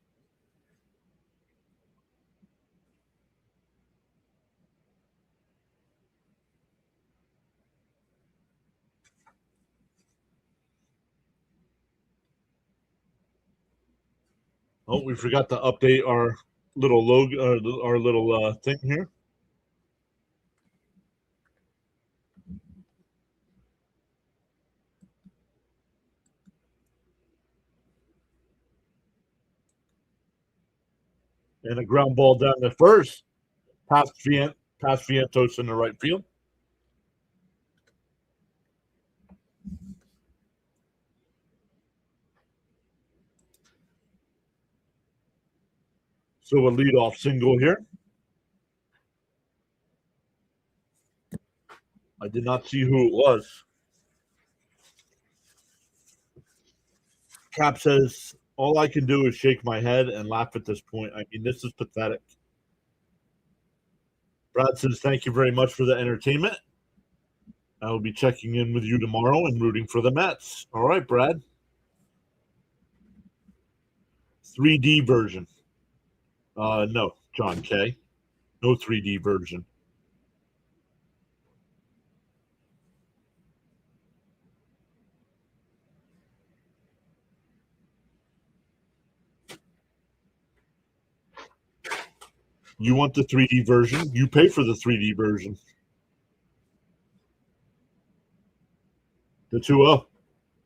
Oh, we forgot to update our little logo, our little thing here. And a ground ball down the first, past Vientos in the right field. So a leadoff single here. I did not see who it was. Cap says, "All I can do is shake my head and laugh at this point. I mean, this is pathetic." Brad says, "Thank you very much for the entertainment. I will be checking in with you tomorrow and rooting for the Mets." All right, Brad. 3D version. No, John K. No 3D version. You want the 3D version? You pay for the 3D version. The 2-0.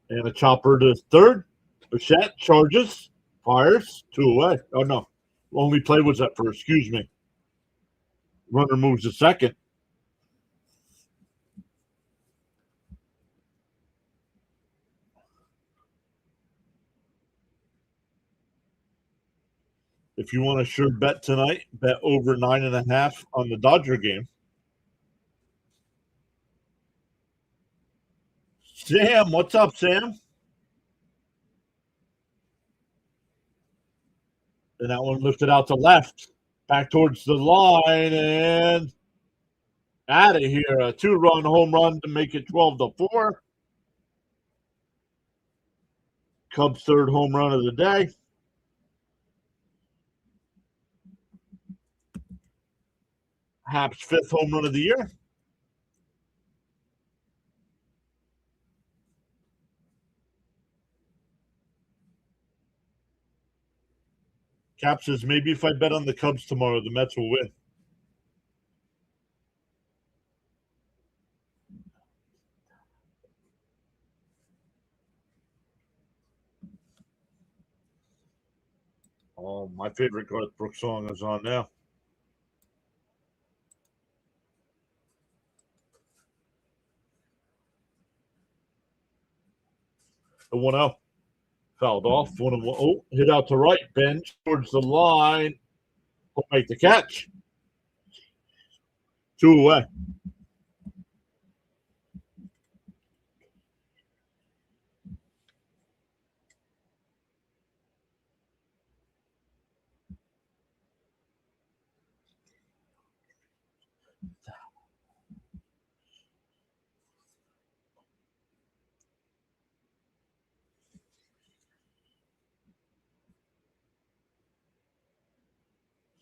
And a chopper to third. Bichette charges, fires, 2 away. Oh, no. Only play was at first. Excuse me. Runner moves to second. If you want a sure bet tonight, bet over 9.5 on the Dodger game. Sam, what's up, Sam? And that one lifted out to left, back towards the line, and out of here. A 2-run home run to make it 12-4. Cubs' third home run of the day. Hap's fifth home run of the year. Cap says, maybe if I bet on the Cubs tomorrow, the Mets will win. Oh, my favorite Garth Brooks song is on now. The 1-0. Fouled off. 1-1. Oh, hit out to right. Bench towards the line. Will make the catch. 2 away.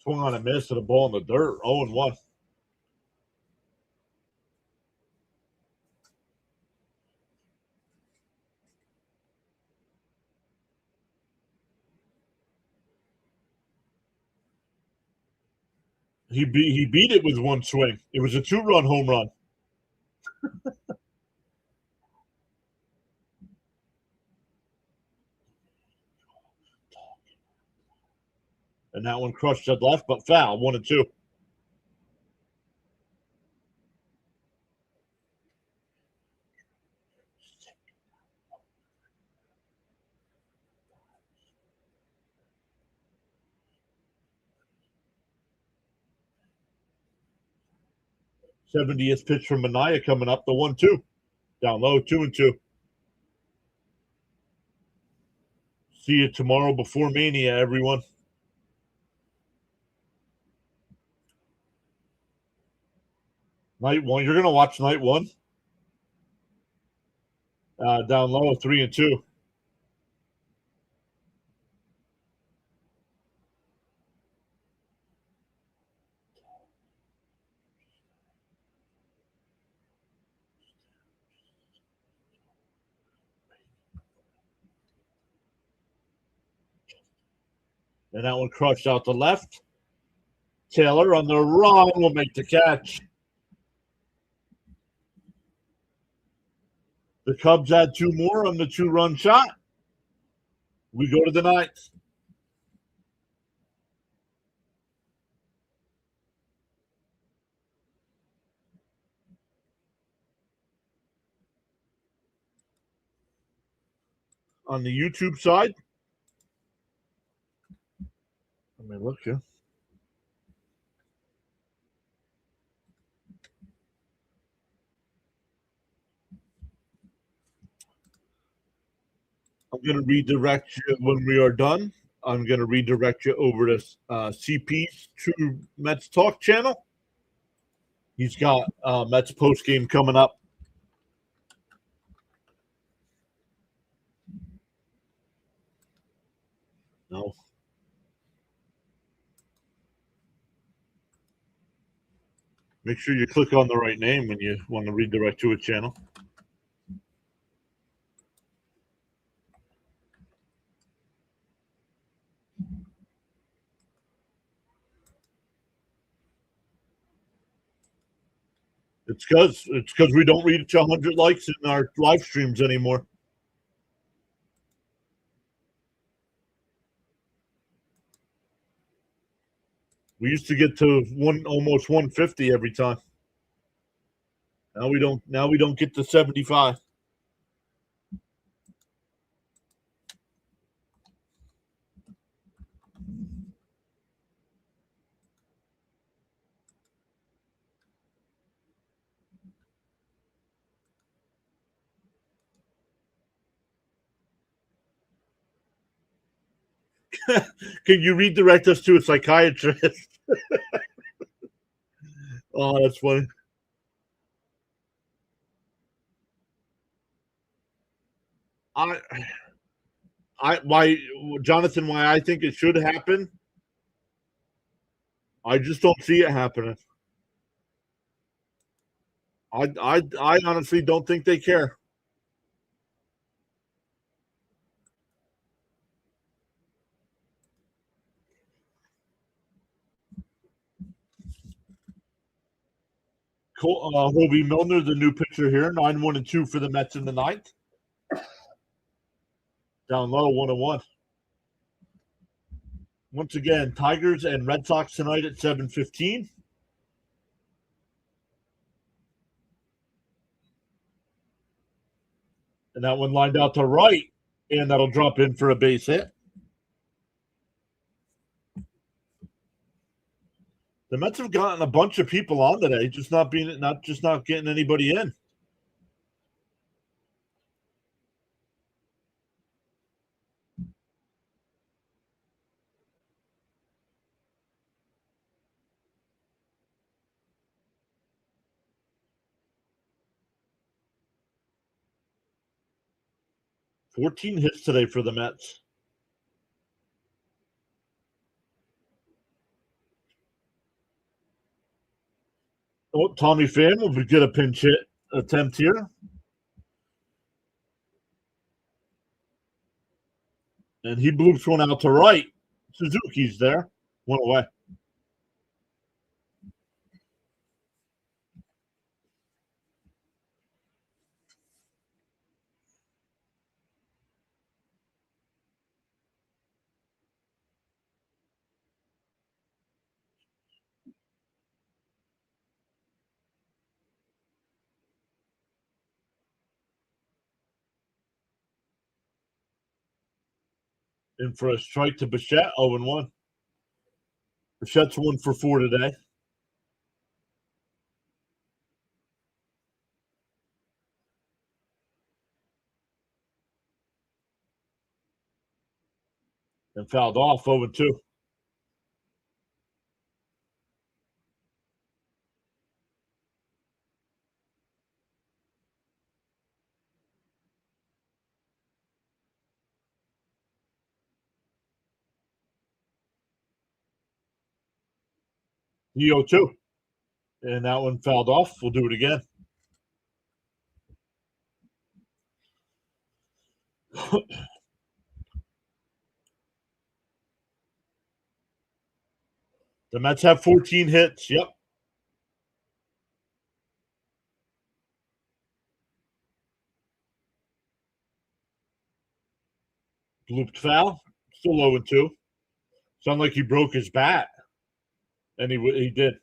Swung on a miss to the ball in the dirt. 0-1. He beat it with one swing. It was a 2-run home run. And that one crushed at left, but foul. 1-2. '70th pitch from Mania coming up. The 1-2. Down low, 2-2. See you tomorrow before Mania, everyone. Night 1. You're going to watch night 1? Down low, 3-2. And that one crushed out to left. Taylor on the run will make the catch. The Cubs add 2 more on the 2-run shot. We go to the 9th. On the YouTube side. Let me look here. I'm going to redirect you when we are done. I'm going to redirect you over to CP's True Mets Talk channel. He's got Mets post game coming up. No. Make sure you click on the right name when you want to redirect to a channel. It's because we don't reach 100 likes in our live streams anymore. We used to get to almost 150 every time. Now we don't. Now we don't get to 75. Can you redirect us to a psychiatrist? Oh, that's funny. Why, Jonathan? Why I think it should happen? I just don't see it happening. I honestly don't think they care. Hobie Milner, the new pitcher here, 9-1-2 for the Mets in the ninth. Down low, 1-1. Once again, Tigers and Red Sox tonight at 7:15. And that one lined out to right, and that'll drop in for a base hit. The Mets have gotten a bunch of people on today, just not getting anybody in. $14 hits today for the Mets. Oh, Tommy Pham will get a pinch hit attempt here. And he bloops one out to right. Suzuki's there. One away. In for a strike to Bichette, 0-1. Bichette's 1 for 4 today. And fouled off, 0-2. The 0-2. And that one fouled off. We'll do it again. The Mets have 14 hits. Yep. Blooped foul. Still 0-2. Sound like he broke his bat. And he did.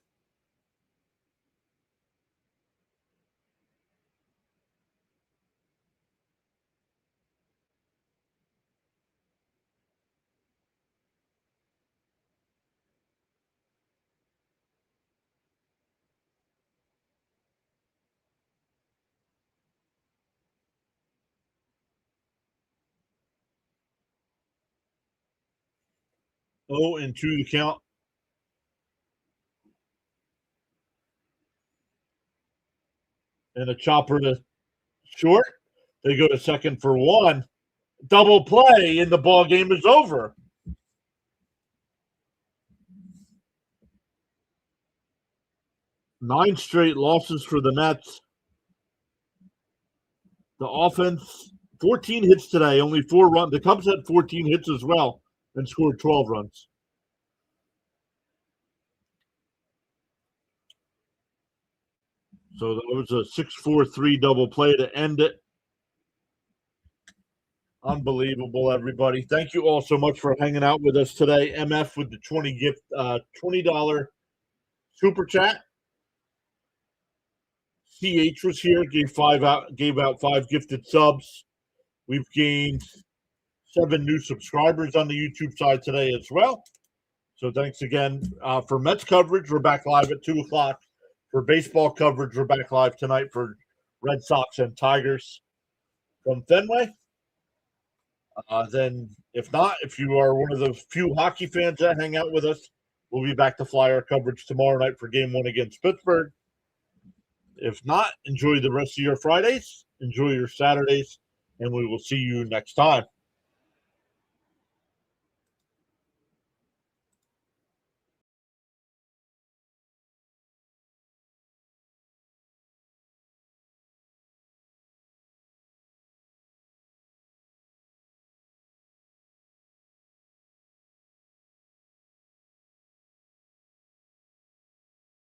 Oh, and 2 the count. And a chopper to short. They go to second for 1. Double play, and the ball game is over. Nine straight losses for the Mets. The offense, 14 hits today, only 4 runs. The Cubs had 14 hits as well and scored 12 runs. So that was a 6-4-3 double play to end it. Unbelievable, everybody. Thank you all so much for hanging out with us today. MF with the $20 super chat. CH was here, gave out 5 gifted subs. We've gained 7 new subscribers on the YouTube side today as well. So thanks again. For Mets coverage, we're back live at 2 o'clock. For baseball coverage, we're back live tonight for Red Sox and Tigers from Fenway. Then If not, if you are one of the few hockey fans that hang out with us, we'll be back to Flyer coverage tomorrow night for Game 1 against Pittsburgh. If not, enjoy the rest of your Fridays, enjoy your Saturdays, and we will see you next time.